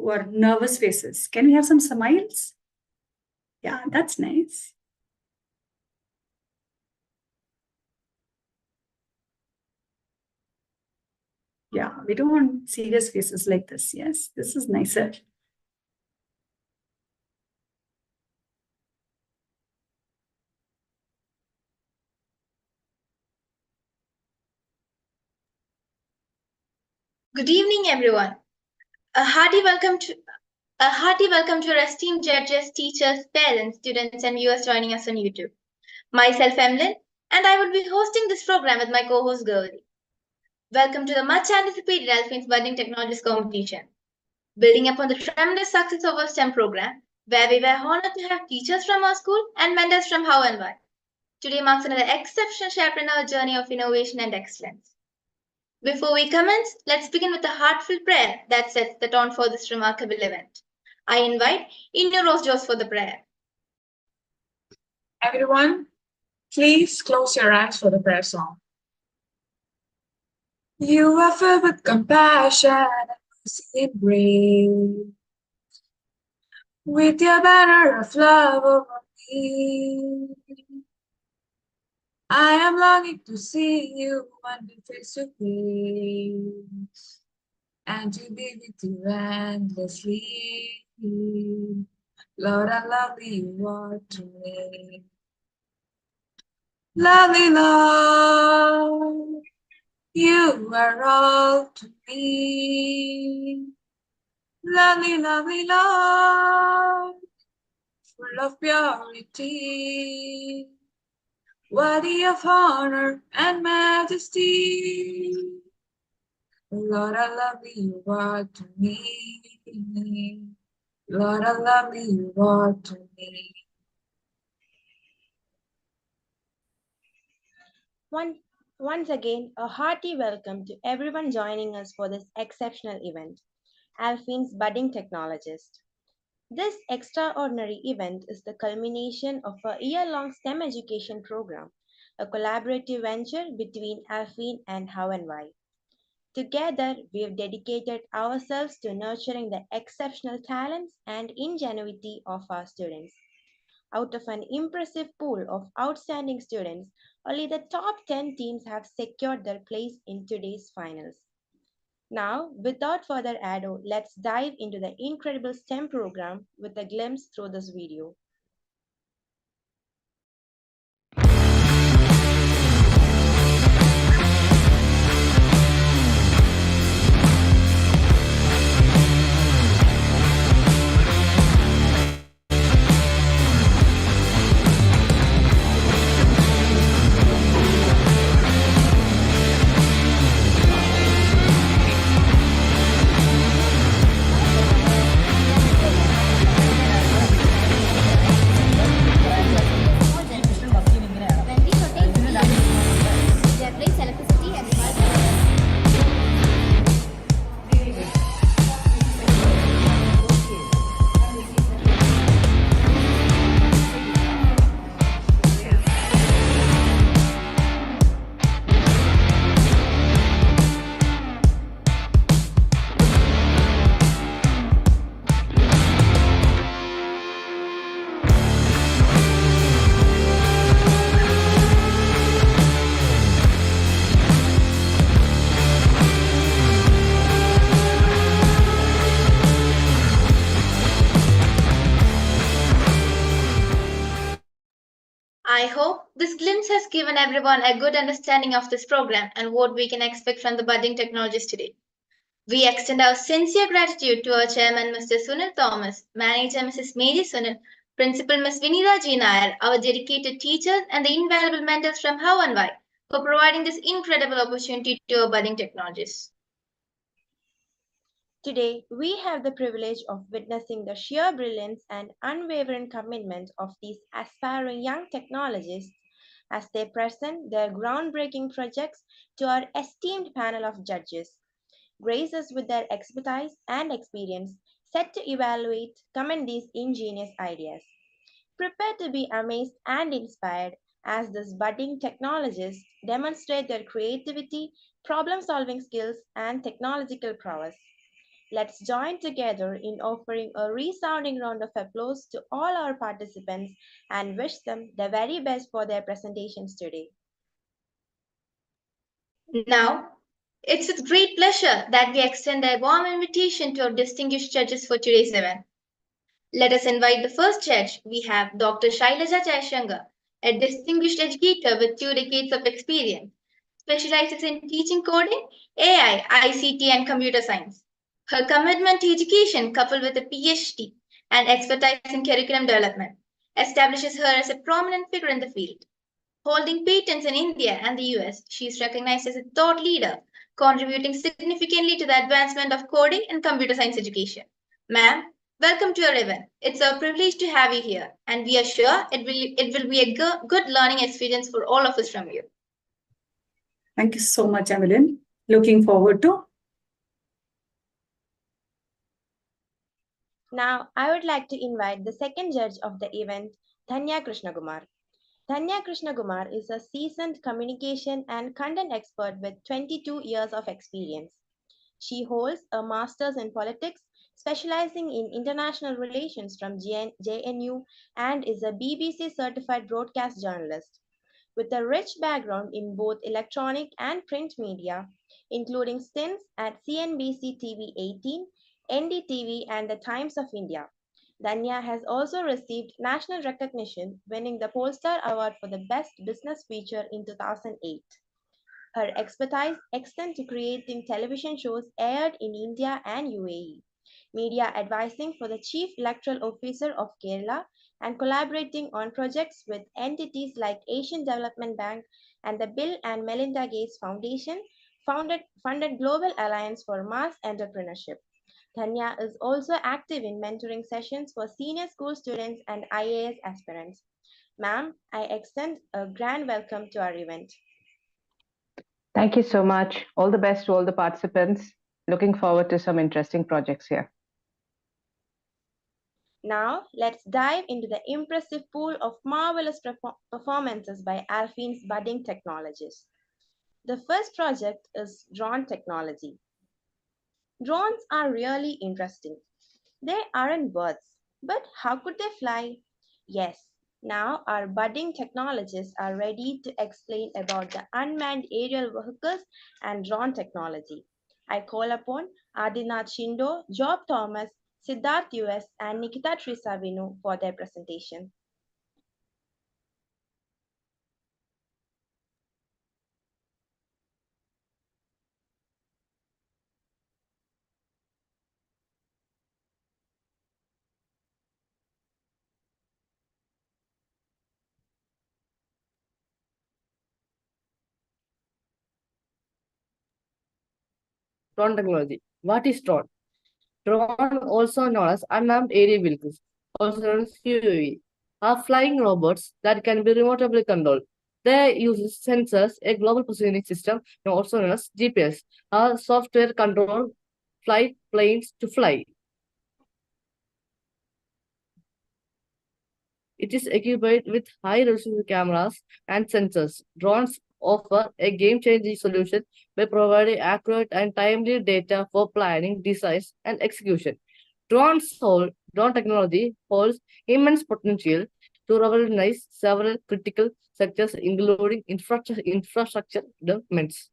who are nervous faces. Can we have some smiles? Yeah, that's nice. Yeah, we don't want serious faces like this. Yes, this is nicer. Good evening, everyone. A hearty welcome to our esteemed judges, teachers, parents, students, and viewers joining us on YouTube. Myself, Emlyn, and I will be hosting this program with my co-host Gauri. Welcome to the much anticipated Alfeen's Budding Technologist competition. Building upon the tremendous success of our STEM program, where we were honored to have teachers from our school and mentors from Hownwhy. Today marks another exceptional chapter in our journey of innovation and excellence. Before we commence, let's begin with a heartfelt prayer that sets the tone for this remarkable event. I invite Inaugural for the prayer. Everyone, please close your eyes for the prayer song. You are filled with compassion and mercy and grace. With your banner of love over me, I am longing to see you one day face to face, and to be with you endlessly. Lord, how lovely you are to me. Lovely Lord, you are all to me. Lovely, lovely Lord, full of purity, worthy of honor and majesty. Lord, how lovely you are to me. Lord, how lovely you are to me. Once again, a hearty welcome to everyone joining us for this exceptional event, Alfeen's Budding Technologist. This extraordinary event is the culmination of a year-long STEM education program, a collaborative venture between Alfeen and Hownwhy. Together, we have dedicated ourselves to nurturing the exceptional talents and ingenuity of our students. Out of an impressive pool of outstanding students, only the top 10 teams have secured their place in today's finals. Now, without further ado, let's dive into the incredible STEM program with a glimpse through this video. I hope this glimpse has given everyone a good understanding of this program and what we can expect from the budding technologists today. We extend our sincere gratitude to our chairman, Mr. Sunil Thomas, manager, Mrs. Mary Sunil, principal, Ms. Vinita G. Nair, our dedicated teachers, and the invaluable mentors from Hownwhy for providing this incredible opportunity to our budding technologists. Today, we have the privilege of witnessing the sheer brilliance and unwavering commitment of these aspiring young technologists as they present their groundbreaking projects to our esteemed panel of judges. Grace us with their expertise and experience set to evaluate, commend these ingenious ideas. Prepare to be amazed and inspired as these budding technologists demonstrate their creativity, problem-solving skills, and technological prowess. Let's join together in offering a resounding round of applause to all our participants and wish them the very best for their presentations today. Now, it's with great pleasure that we extend a warm invitation to our distinguished judges for today's event. Let us invite the first judge. We have Dr. Shailaja Jayashankar, a distinguished educator with 2 decades of experience, specializes in teaching coding, AI, ICT, and computer science. Her commitment to education, coupled with a PhD and expertise in curriculum development, establishes her as a prominent figure in the field. Holding patents in India and the US, she is recognized as a thought leader, contributing significantly to the advancement of coding and computer science education. Ma'am, welcome to our event. It's a privilege to have you here, and we are sure it will be a good learning experience for all of us from you. Thank you so much, Evelyn. Looking forward to. Now, I would like to invite the second judge of the event, Dhanya Krishnakumar. Dhanya Krishnakumar is a seasoned communication and content expert with 22 years of experience. She holds a master's in politics, specializing in international relations from JNU, and is a BBC certified broadcast journalist. With a rich background in both electronic and print media, including stints at CNBC TV 18, NDTV, and the Times of India. Dhanya has also received national recognition, winning the Polestar Award for the Best Business Feature in 2008. Her expertise extends to creating television shows aired in India and UAE, media advising for the Chief Electoral Officer of Kerala, and collaborating on projects with entities like Asian Development Bank and the Bill and Melinda Gates Foundation, funded Global Alliance for Mass Entrepreneurship. Dhanya is also active in mentoring sessions for senior school students and IAS aspirants. Ma'am, I extend a grand welcome to our event. Thank you so much. All the best to all the participants. Looking forward to some interesting projects here. Now, let's dive into the impressive pool of marvelous performances by Alfeen's budding technologists. The first project is drone technology. Drones are really interesting. They aren't birds, but how could they fly? Yes, now our budding technologists are ready to explain about the unmanned aerial vehicles and drone technology. I call upon Adinath Shindo, Job Thomas, Siddharth US, and Nikita Trisavinu for their presentation. Drone technology. What is drone? Drone, also known as unmanned aerial vehicles, also known as UAV, are flying robots that can be remotely controlled. They use sensors, a global positioning system, also known as GPS, are software control flight planes to fly. It is equipped with high-resolution cameras and sensors. Drones offer a game-changing solution by providing accurate and timely data for planning, design, and execution. Drone technology holds immense potential to revolutionize several critical sectors, including infrastructure developments.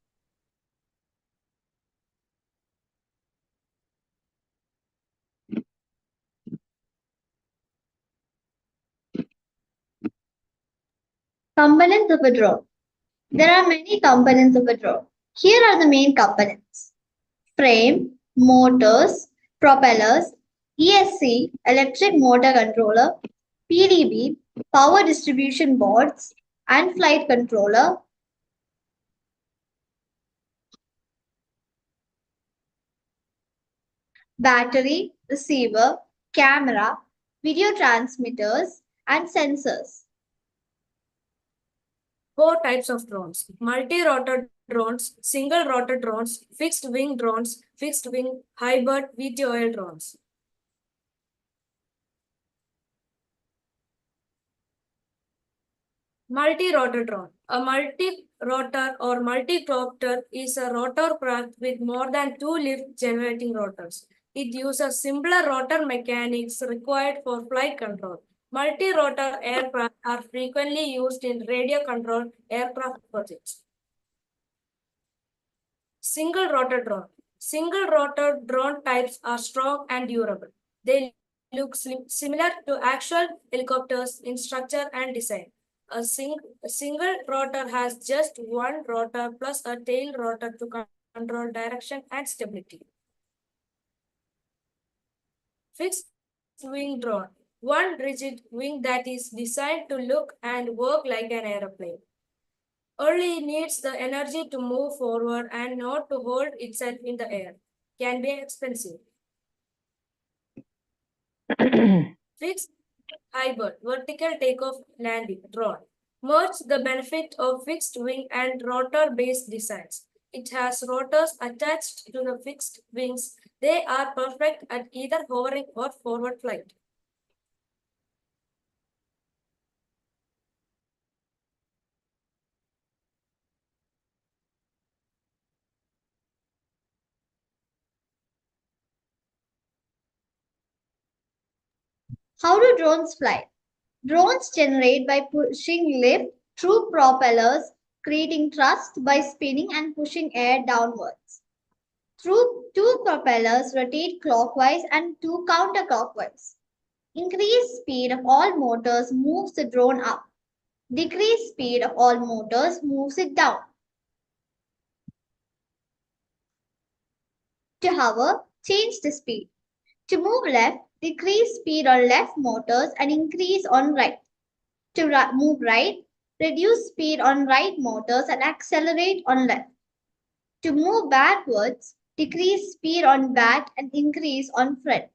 Components of a drone. There are many components of a drone. Here are the main components: frame, motors, propellers, ESC, electric motor controller, PDB, power distribution boards, and flight controller, battery, receiver, camera, video transmitters, and sensors. 4 types of drones: multi-rotor drones, single-rotor drones, fixed-wing drones, fixed-wing hybrid VTOL drones. Multi-rotor drone. A multi-rotor or multi-copter is a rotorcraft with more than 2 lift-generating rotors. It uses simpler rotor mechanics required for flight control. Multi-rotor aircraft are frequently used in radio-controlled aircraft projects. Single rotor drone. Single rotor drone types are strong and durable. They look similar to actual helicopters in structure and design. A single rotor has just one rotor plus a tail rotor to control direction and stability. Fixed wing drone. One rigid wing that is designed to look and work like an aeroplane. Only needs the energy to move forward and not to hold itself in the air. Can be expensive. Fixed hybrid vertical takeoff landing drone. Merge the benefit of fixed wing and rotor-based designs. It has rotors attached to the fixed wings. They are perfect at either hovering or forward flight. How do drones fly? Drones generate by pushing lift through propellers, creating thrust by spinning and pushing air downwards. Two propellers rotate clockwise and two counterclockwise. Increased speed of all motors moves the drone up. Decreased speed of all motors moves it down. To hover, change the speed. To move left, decrease speed on left motors and increase on right. To move right, reduce speed on right motors and accelerate on left. To move backwards, decrease speed on back and increase on front.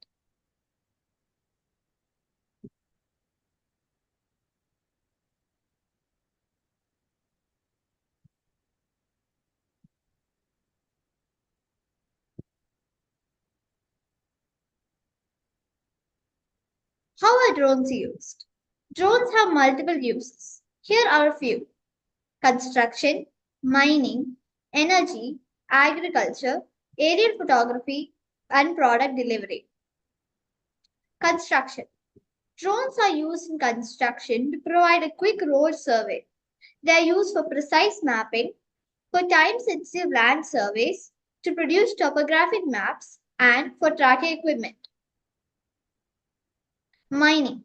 How are drones used? Drones have multiple uses. Here are a few: construction, mining, energy, agriculture, aerial photography, and product delivery. Construction. Drones are used in construction to provide a quick road survey. They are used for precise mapping, for time-sensitive land surveys, to produce topographic maps, and for tracking equipment. Mining.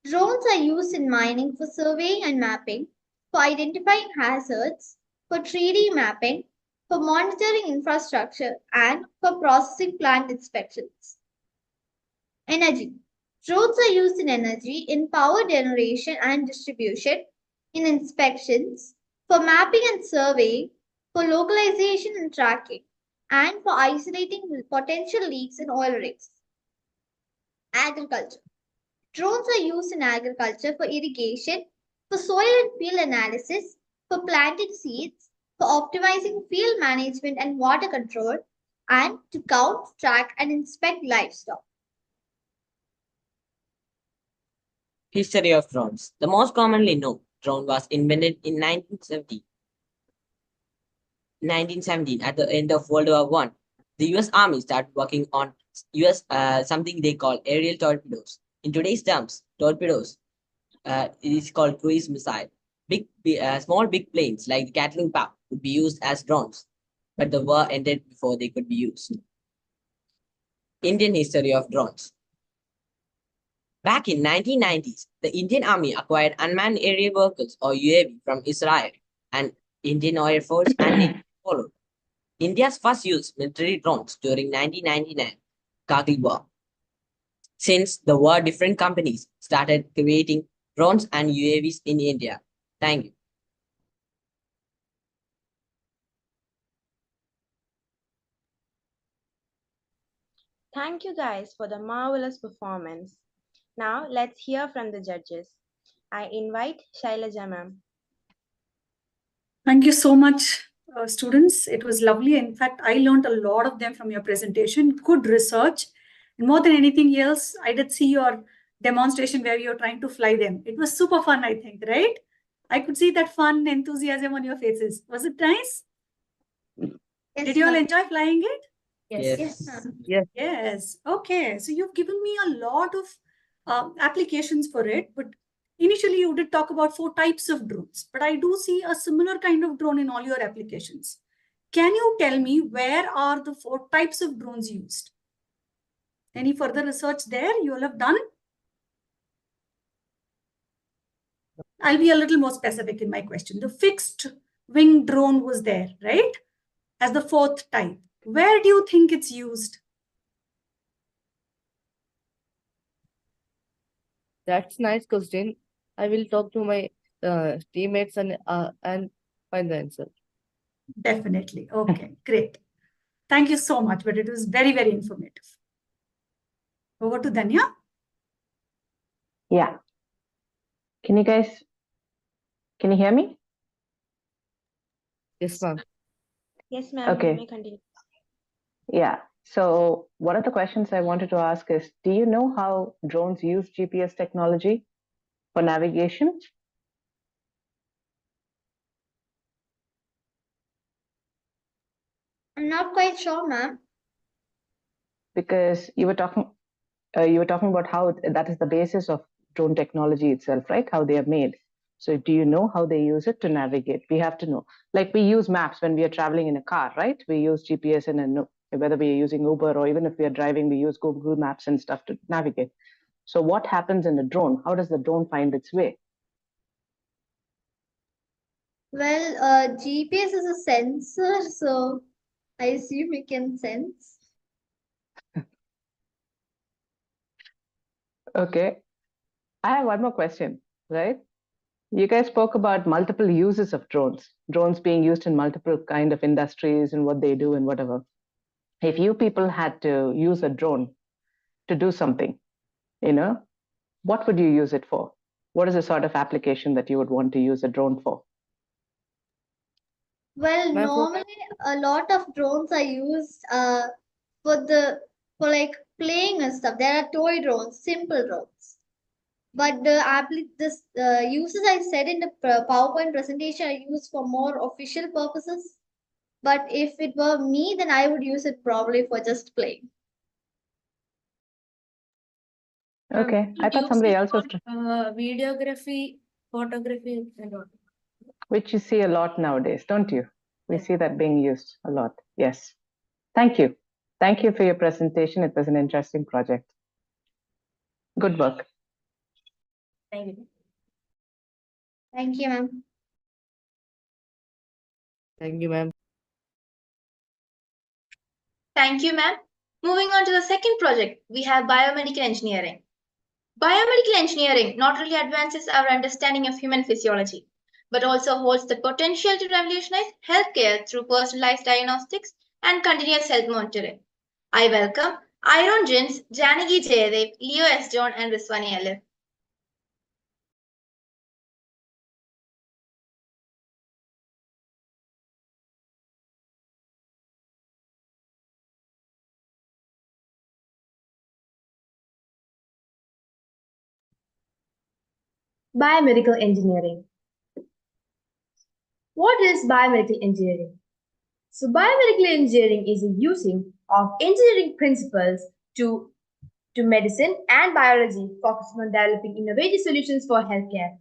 Drones are used in mining for surveying and mapping, for identifying hazards, for 3D mapping, for monitoring infrastructure, and for processing plant inspections. Energy. Drones are used in energy, in power generation and distribution, in inspections, for mapping and surveying, for localization and tracking, and for isolating potential leaks in oil rigs. Agriculture. Drones are used in agriculture for irrigation, for soil and field analysis, for planting seeds, for optimizing field management and water control, and to count, track, and inspect livestock. History of drones. The most commonly known drone was invented in 1917 at the end of World War I. The US Army started working on something they call aerial torpedoes. In today's terms, torpedoes it is called cruise missile. Small big planes like the Gatling Pap would be used as drones, but the war ended before they could be used. Indian history of drones. Back in 1990s, the Indian Army acquired unmanned aerial vehicles or UAV from Israel, and Indian Air Force and Navy followed. India's first used military drones during 1999 Kargil War. Since the war, different companies started creating drones and UAVs in India. Thank you. Thank you guys for the marvelous performance. Now let's hear from the judges. I invite Shailaja ma'am. Thank you so much, students. It was lovely. In fact, I learned a lot of them from your presentation. Good research. And more than anything else, I did see your demonstration where you're trying to fly them. It was super fun, I think, right? I could see that fun enthusiasm on your faces. Was it nice? Yes, Did you all ma'am. enjoy flying it? Yes. Yes. ma'am. Yes. Okay. So you've given me a lot of applications for it, but initially you did talk about 4 types of drones, but I do see a similar kind of drone in all your applications. Can you tell me where are the 4 types of drones used? Any further research there you will have done? I'll be a little more specific in my question. The fixed wing drone was there, right? As the 4th type. Where do you think it's used? That's nice question. I will talk to my teammates and find the answer. Definitely. Okay, great. Thank you so much, but it was very, very informative. Over to Danya. Yeah. Can you hear me? Yes, ma'am. Yes, ma'am. Okay. You may continue. Yeah. So one of the questions I wanted to ask is, do you know how drones use GPS technology for navigation? I'm not quite sure, ma'am. Because you were talking about how that is the basis of drone technology itself, right? How they are made. So do you know how they use it to navigate? We have to know. Like we use maps when we are traveling in a car, right? We use GPS and whether we are using Uber or even if we are driving, we use Google Maps and stuff to navigate. So what happens in a drone? How does the drone find its way? Well, GPS is a sensor, so I assume it can sense. Okay. I have one more question, right? You guys spoke about multiple uses of drones being used in multiple kind of industries and what they do and whatever. If you people had to use a drone to do something, what would you use it for? What is the sort of application that you would want to use a drone for? Well, Ma'am, normally a lot of drones are used for like playing and stuff. There are toy drones, simple drones. But the uses I said in the PowerPoint presentation are used for more official purposes. But if it were me, then I would use it probably for just playing. Okay, I thought somebody else was, Videography, photography, and all. which you see a lot nowadays, don't you? We Yeah. see that being used a lot. Yes. Thank you. Thank you for your presentation. It was an interesting project. Good work. Thank you. Thank you, ma'am. thank you, ma'am. Thank you, ma'am. Moving on to the second project, we have biomedical engineering. Biomedical engineering not only advances our understanding of human physiology, but also holds the potential to revolutionize healthcare through personalized diagnostics and continuous health monitoring. I welcome Iron Jins, Janagi Jayadev, Leo S. John, and Riswani Alif. Biomedical engineering. What is biomedical engineering? So, biomedical engineering is a using of engineering principles to medicine and biology, focusing on developing innovative solutions for healthcare.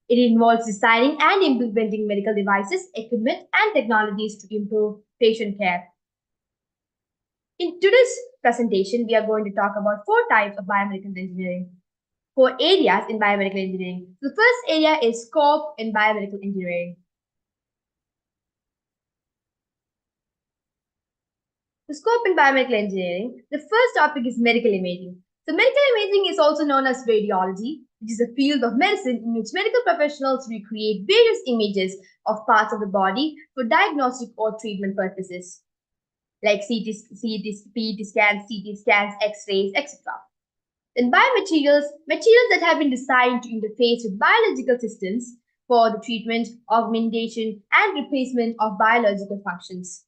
It involves designing and implementing medical devices, equipment, and technologies to improve patient care. In today's presentation, we are going to talk about 4 types of biomedical engineering. 4 areas in biomedical engineering. The first area is scope in biomedical engineering. The scope in biomedical engineering, the first topic is medical imaging. So medical imaging is also known as radiology, which is a field of medicine in which medical professionals recreate various images of parts of the body for diagnostic or treatment purposes, like PET scans, CT scans, X-rays, etc. Then biomaterials, materials that have been designed to interface with biological systems for the treatment, augmentation, and replacement of biological functions.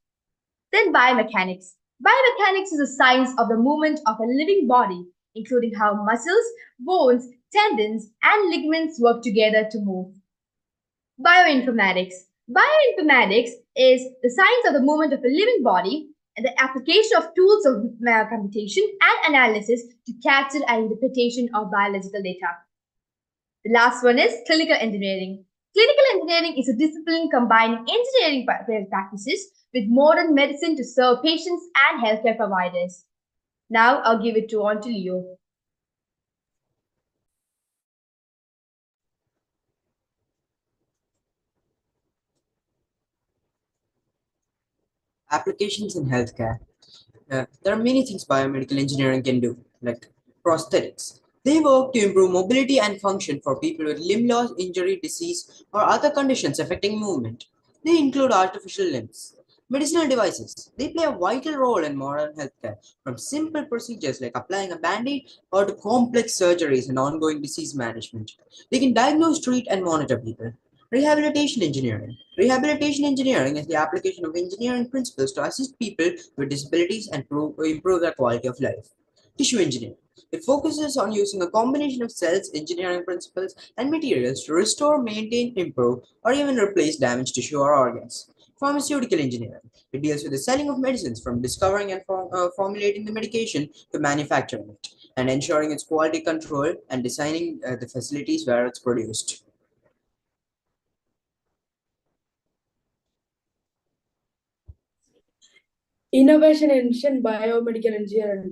Then biomechanics. Biomechanics is a science of the movement of a living body, including how muscles, bones, tendons, and ligaments work together to move. Bioinformatics. Bioinformatics is the science of the movement of a living body, and the application of tools of computation and analysis to capture and interpretation of biological data. The last one is clinical engineering. Clinical engineering is a discipline combining engineering practices with modern medicine to serve patients and healthcare providers. Now I'll give it on to Leo. Applications in healthcare. There are many things biomedical engineering can do, like prosthetics. They work to improve mobility and function for people with limb loss, injury, disease, or other conditions affecting movement. They include artificial limbs. Medicinal devices. They play a vital role in modern healthcare, from simple procedures like applying a band-aid or to complex surgeries and ongoing disease management. They can diagnose, treat, and monitor people. Rehabilitation engineering. Rehabilitation engineering is the application of engineering principles to assist people with disabilities and improve their quality of life. Tissue engineering. It focuses on using a combination of cells, engineering principles, and materials to restore, maintain, improve, or even replace damaged tissue or organs. Pharmaceutical engineering. It deals with the selling of medicines from discovering and formulating the medication to manufacturing it, and ensuring its quality control and designing the facilities where it's produced. Innovation in biomedical engineering.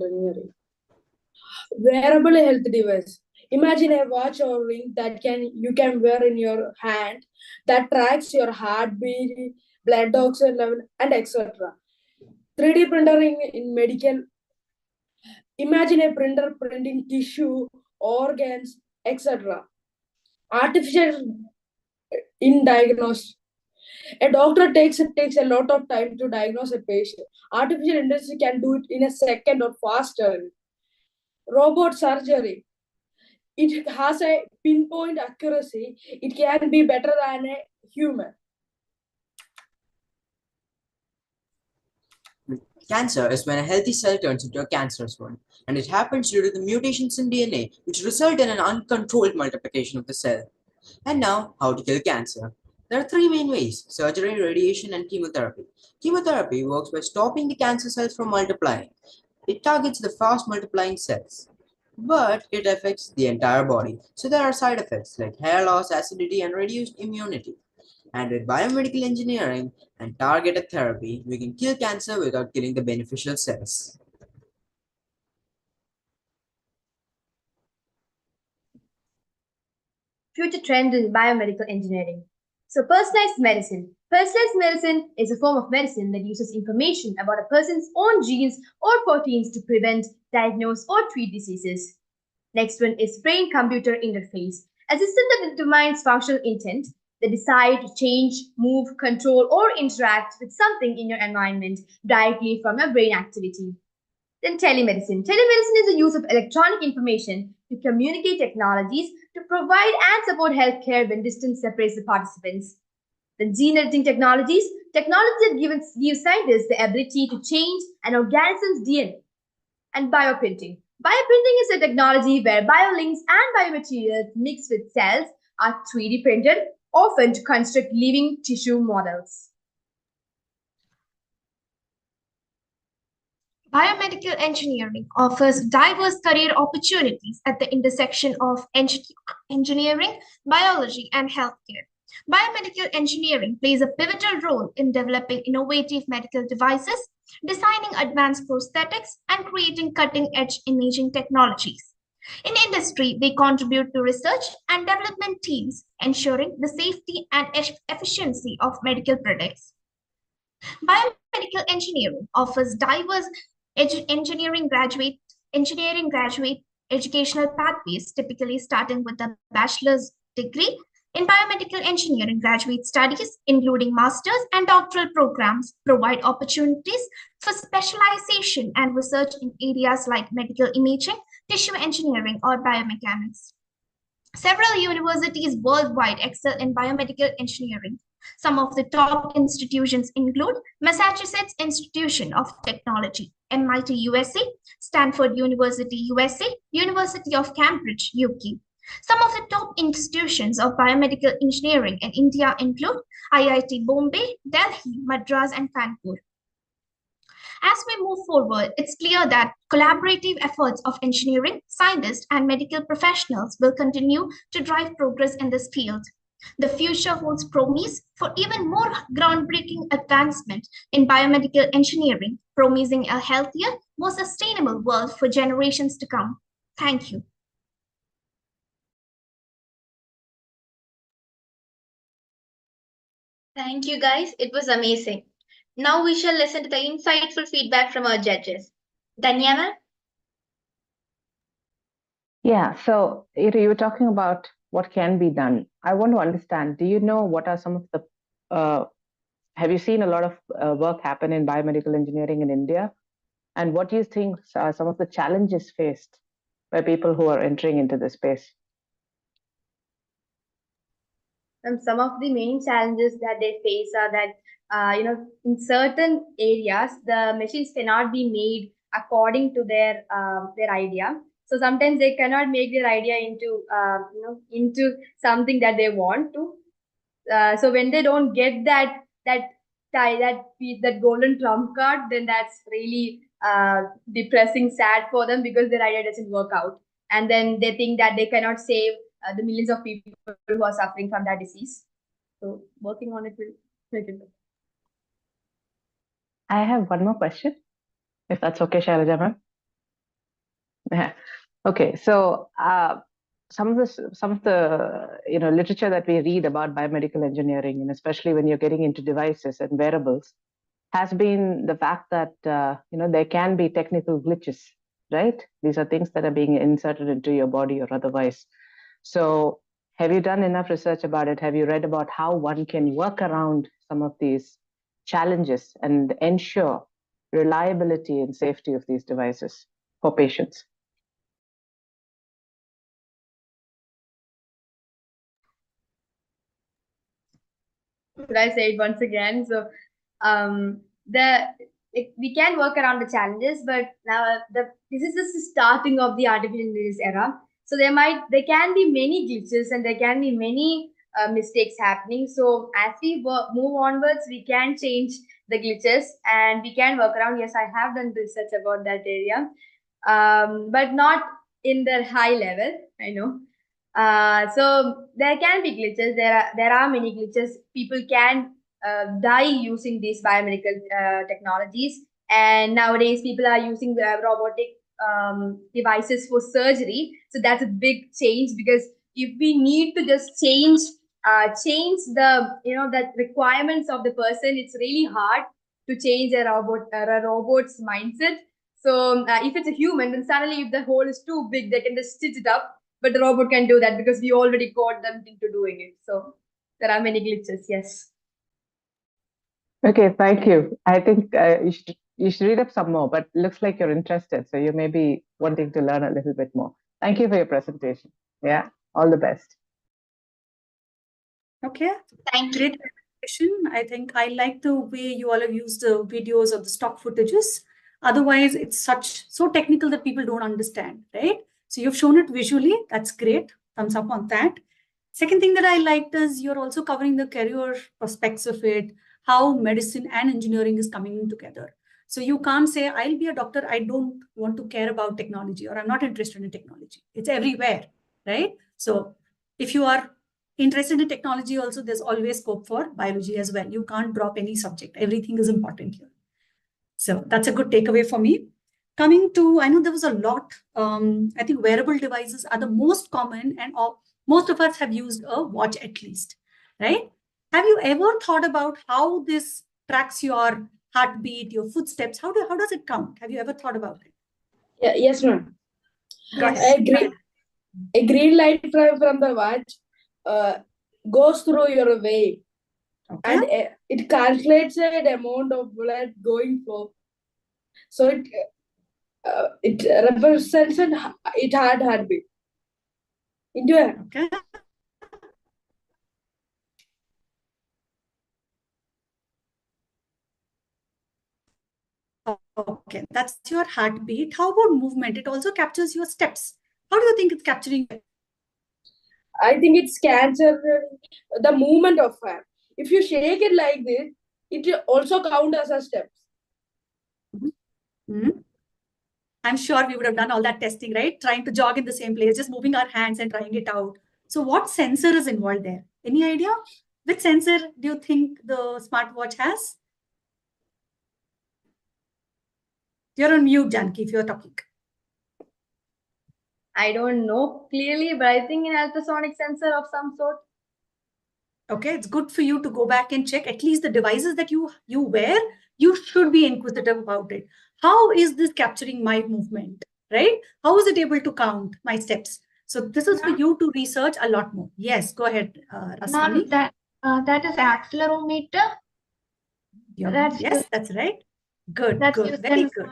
Wearable health device. Imagine a watch or ring that you can wear in your hand that tracks your heartbeat, blood oxygen level, and etc. 3D printing in medical. Imagine a printer printing tissue, organs, etc. Artificial in diagnosis. A doctor takes a lot of time to diagnose a patient. Artificial intelligence can do it in a second or faster. Robot surgery. It has a pinpoint accuracy. It can be better than a human. Cancer is when a healthy cell turns into a cancerous one, and it happens due to the mutations in DNA, which result in an uncontrolled multiplication of the cell. And now, how to kill cancer. There are three main ways: surgery, radiation, and chemotherapy. Chemotherapy works by stopping the cancer cells from multiplying. It targets the fast multiplying cells, but it affects the entire body. So there are side effects like hair loss, acidity, and reduced immunity. And with biomedical engineering and targeted therapy, we can kill cancer without killing the beneficial cells. Future trend in biomedical engineering. So personalized medicine. Personalized medicine is a form of medicine that uses information about a person's own genes or proteins to prevent, diagnose, or treat diseases. Next one is brain-computer interface, a system that determines functional intent, the desire to change, move, control, or interact with something in your environment directly from your brain activity. Then telemedicine. Telemedicine is the use of electronic information to communicate technologies to provide and support healthcare when distance separates the participants. Then gene editing technologies. Technologies that give scientists the ability to change an organism's DNA. And bioprinting. Bioprinting is a technology where biolinks and biomaterials mixed with cells are 3D printed, often to construct living tissue models. Biomedical engineering offers diverse career opportunities at the intersection of engineering, biology, and healthcare. Biomedical engineering plays a pivotal role in developing innovative medical devices, designing advanced prosthetics, and creating cutting-edge imaging technologies. In industry, they contribute to research and development teams, ensuring the safety and efficiency of medical products. Biomedical engineering offers diverse engineering graduate educational pathways, typically starting with a bachelor's degree in biomedical engineering. Graduate studies, including master's and doctoral programs, provide opportunities for specialization and research in areas like medical imaging, tissue engineering, or biomechanics. Several universities worldwide excel in biomedical engineering. Some of the top institutions include Massachusetts Institute of Technology, MIT USA, Stanford University USA, University of Cambridge, UK. Some of the top institutions of biomedical engineering in India include IIT Bombay, Delhi, Madras, and Kanpur. As we move forward, it's clear that collaborative efforts of engineering, scientists, and medical professionals will continue to drive progress in this field. The future holds promise for even more groundbreaking advancement in biomedical engineering, promising a healthier, more sustainable world for generations to come. Thank you. Thank you, guys. It was amazing. Now we shall listen to the insightful feedback from our judges. Danya ma'am? Yeah, so you were talking about what can be done. I want to understand, do you know what are some of the, have you seen a lot of work happen in biomedical engineering in India? And what do you think are some of the challenges faced by people who are entering into this space? Some of the main challenges that they face are that in certain areas the machines cannot be made according to their idea. So sometimes they cannot make their idea into something that they want to. So when they don't get that golden trump card, then that's really depressing, sad for them, because their idea doesn't work out, and then they think that they cannot save the millions of people who are suffering from that disease. So working on it will make it better. I have one more question, if that's okay, Shailaja ma'am. Yeah. Okay, so some of the literature that we read about biomedical engineering, and especially when you're getting into devices and wearables, has been the fact that there can be technical glitches, right? These are things that are being inserted into your body or otherwise. So have you done enough research about it? Have you read about how one can work around some of these challenges and ensure reliability and safety of these devices for patients? Should I say it once again? So, we can work around the challenges, but now this is just the starting of the artificial intelligence era. So there can be many glitches and there can be many mistakes happening. So as we move onwards, we can change the glitches and we can work around. Yes, I have done research about that area, but not in the high level. I know. So there can be glitches. There are many glitches. People can die using these biomedical technologies, and nowadays people are using robotic devices for surgery. So that's a big change, because if we need to just change the requirements of the person, it's really hard to change a robot's mindset. So if it's a human, then suddenly if the hole is too big, they can just stitch it up, but the robot can do that because we already caught them into doing it. So there are many glitches. Yes. Okay, thank you. I think you should read up some more, but looks like you're interested, so you may be wanting to learn a little bit more. Thank you for your presentation. Yeah, all the best. Okay. Thank you. Great presentation. I think I like the way you all have used the videos or the stock footages. Otherwise, it's so technical that people don't understand, right? So you've shown it visually. That's great. Thumbs up on that. Second thing that I liked is you're also covering the career prospects of it, how medicine and engineering is coming in together. So you can't say, I'll be a doctor, I don't want to care about technology, or I'm not interested in technology. It's everywhere, right? So if you are interested in technology also, there's always scope for biology as well. You can't drop any subject. Everything is important here. So that's a good takeaway for me. Coming to, I know there was a lot. I think wearable devices are the most common, and most of us have used a watch at least, right? Have you ever thought about how this tracks your heartbeat, your footsteps? How does it count? Have you ever thought about it? Yeah, yes, ma'am. Yes. A green light from the watch goes through your vein, Okay. and it calculates an amount of blood going through. So it represents it heartbeat. Into it. Okay. Okay, that's your heartbeat. How about movement? It also captures your steps. How do you think it's capturing? I think it scans the movement of hand. If you shake it like this, it also counts as a steps. Hmm? I'm sure we would have done all that testing, right? Trying to jog in the same place, just moving our hands and trying it out. So what sensor is involved there? Any idea? Which sensor do you think the smartwatch has? You're on mute, Janki, if you're talking. I don't know clearly, but I think an ultrasonic sensor of some sort. Okay, it's good for you to go back and check at least the devices that you wear. You should be inquisitive about it. How is this capturing my movement, right? How is it able to count my steps? So this is for you to research a lot more. Yes, go ahead, Raswani. That is accelerometer. Yes, that's right. Good, That's good, used very in good.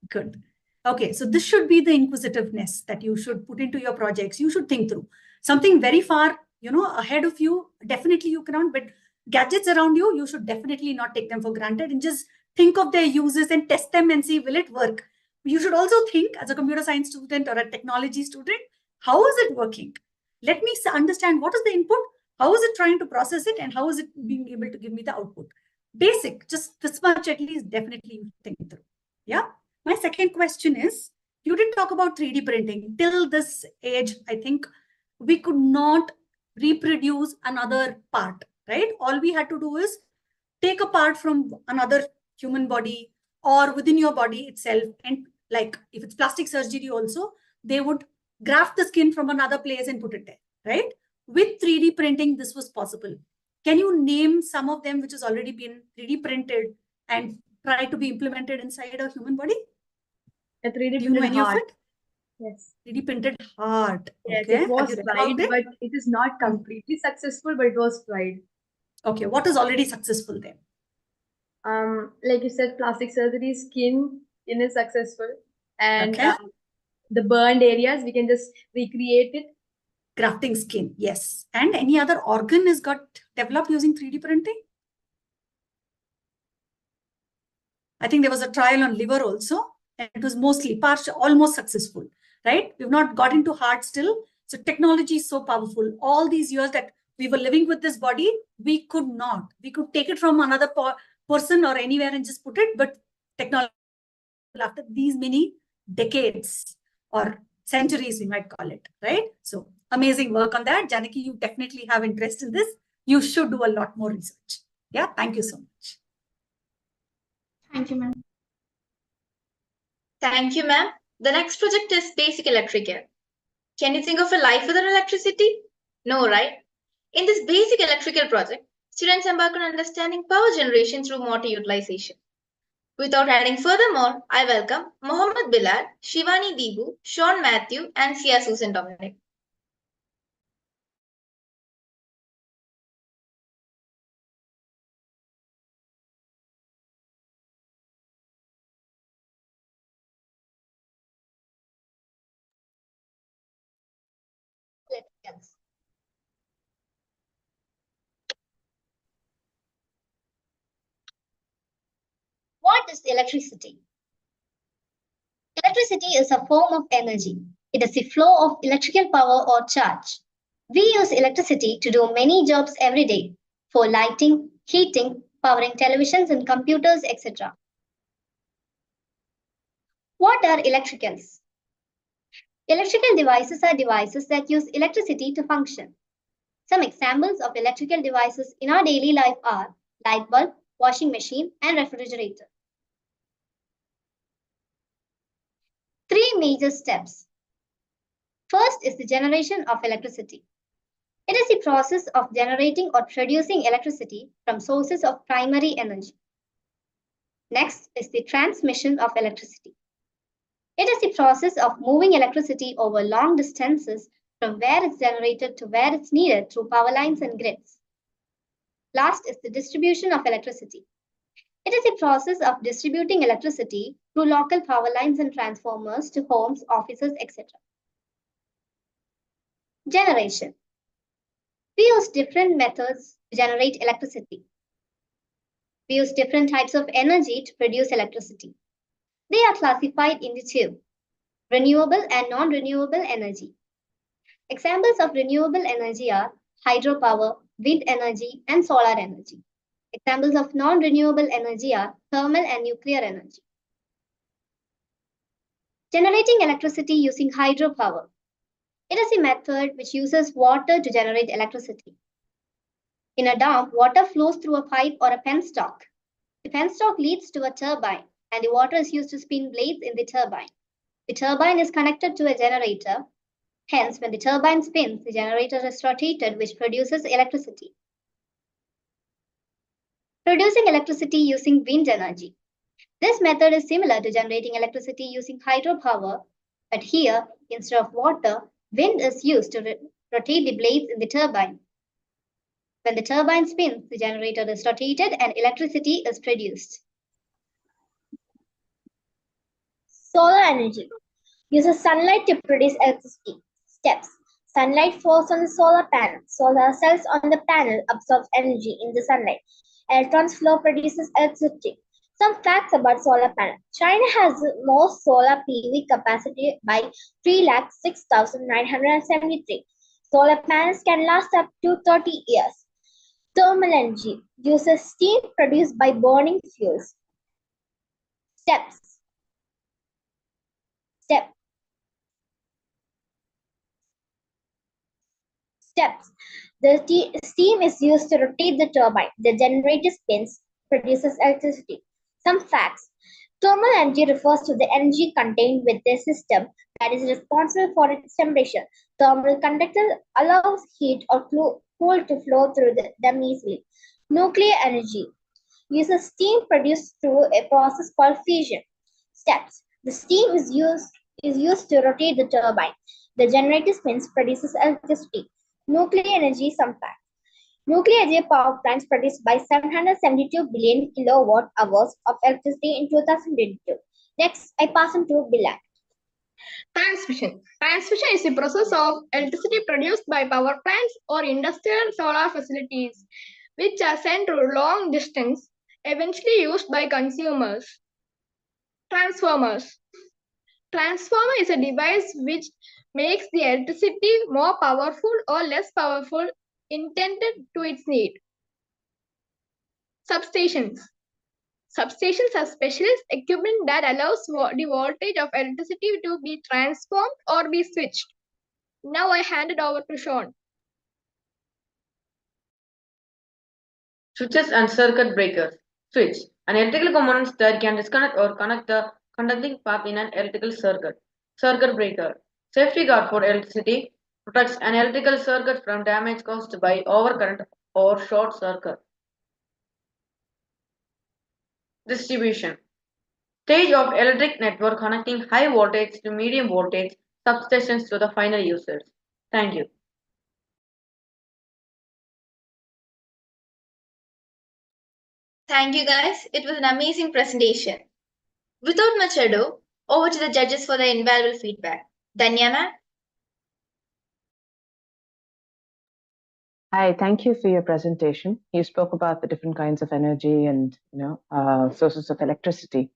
Good. Okay, so this should be the inquisitiveness that you should put into your projects. You should think through something very far, ahead of you. Definitely you cannot, but gadgets around you, you should definitely not take them for granted and just think of their uses and test them and see, will it work? You should also think as a computer science student or a technology student, how is it working? Let me understand what is the input, how is it trying to process it, and how is it being able to give me the output? Basic, just this much at least, definitely you think through. Yeah. My second question is, you did talk about 3D printing. Till this age, I think we could not reproduce another part, right? All we had to do is take a part from another human body or within your body itself. And like if it's plastic surgery also, they would graft the skin from another place and put it there, right? With 3D printing, this was possible. Can you name some of them which has already been 3D printed and try to be implemented inside a human body? A 3D Do you know printed any heart. of it? Yes. 3D printed heart. Yes, Okay. it was Have you read tried, about it? but it is not completely successful, but it was tried. Okay. What is already successful then? Like you said, plastic surgery, skin is successful. And Okay. the burned areas, we can just recreate it. Grafting skin. Yes. And any other organ is got developed using 3D printing? I think there was a trial on liver also, and it was mostly partial, almost successful, right? We've not got into heart still. So technology is so powerful. All these years that we were living with this body, we could not. We could take it from another person or anywhere and just put it, but technology after these many decades or centuries, we might call it, right? So amazing work on that. Janaki, you definitely have interest in this. You should do a lot more research. Yeah, thank you so much. Thank you, ma'am. Thank you, ma'am. The next project is basic electrical. Can you think of a life without electricity? No, right? In this basic electrical project, students embark on understanding power generation through motor utilization. Without adding furthermore, I welcome Mohammed Bilal, Shivani Deebu, Sean Matthew, and Sia Susan Dominic. What is electricity? Electricity is a form of energy. It is the flow of electrical power or charge. We use electricity to do many jobs every day for lighting, heating, powering televisions and computers, etc. What are electricals? Electrical devices are devices that use electricity to function. Some examples of electrical devices in our daily life are light bulb, washing machine, and refrigerator. Three major steps. First is the generation of electricity. It is the process of generating or producing electricity from sources of primary energy. Next is the transmission of electricity. It is the process of moving electricity over long distances from where it's generated to where it's needed through power lines and grids. Last is the distribution of electricity. It is the process of distributing electricity through local power lines and transformers to homes, offices, etc. Generation. We use different methods to generate electricity. We use different types of energy to produce electricity. They are classified into two, renewable and non-renewable energy. Examples of renewable energy are hydropower, wind energy, and solar energy. Examples of non-renewable energy are thermal and nuclear energy. Generating electricity using hydropower. It is a method which uses water to generate electricity. In a dam, water flows through a pipe or a penstock. The penstock leads to a turbine, and the water is used to spin blades in the turbine. The turbine is connected to a generator. Hence, when the turbine spins, the generator is rotated, which produces electricity. Producing electricity using wind energy. This method is similar to generating electricity using hydropower, but here, instead of water, wind is used to rotate the blades in the turbine. When the turbine spins, the generator is rotated and electricity is produced. Solar energy uses sunlight to produce electricity. Steps. Sunlight falls on the solar panel. Solar cells on the panel absorb energy in the sunlight. Electrons flow produces electricity. Some facts about solar panel. China has the most solar PV capacity by 306,973. Solar panels can last up to 30 years. Thermal energy uses steam produced by burning fuels. Steps. Steps. The steam is used to rotate the turbine. The generator spins, produces electricity. Some facts. Thermal energy refers to the energy contained within the system that is responsible for its temperature. Thermal conductor allows heat or cool to flow through them easily. Nuclear energy uses steam produced through a process called fission. Steps. The steam is used to rotate the turbine. The generator spins, produces electricity. Nuclear energy, some facts. Nuclear energy power plants produced by 772 billion kilowatt hours of electricity in 2022. Next, I pass on to Bilal. Transmission. Transmission is the process of electricity produced by power plants or industrial solar facilities, which are sent through long distance, eventually used by consumers. Transformers. Transformer is a device which makes the electricity more powerful or less powerful intended to its need. Substations. Substations are specialist equipment that allows the voltage of electricity to be transformed or be switched. Now I hand it over to Sean. Switches and circuit breakers. Switch. An electrical component that can disconnect or connect the conducting path in an electrical circuit. Circuit breaker. Safety guard for electricity. Protects an electrical circuit from damage caused by overcurrent or short circuit. Distribution. Stage of electric network connecting high voltage to medium voltage substations to the final users. Thank you. Thank you guys. It was an amazing presentation. Without much ado, over to the judges for their invaluable feedback. Danya ma'am? Hi, thank you for your presentation. You spoke about the different kinds of energy and sources of electricity.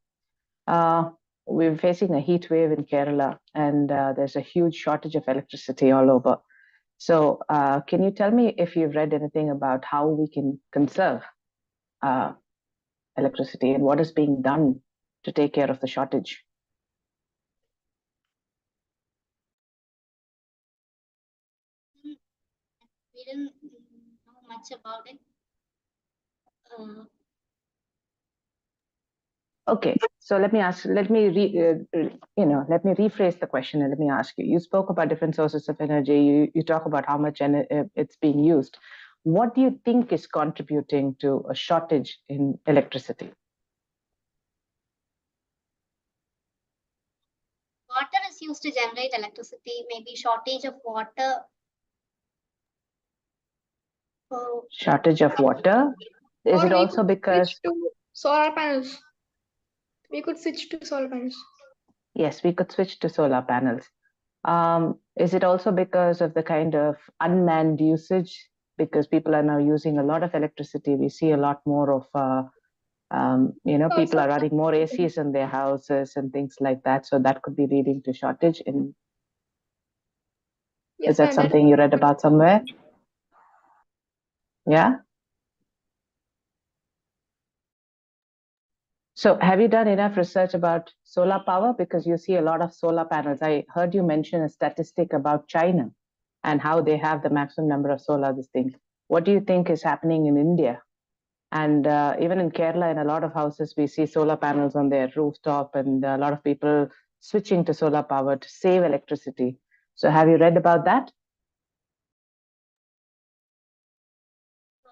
We're facing a heat wave in Kerala, and there's a huge shortage of electricity all over. So can you tell me if you've read anything about how we can conserve electricity and what is being done to take care of the shortage? We didn't know much about it. Okay, so let me rephrase the question and let me ask you. You spoke about different sources of energy. You talk about how much it's being used. What do you think is contributing to a shortage in electricity? Water is used to generate electricity, maybe shortage of water. Shortage of water? Is it also because... Solar panels. We could switch to solar panels. Yes, we could switch to solar panels. Is it also because of the kind of unmanned usage? Because people are now using a lot of electricity. We see a lot more of, people are running more ACs in their houses and things like that. So that could be leading to shortage in. Yes, is that something you read about somewhere? Yeah. So have you done enough research about solar power? Because you see a lot of solar panels. I heard you mention a statistic about China and how they have the maximum number of solar things. What do you think is happening in India? And even in Kerala, in a lot of houses, we see solar panels on their rooftop, and a lot of people switching to solar power to save electricity. So have you read about that?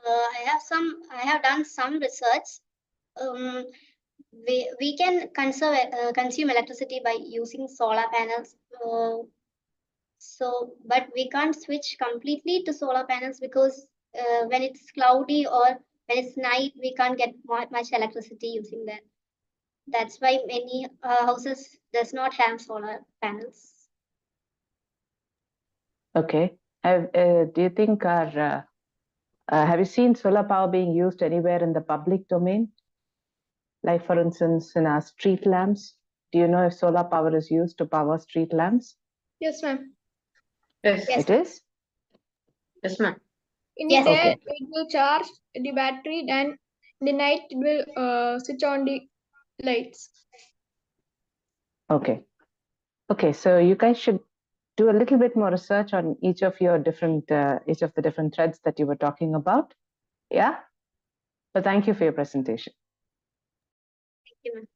I have done some research. We can consume electricity by using solar panels. But we can't switch completely to solar panels because when it's cloudy or when it's night, we can't get much electricity using that. That's why many houses does not have solar panels. Okay. Do you think have you seen solar power being used anywhere in the public domain? Like, for instance, in our street lamps. Do you know if solar power is used to power street lamps? Yes, ma'am. Yes. It is? Yes, ma'am. In the Yes. day, Okay. it will charge the battery, and in the night, it will switch on the lights. Okay. Okay, so you guys should do a little bit more research on each of the different threads that you were talking about. Yeah? But thank you for your presentation. Thank you, ma'am.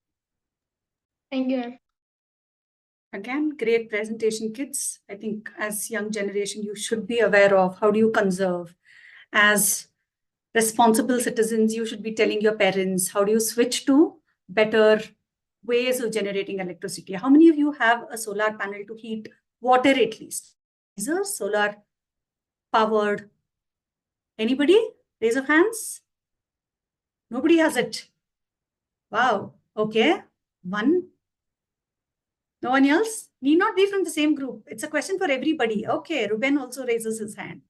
Thank you, ma'am. Again, great presentation, kids. I think as young generation, you should be aware of how do you conserve. As responsible citizens, you should be telling your parents, how do you switch to better ways of generating electricity? How many of you have a solar panel to heat water at least? Is a solar powered? Anybody? Raise of hands. Nobody has it. Wow. Okay. One. No one else? Need not be from the same group. It's a question for everybody. Okay. Ruben also raises his hand.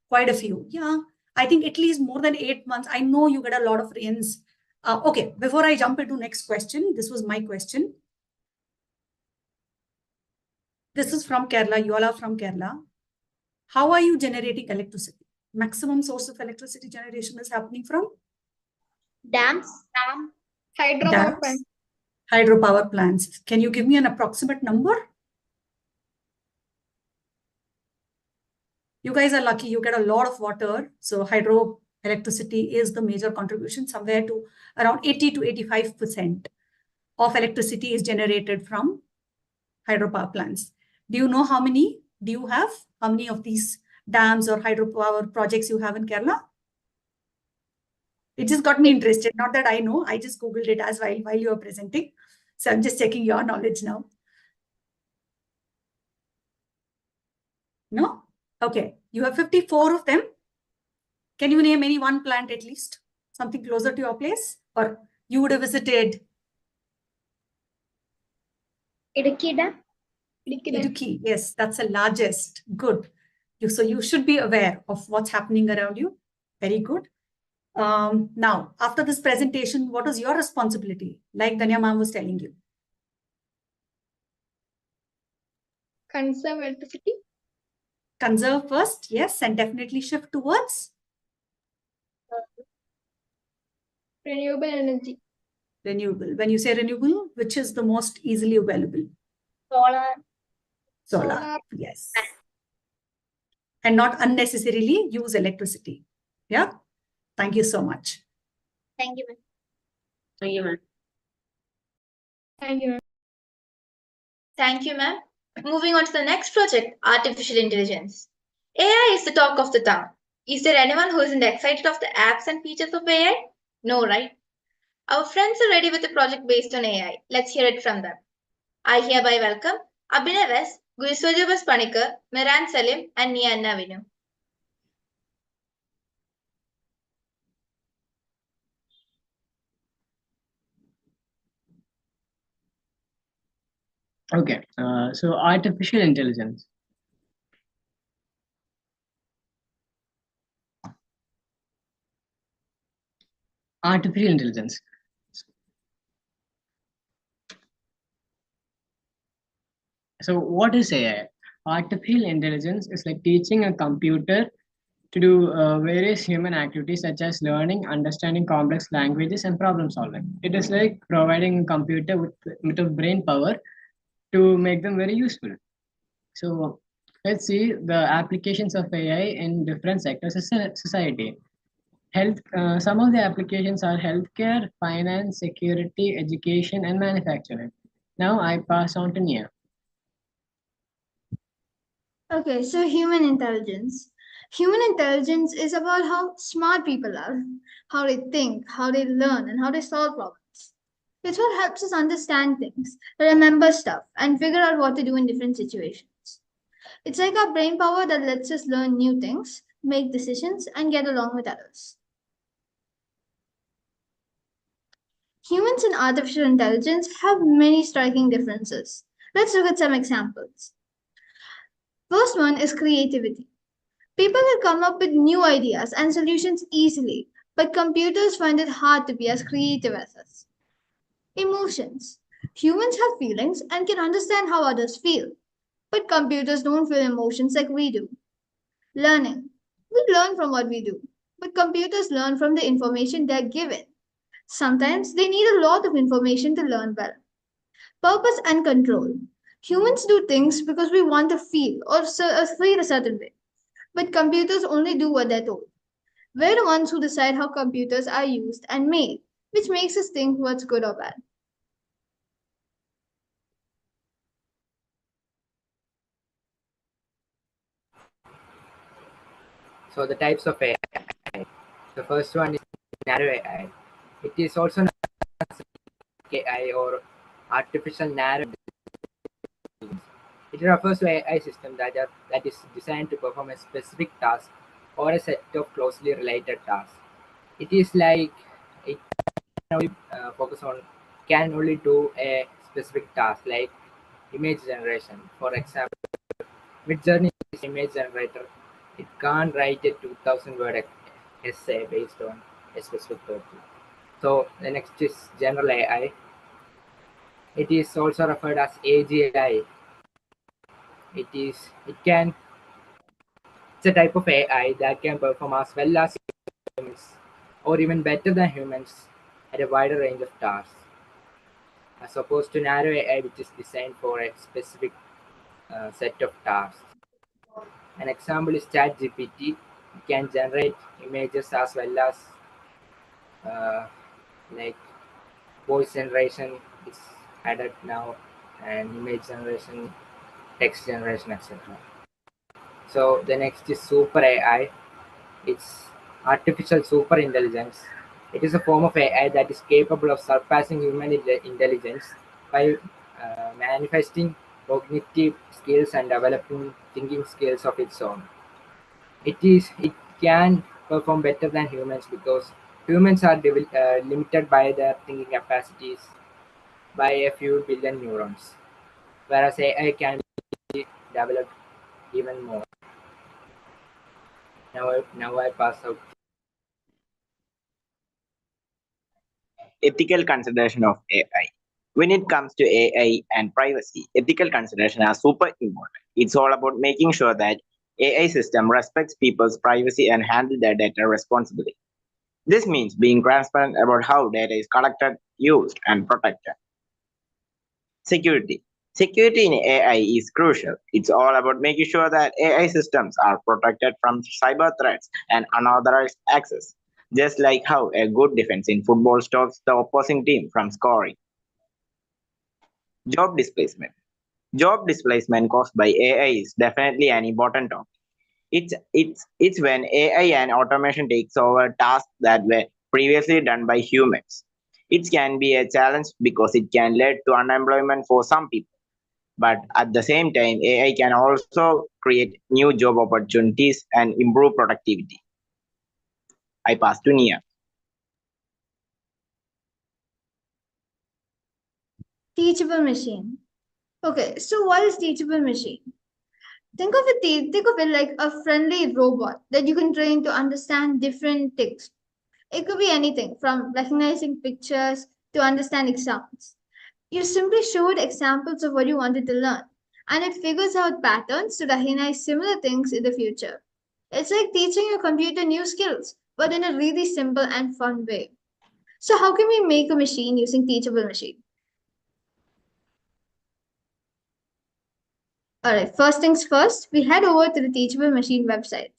Quite a few. Yeah. I think at least more than 8 months. I know you get a lot of rains. Okay. Before I jump into next question, this was my question. This is from Kerala. You all are from Kerala. How are you generating electricity? Maximum source of electricity generation is happening from? Dams. Hydropower plant. Dams. Hydropower plants. Can you give me an approximate number? You guys are lucky. You get a lot of water. So hydroelectricity is the major contribution. Somewhere to around 80 to 85% of electricity is generated from hydropower plants. Do you know how many do you have? How many of these dams or hydropower projects you have in Kerala? It just got me interested. Not that I know. I just Googled it as while you are presenting. So I'm just checking your knowledge now. No? Okay. You have 54 of them. Can you name any one plant at least? Something closer to your place? Or you would have visited? Idukki Dam. Idukki. Yes, that's the largest. Good. So you should be aware of what's happening around you. Very good. Now, after this presentation, what is your responsibility? Like Danya ma'am was telling you. Conserve electricity. Conserve first, yes, and definitely shift towards Renewable energy. renewable. When you say renewable, which is the most easily available? Solar. Yes. And not unnecessarily use electricity. Yeah. Thank you so much. Thank you, ma'am. Thank you, ma'am. Thank you, ma'am. Thank you, ma'am. Moving on to the next project, artificial intelligence. AI is the talk of the town. Is there anyone who isn't excited of the apps and features of AI? No, right? Our friends are ready with a project based on AI. Let's hear it from them. I hereby welcome Abhinav S., Guriswajabas Panikar, Miran Salim, and Nia Anna Vinu. Okay, so artificial intelligence. Artificial intelligence. So what is AI? Artificial intelligence is like teaching a computer to do various human activities such as learning, understanding complex languages, and problem solving. It is like providing a computer with brain power to make them very useful. So let's see the applications of AI in different sectors of society. Health. Some of the applications are healthcare, finance, security, education, and manufacturing. Now I pass on to Nia. Okay, so human intelligence. Human intelligence is about how smart people are, how they think, how they learn, and how they solve problems. It's what helps us understand things, remember stuff, and figure out what to do in different situations. It's like our brain power that lets us learn new things, make decisions, and get along with others. Humans and artificial intelligence have many striking differences. Let's look at some examples. First one is creativity. People can come up with new ideas and solutions easily, but computers find it hard to be as creative as us. Emotions. Humans have feelings and can understand how others feel, but computers don't feel emotions like we do. Learning. We learn from what we do, but computers learn from the information they're given. Sometimes they need a lot of information to learn well. Purpose and control. Humans do things because we want to feel or feel a certain way, but computers only do what they're told. We're the ones who decide how computers are used and made, which makes us think what's good or bad. So the types of AI. The first one is narrow AI. It is also known as AI or artificial narrow intelligence. It refers to AI system that is designed to perform a specific task or a set of closely related tasks. It is like it can only can only do a specific task like image generation. For example, Midjourney is an image generator. It can't write a 2000 word essay based on a specific topic. So the next is general AI. It is also referred as AGI. It's a type of AI that can perform as well as humans or even better than humans at a wider range of tasks, as opposed to narrow AI, which is designed for a specific set of tasks. An example is ChatGPT. It can generate images as well as uh, like voice generation is added now, and image generation, text generation, etc. So the next is super AI. It's artificial super intelligence. It is a form of AI that is capable of surpassing human intelligence by manifesting cognitive skills and developing thinking skills of its own. It can perform better than humans because humans are limited by their thinking capacities by a few billion neurons, whereas AI can be developed even more. Now I pass out. Ethical consideration of AI. When it comes to AI and privacy, ethical consideration are super important. It's all about making sure that AI system respects people's privacy and handle their data responsibly. This means being transparent about how data is collected, used, and protected. Security. Security in AI is crucial. It's all about making sure that AI systems are protected from cyber threats and unauthorized access, just like how a good defense in football stops the opposing team from scoring. Job displacement. Job displacement caused by AI is definitely an important topic. It's when AI and automation takes over tasks that were previously done by humans. It can be a challenge because it can lead to unemployment for some people. But at the same time, AI can also create new job opportunities and improve productivity. I pass to Nia. Teachable machine. Okay, so what is teachable machine? Think of it like a friendly robot that you can train to understand different things. It could be anything from recognizing pictures to understanding sounds. You simply show it examples of what you wanted to learn, and it figures out patterns to recognize similar things in the future. It's like teaching your computer new skills, but in a really simple and fun way. So how can we make a machine using Teachable Machine? Alright, first things first, we head over to the Teachable Machine website.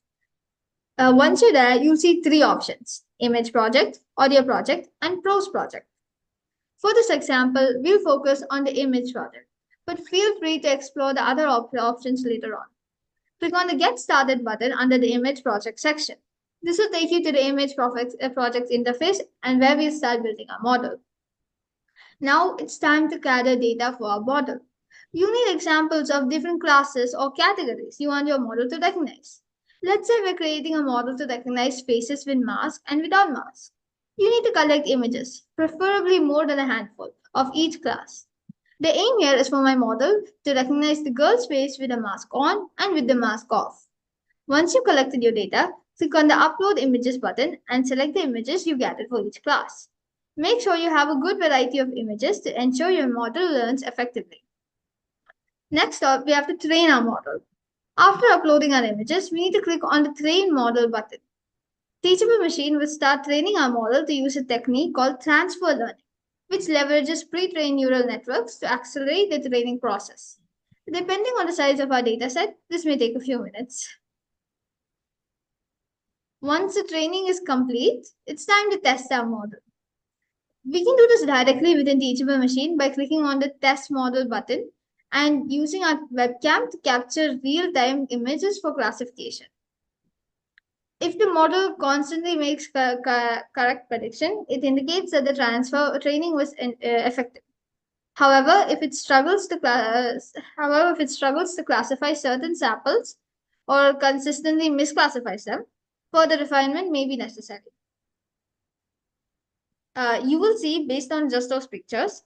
Once you're there, you'll see three options: image project, audio project, and prose project. For this example, we'll focus on the image project, but feel free to explore the other options later on. Click on the Get Started button under the image project section. This will take you to the image project interface and where we'll start building our model. Now it's time to gather data for our model. You need examples of different classes or categories you want your model to recognize. Let's say we're creating a model to recognize faces with mask and without mask. You need to collect images, preferably more than a handful, of each class. The aim here is for my model to recognize the girl's face with the mask on and with the mask off. Once you've collected your data, click on the Upload Images button and select the images you gathered for each class. Make sure you have a good variety of images to ensure your model learns effectively. Next up, we have to train our model. After uploading our images, we need to click on the Train Model button. Teachable Machine will start training our model to use a technique called transfer learning, which leverages pre-trained neural networks to accelerate the training process. Depending on the size of our dataset, this may take a few minutes. Once the training is complete, it's time to test our model. We can do this directly within Teachable Machine by clicking on the Test Model button and using our webcam to capture real-time images for classification. If the model constantly makes correct prediction, it indicates that the training was effective. However, if it struggles to classify certain samples or consistently misclassifies them, further refinement may be necessary. You will see, based on just those pictures,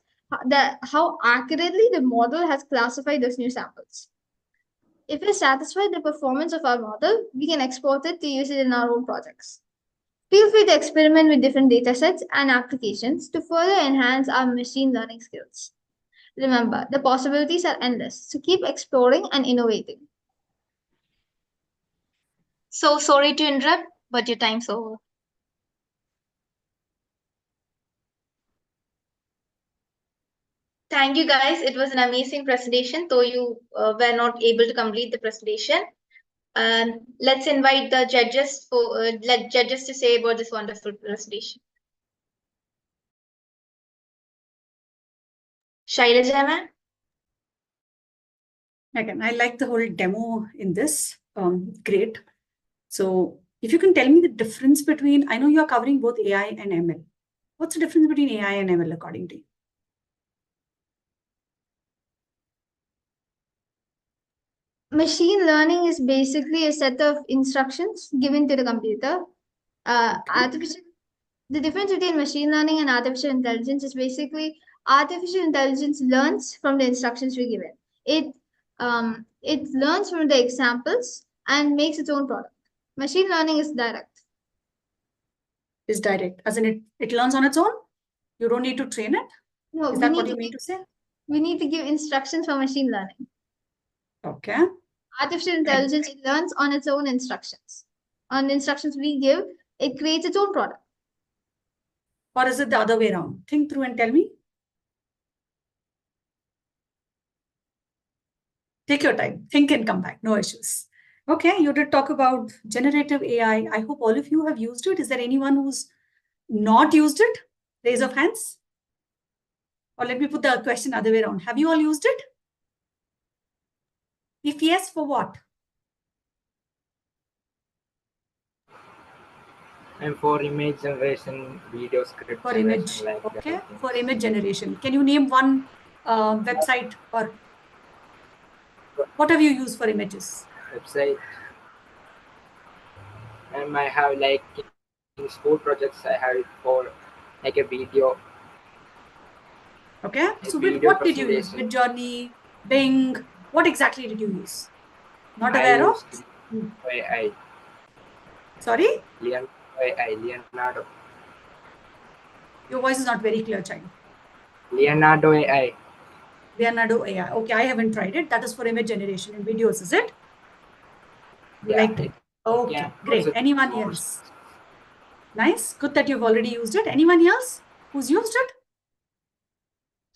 how accurately the model has classified those new samples. If we're satisfied with the performance of our model, we can export it to use it in our own projects. Feel free to experiment with different datasets and applications to further enhance our machine learning skills. Remember, the possibilities are endless, so keep exploring and innovating. So sorry to interrupt, but your time's over. Thank you, guys. It was an amazing presentation, though you were not able to complete the presentation. Let's invite the judges to say about this wonderful presentation. Shailaja ma'am? Again, I like the whole demo in this. Great. So if you can tell me the difference between, I know you're covering both AI and ML. What's the difference between AI and ML according to you? Machine learning is basically a set of instructions given to the computer. The difference between machine learning and artificial intelligence is basically artificial intelligence learns from the instructions we give it. It learns from the examples and makes its own product. Machine learning is direct. Is direct, as in it learns on its own? You don't need to train it? No, is that what you mean to say? We need to give instructions for machine learning. Okay. Artificial intelligence, it learns on its own instructions. On the instructions we give, it creates its own product. Or is it the other way around? Think through and tell me. Take your time. Think and come back. No issues. Okay, you did talk about generative AI. I hope all of you have used it. Is there anyone who's not used it? Raise of hands. Or let me put the question other way around. Have you all used it? If yes, for what? And for image generation, video script For generation, image. like Okay, that. for image generation. Can you name one website or what have you used for images? Website. And I have like in school projects, I have it for like a video. Okay, so what did you use? Midjourney, Bing, what exactly did you use? Not aware of? AI. Sorry? Leonardo. Your voice is not very clear, child. Leonardo AI. Leonardo AI. Okay, I haven't tried it. That is for image generation and videos, is it? You liked it? Okay, can great. also Anyone source. else? Nice. Good that you've already used it. Anyone else who's used it?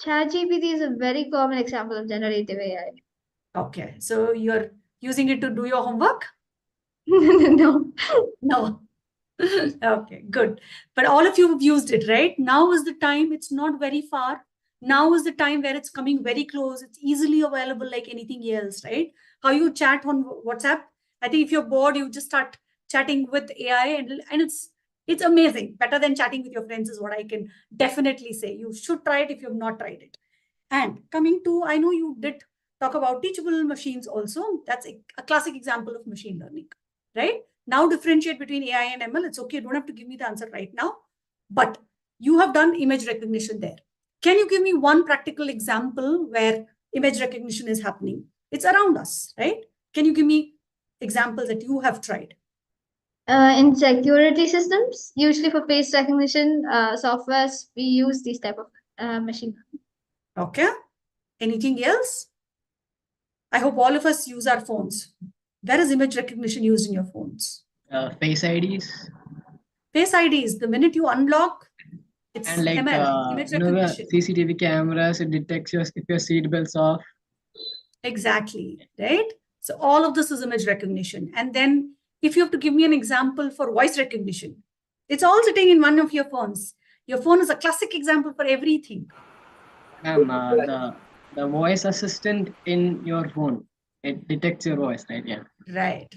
ChatGPT is a very common example of generative AI. Okay, so you're using it to do your homework? No. No. Okay, good. But all of you have used it, right? Now is the time. It's not very far. Now is the time where it's coming very close. It's easily available like anything else, right? How you chat on WhatsApp. I think if you're bored, you just start chatting with AI, and it's amazing. Better than chatting with your friends is what I can definitely say. You should try it if you have not tried it. And coming to, I know you did talk about teachable machines also. That's a classic example of machine learning, right? Now differentiate between AI and ML. It's okay. You don't have to give me the answer right now. But you have done image recognition there. Can you give me one practical example where image recognition is happening? It's around us, right? Can you give me examples that you have tried? In security systems, usually for face recognition softwares, we use these type of machine learning. Okay. Anything else? I hope all of us use our phones. Where is image recognition used in your phones? Face IDs. Face IDs. The minute you unlock, it's And like ML, image the recognition. CCTV cameras, it detects if your seat belt's off. Exactly, right? So all of this is image recognition. And then if you have to give me an example for voice recognition, it's all sitting in one of your phones. Your phone is a classic example for everything. Ma'am, the voice assistant in your phone, it detects your voice, right? Yeah. Right.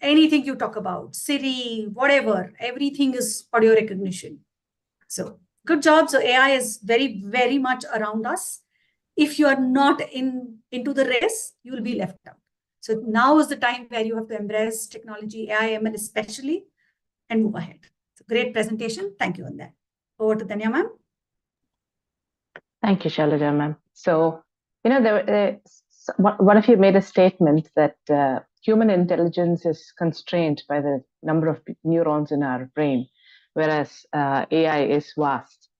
Anything you talk about, Siri, whatever, everything is audio recognition. So good job. So AI is very, very much around us. If you are not into the race, you will be left out. So now is the time where you have to embrace technology, AI, ML especially, and move ahead. So great presentation. Thank you on that. Over to Tanya, ma'am. Thank you, Shailaja, ma'am. So, one of you made a statement that human intelligence is constrained by the number of neurons in our brain, whereas AI is vast.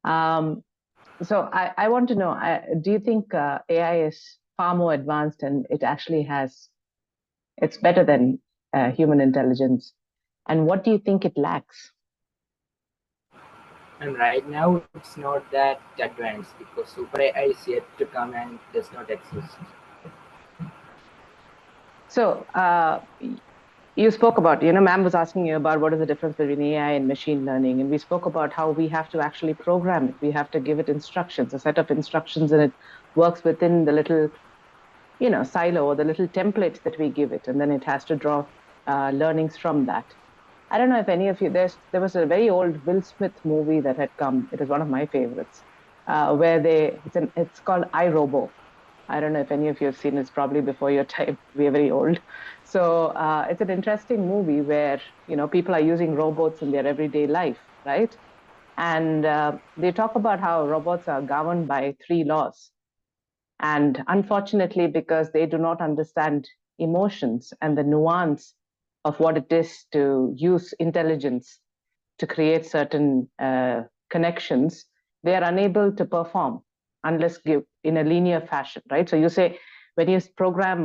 So I want to know, do you think AI is far more advanced and it's better than human intelligence? And what do you think it lacks? And right now, it's not that advanced because super AI is yet to come and does not exist. So you spoke about, ma'am was asking you about what is the difference between AI and machine learning. And we spoke about how we have to actually program it. We have to give it instructions, a set of instructions, and it works within the little, silo or the little template that we give it. And then it has to draw learnings from that. I don't know if any of you, there was a very old Will Smith movie that had come. It was one of my favorites, where it's called iRobo. I don't know if any of you have seen it. It's probably before your time. We are very old. So it's an interesting movie where, people are using robots in their everyday life, right? And they talk about how robots are governed by 3 laws. And unfortunately, because they do not understand emotions and the nuance of what it is to use intelligence to create certain connections, they are unable to perform unless give in a linear fashion, right? So you say, when you program,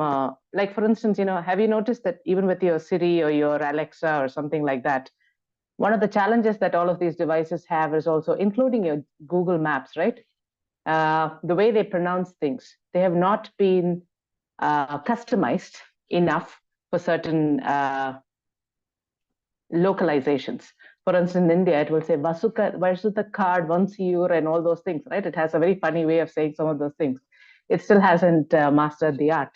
like for instance, have you noticed that even with your Siri or your Alexa or something like that, one of the challenges that all of these devices have is also including your Google Maps, right? The way they pronounce things, they have not been customized enough for certain localizations. For instance, in India, it will say Vasuka card, Vansiyur, and all those things, right? It has a very funny way of saying some of those things. It still hasn't mastered the art.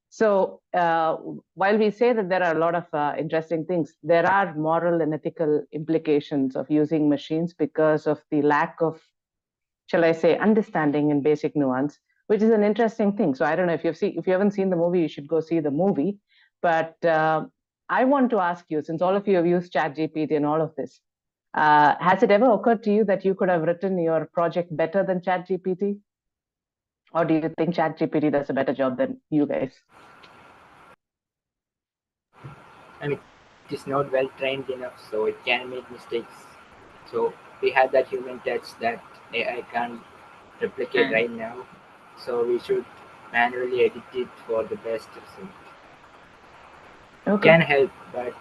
So while we say that there are a lot of interesting things, there are moral and ethical implications of using machines because of the lack of, shall I say, understanding and basic nuance, which is an interesting thing. So I don't know if you haven't seen the movie, you should go see the movie. But I want to ask you, since all of you have used ChatGPT and all of this, has it ever occurred to you that you could have written your project better than ChatGPT? Or do you think ChatGPT does a better job than you guys? And it is not well trained enough, so it can make mistakes. So we have that human touch that AI can't replicate right now. So we should manually edit it for the best result. Okay. can help, but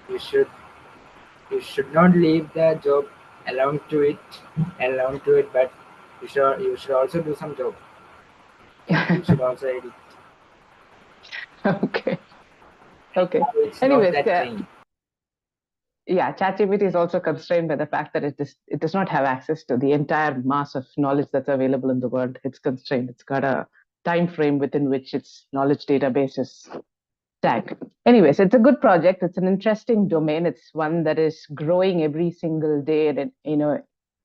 you should not leave the job alone to it, but you should also do some job. You should also edit. Okay. Okay. So it's not Anyways, that clean. yeah, ChatGPT is also constrained by the fact that it does not have access to the entire mass of knowledge that's available in the world. It's constrained. It's got a time frame within which its knowledge database is tagged. Anyways, it's a good project. It's an interesting domain. It's one that is growing every single day and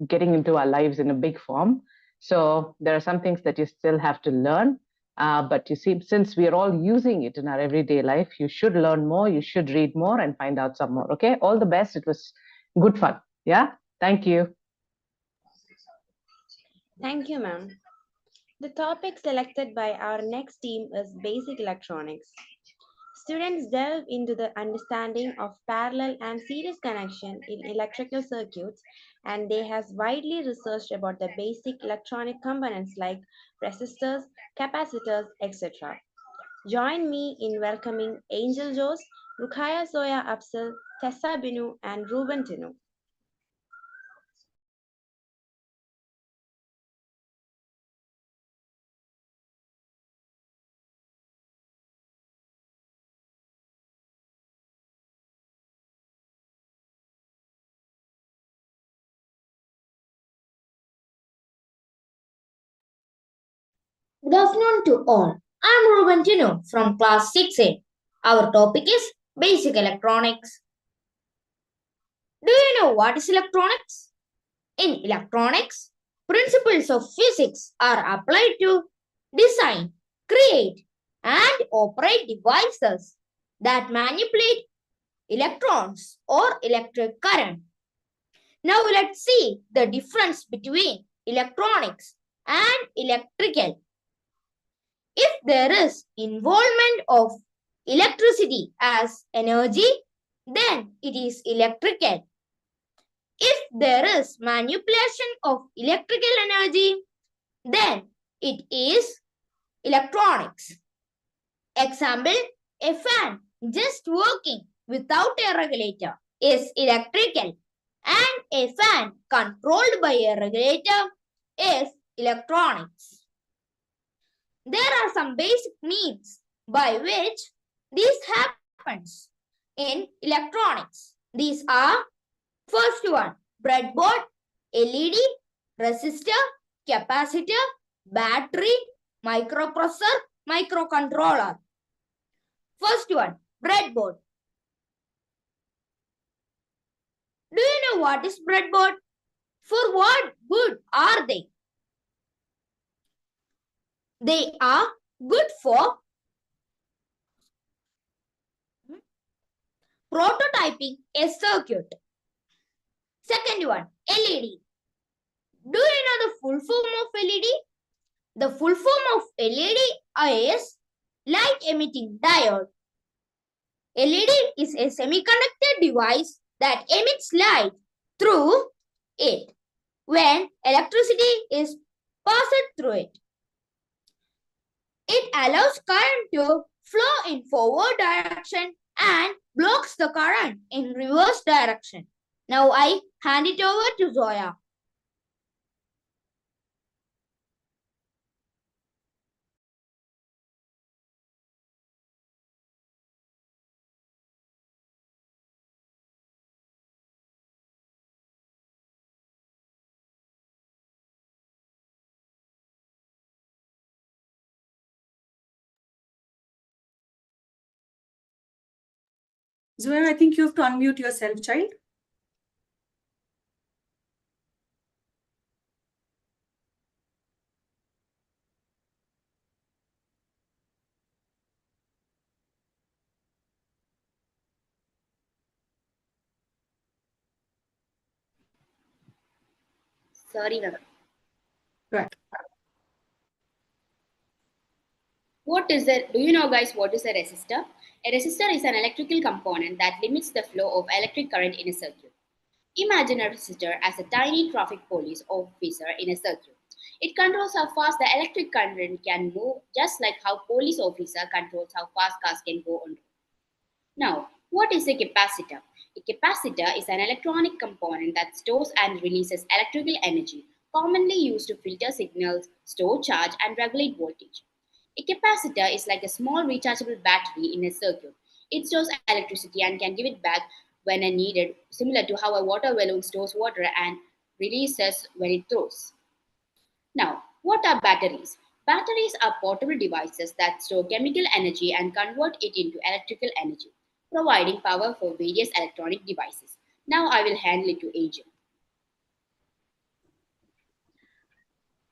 getting into our lives in a big form. So there are some things that you still have to learn. But you see, since we are all using it in our everyday life, you should learn more, you should read more and find out some more. Okay. All the best. It was good fun. Yeah. Thank you. Thank you, ma'am. The topic selected by our next team is basic electronics. Students delve into the understanding of parallel and series connection in electrical circuits, and they have widely researched about the basic electronic components like resistors, capacitors, etc. Join me in welcoming Angel Jose, Rukhaya Zoya Absal, Tessa Binu, and Ruben Tinu. Good afternoon to all. I'm Ruben Tino from class 6A. Our topic is basic electronics. Do you know what is electronics? In electronics, principles of physics are applied to design, create, and operate devices that manipulate electrons or electric current. Now let's see the difference between electronics and electrical. If there is involvement of electricity as energy, then it is electrical. If there is manipulation of electrical energy, then it is electronics. Example, a fan just working without a regulator is electrical, and a fan controlled by a regulator is electronics. There are some basic needs by which this happens in electronics. These are: first one, breadboard, LED, resistor, capacitor, battery, microprocessor, microcontroller. First one, breadboard. Do you know what is breadboard? For what good are they? They are good for prototyping a circuit. Second one, LED. Do you know the full form of LED? The full form of LED is light emitting diode. LED is a semiconductor device that emits light through it when electricity is passed through it. It allows current to flow in forward direction and blocks the current in reverse direction. Now I hand it over to Zoya. Zoya, I think you have to unmute yourself, child. Sorry, madam. Right. Do you know, guys, what is a resistor? A resistor is an electrical component that limits the flow of electric current in a circuit. Imagine a resistor as a tiny traffic police officer in a circuit. It controls how fast the electric current can move, just like how police officer controls how fast cars can go on road. Now, what is a capacitor? A capacitor is an electronic component that stores and releases electrical energy, commonly used to filter signals, store charge, and regulate voltage. A capacitor is like a small rechargeable battery in a circuit. It stores electricity and can give it back when needed, similar to how a water balloon stores water and releases when it throws. Now, what are batteries? Batteries are portable devices that store chemical energy and convert it into electrical energy, providing power for various electronic devices. Now I will hand it to Angel.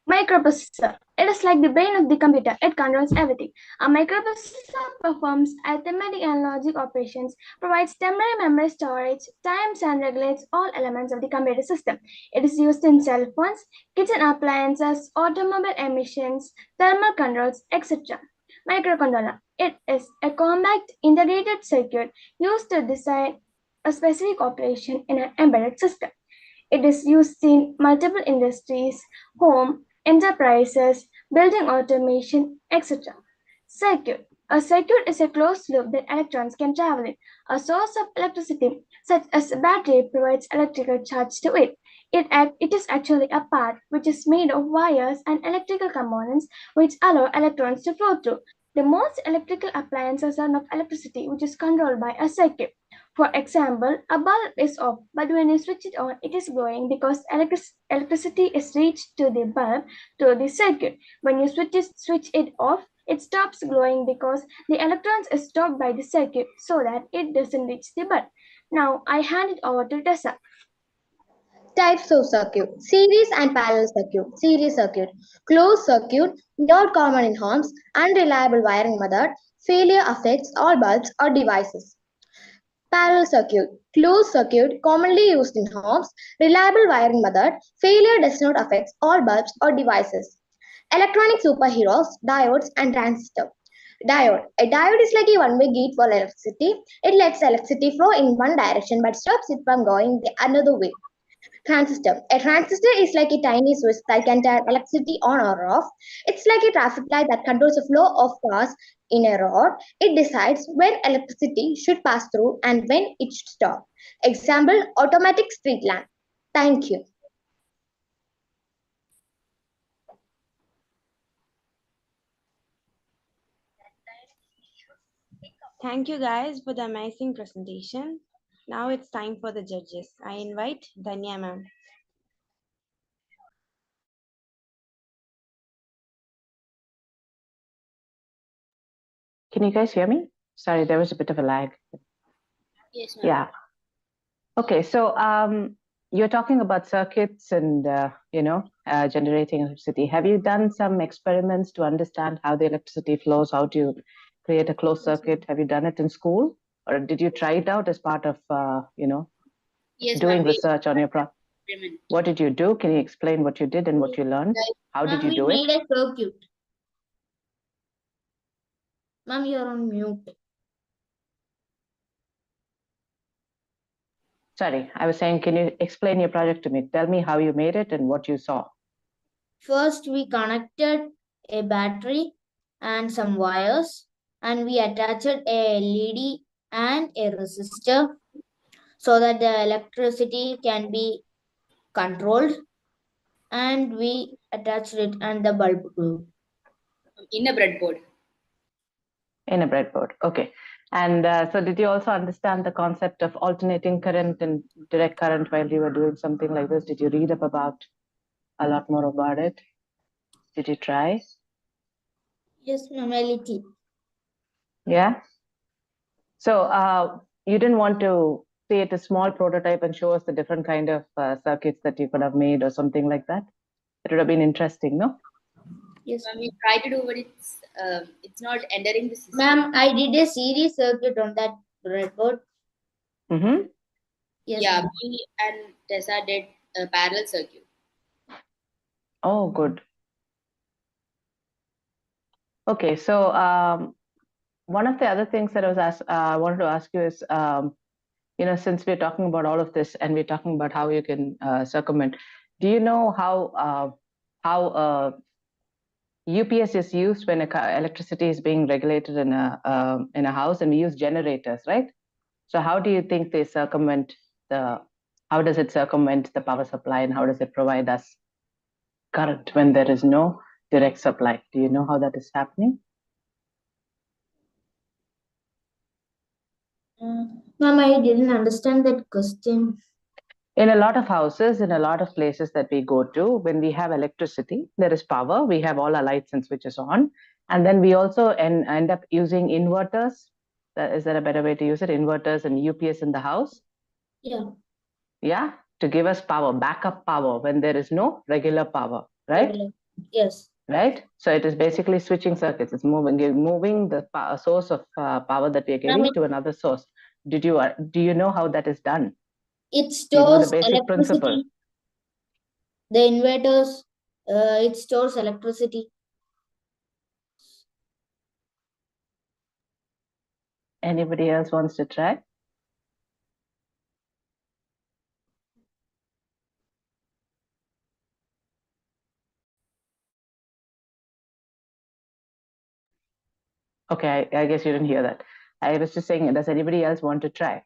Microprocessor. It is like the brain of the computer. It controls everything. A microprocessor performs arithmetic and logic operations, provides temporary memory storage, times and regulates all elements of the computer system. It is used in cell phones, kitchen appliances, automobile emissions, thermal controls, etc. Microcontroller. It is a compact integrated circuit used to design a specific operation in an embedded system. It is used in multiple industries, home, enterprises, building automation, etc. Circuit. A circuit is a closed loop that electrons can travel in. A source of electricity, such as a battery, provides electrical charge to it. It is actually a part which is made of wires and electrical components which allow electrons to flow through. The most electrical appliances are of electricity which is controlled by a circuit. For example, a bulb is off, but when you switch it on, it is glowing because electricity is reached to the bulb through the circuit. When you switch it off, it stops glowing because the electrons is stopped by the circuit so that it doesn't reach the bulb. Now I hand it over to Tessa. Types of circuit: series and parallel circuit. Series circuit: closed circuit, not common in homes, unreliable wiring method, failure affects all bulbs or devices. Parallel circuit: closed circuit, commonly used in homes, reliable wiring method, failure does not affect all bulbs or devices. Electronic superheroes, diodes and transistor. Diode. A diode is like a one-way gate for electricity. It lets electricity flow in one direction but stops it from going the another way. Transistor. A transistor is like a tiny switch that can turn electricity on or off. It's like a traffic light that controls the flow of cars in a road. It decides when electricity should pass through and when it should stop. Example, automatic street lamp. Thank you. Thank you guys for the amazing presentation. Now it's time for the judges. I invite Danya ma'am. Can you guys hear me? Sorry, there was a bit of a lag. Yes, ma'am. Yeah. Okay, so you're talking about circuits and generating electricity. Have you done some experiments to understand how the electricity flows? How to create a closed circuit? Have you done it in school, or did you try it out as part of Yes, doing ma'am. research on your project? What did you do? Can you explain what you did and what you learned? How did you do we it? made a circuit. Ma'am, you're on mute. Sorry, I was saying, can you explain your project to me? Tell me how you made it and what you saw. First, we connected a battery and some wires, and we attached a LED and a resistor so that the electricity can be controlled, and we attached it and the bulb glowed. In a breadboard. In a breadboard, okay. And so did you also understand the concept of alternating current and direct current while you were doing something like this? Did you read up about a lot more about it? Did you try? Yes, ma'am, a little. Yeah. So you didn't want to create a small prototype and show us the different kind of circuits that you could have made or something like that? It would have been interesting, no? Yes, ma'am. We try to do, but it's not entering the system. Ma'am, I did a series circuit on that breadboard. Mm-hmm. Yes, yeah, ma'am. me and Tessa did a parallel circuit. Oh, good. Okay, so one of the other things that I wanted to ask you is, since we're talking about all of this and we're talking about how you can circumvent, do you know how UPS is used when electricity is being regulated in a house, and we use generators, right? So how do you think they circumvent how does it circumvent the power supply, and how does it provide us current when there is no direct supply? Do you know how that is happening? Ma'am, I didn't understand that question. In a lot of houses, in a lot of places that we go to, when we have electricity, there is power, we have all our lights and switches on, and then we also end up using inverters. Is there a better way to use it? Inverters and UPS in the house? Yeah. Yeah, to give us power, backup power when there is no regular power, right? Yes. Right? So it is basically switching circuits. It's moving the source of power that we are getting to another source. Do you know how that is done? It Do you know the stores basic principle? electricity. The inverters, it stores electricity. Anybody else wants to try? Okay, I guess you didn't hear that. I was just saying, does anybody else want to try?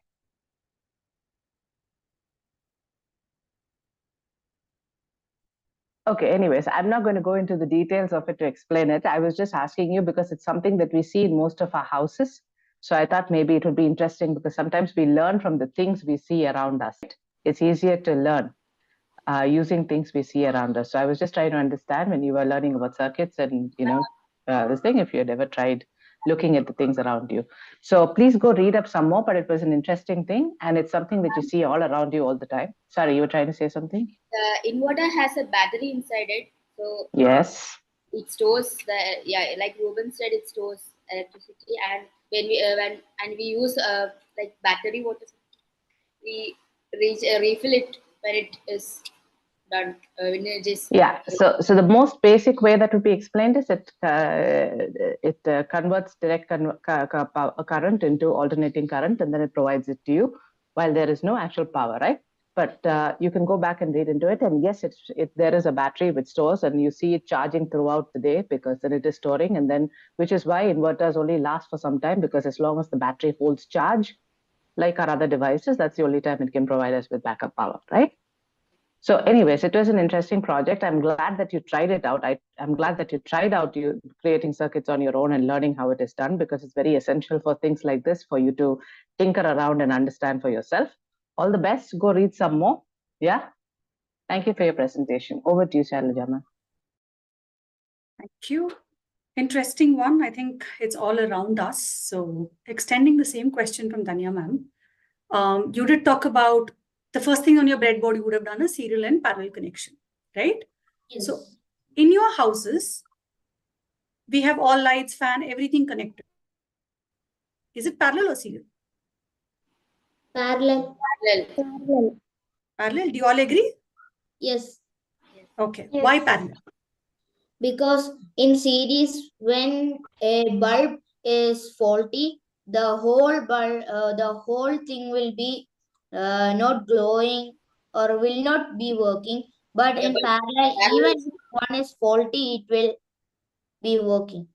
Okay, anyways, I'm not going to go into the details of it to explain it. I was just asking you because it's something that we see in most of our houses. So I thought maybe it would be interesting because sometimes we learn from the things we see around us. It's easier to learn using things we see around us. So I was just trying to understand when you were learning about circuits and, this thing, if you had ever tried looking at the things around you. So please go read up some more, but it was an interesting thing. And it's something that you see all around you all the time. Sorry, you were trying to say something? The inverter has a battery inside it. So yes, it stores like Ruben said, it stores electricity. And when we use like battery water, we refill it when it is done. When it is So the most basic way that would be explained is it converts direct current into alternating current, and then it provides it to you while there is no actual power, right? But you can go back and read into it, and yes, there is a battery which stores, and you see it charging throughout the day because then it is storing, and then which is why inverters only last for some time, because as long as the battery holds charge, like our other devices, that's the only time it can provide us with backup power, right? So anyways, it was an interesting project. I'm glad that you tried it out. I'm glad that you tried out you creating circuits on your own and learning how it is done, because it's very essential for things like this for you to tinker around and understand for yourself. All the best. Go read some more. Yeah. Thank you for your presentation. Over to you, Shailajama. Thank you. Interesting one. I think it's all around us. So extending the same question from Danya ma'am, you did talk about the first thing on your breadboard you would have done a serial and parallel connection, right? Yes. So in your houses, we have all lights, fan, everything connected. Is it parallel or serial? Parallel. Parallel. Do you all agree? Yes. Okay. Why parallel? Because in series, when a bulb is faulty, the whole thing will be not glowing or will not be working. But in parallel, even if one is faulty, it will be working.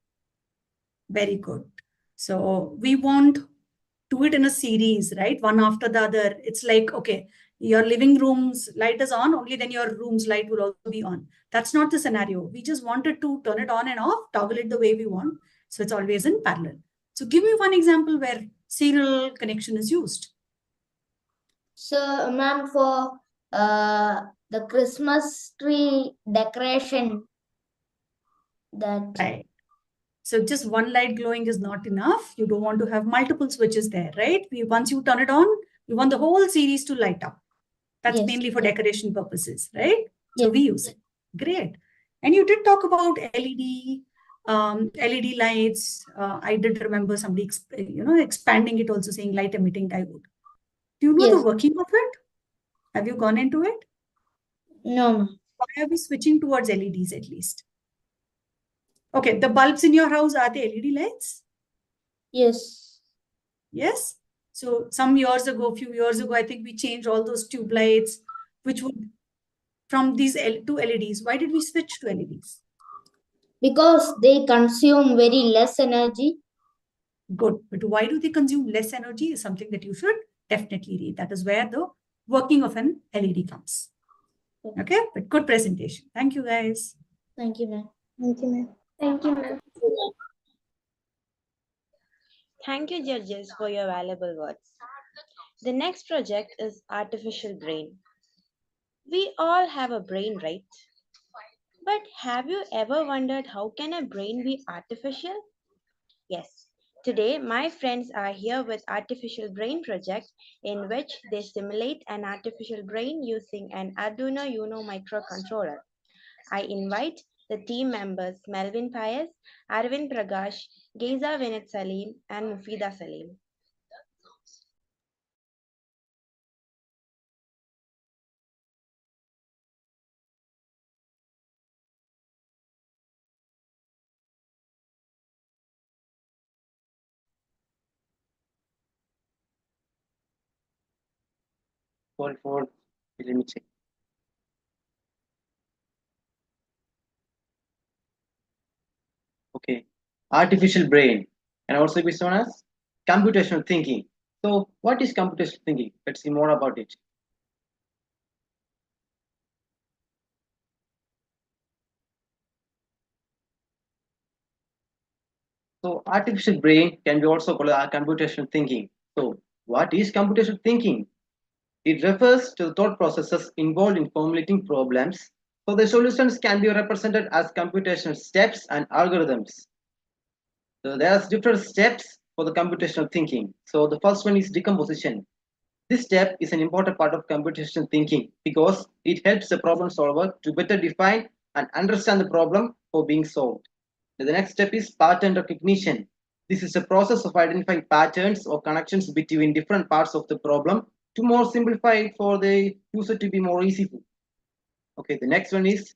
Very good. So we want do it in a series, right? One after the other. It's like, okay, your living room's light is on, only then your room's light will also be on. That's not the scenario. We just wanted to turn it on and off, toggle it the way we want. So it's always in parallel. So give me one example where serial connection is used. So, ma'am, for the Christmas tree decoration, that right. So just one light glowing is not enough. You don't want to have multiple switches there, right? Once you turn it on, you want the whole series to light up. That's mainly for decoration purposes, right? So we use it. Great. And you did talk about LED lights. I did remember somebody, expanding it also, saying light emitting diode. Do you know the working of it? Have you gone into it? No. Why are we switching towards LEDs at least? Okay, the bulbs in your house, are they LED lights? Yes. Yes. So few years ago, I think we changed all those tube lights, which would from these to LEDs. Why did we switch to LEDs? Because they consume very less energy. Good. But why do they consume less energy is something that you should definitely read. That is where the working of an LED comes. Okay, but good presentation. Thank you, guys. Thank you, ma'am. Thank you, ma'am. Thank you, ma'am. Thank you, judges, for your valuable words. The next project is artificial brain. We all have a brain, right? But have you ever wondered how can a brain be artificial? Yes. Today, my friends are here with Artificial Brain Project, in which they simulate an artificial brain using an Arduino Uno microcontroller. I invite the team members Melvin Payas, Arvind Prakash, Geza Vinit Salim, and Mufida Salim. For let me check. Okay, artificial brain and also be known as computational thinking. So, what is computational thinking? Let's see more about it. So, artificial brain can be also called computational thinking. So, what is computational thinking? It refers to the thought processes involved in formulating problems. So, the solutions can be represented as computational steps and algorithms. So, there are different steps for the computational thinking. So, the first one is decomposition. This step is an important part of computational thinking because it helps the problem solver to better define and understand the problem for being solved. The next step is pattern recognition. This is a process of identifying patterns or connections between different parts of the problem to more simplify it for the user to be more easy. Okay, the next one is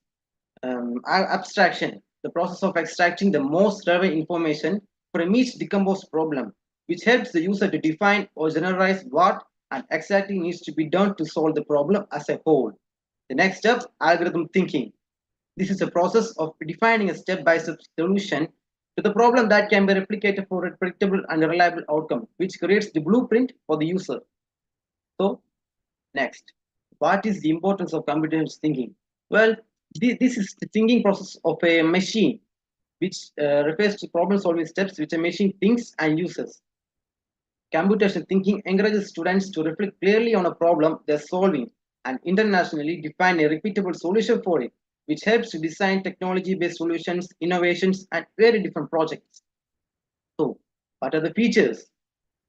abstraction, the process of extracting the most relevant information from each decomposed problem, which helps the user to define or generalize what and exactly needs to be done to solve the problem as a whole. The next step, algorithm thinking. This is a process of defining a step-by-step solution to the problem that can be replicated for a predictable and reliable outcome, which creates the blueprint for the user. So, next, what is the importance of computational thinking? Well, this is the thinking process of a machine, which refers to problem-solving steps which a machine thinks and uses. Computational thinking encourages students to reflect clearly on a problem they're solving and internationally define a repeatable solution for it, which helps to design technology-based solutions, innovations, and very different projects. So, what are the features?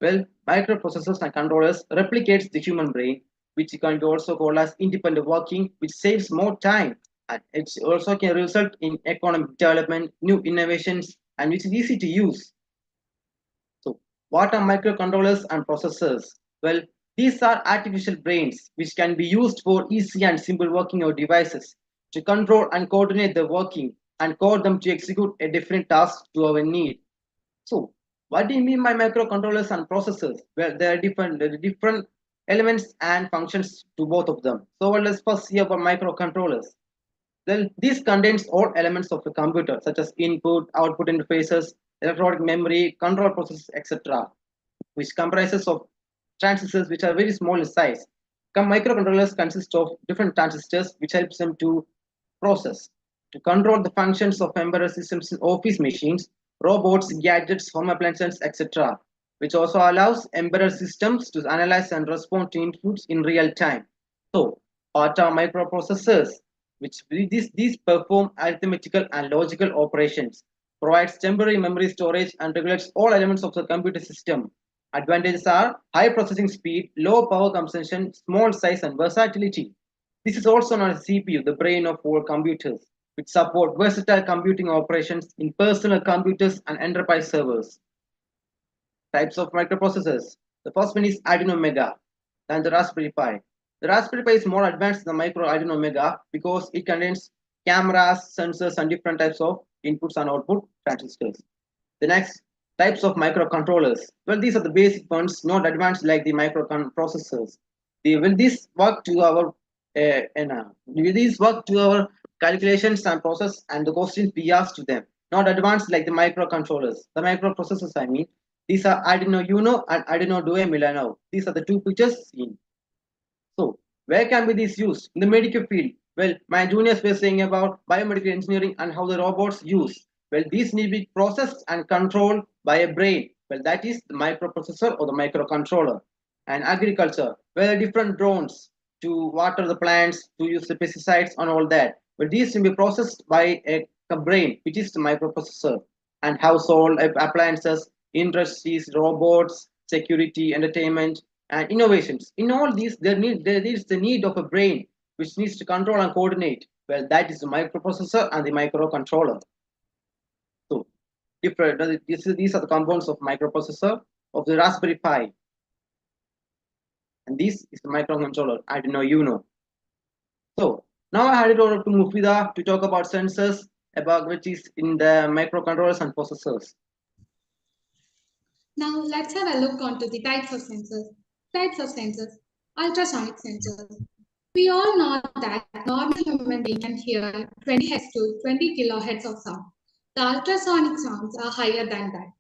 Well, microprocessors and controllers replicates the human brain, which can be also called as independent working, which saves more time, and it also can result in economic development, new innovations, and which is easy to use. So, what are microcontrollers and processors? Well, these are artificial brains which can be used for easy and simple working of devices to control and coordinate the working and code them to execute a different task to our need. So, what do you mean by microcontrollers and processors? Well, there are different elements and functions to both of them. So, let's first see about microcontrollers. Then this contains all elements of the computer, such as input, output interfaces, electronic memory, control processes, etc., which comprises of transistors which are very small in size. Microcontrollers consist of different transistors which helps them to process, to control the functions of embedded systems in office machines, robots, gadgets, home appliances, etc., which also allows embedded systems to analyze and respond to inputs in real time. So, what are microprocessors? Which these perform arithmetical and logical operations, provides temporary memory storage, and regulates all elements of the computer system. Advantages are high processing speed, low power consumption, small size, and versatility. This is also known as CPU, the brain of all computers, which support versatile computing operations in personal computers and enterprise servers. Types of microprocessors. The first one is Arduino Mega and the Raspberry Pi. The Raspberry Pi is more advanced than the micro Arduino Mega because it contains cameras, sensors, and different types of inputs and output transistors. The next, types of microcontrollers. Well, these are the basic ones, not advanced like the microprocessors. Will this work to our will these work to our calculations and process and the questions we ask to them. Not advanced like the microcontrollers. The microprocessors, I mean, these are Arduino Uno and Arduino Due Milano. These are the two pictures seen. So, where can be these used? In the medical field. Well, my juniors were saying about biomedical engineering and how the robots use. Well, these need to be processed and controlled by a brain. Well, that is the microprocessor or the microcontroller. And agriculture, where different drones to water the plants, to use the pesticides and all that. Well, these can be processed by a brain, which is the microprocessor. And household appliances, industries, robots, security, entertainment, and innovations. In all these, there is the need of a brain which needs to control and coordinate. Well, that is the microprocessor and the microcontroller. So, these are the components of microprocessor of the Raspberry Pi. And this is the microcontroller, Arduino Uno. So, now I hand it over to Mufida to talk about sensors, about which is in the microcontrollers and processors. Now let's have a look onto the types of sensors. Types of sensors. Ultrasonic sensors. We all know that normal human being can hear 20 Hz to 20 kilohertz of sound. The ultrasonic sounds are higher than that.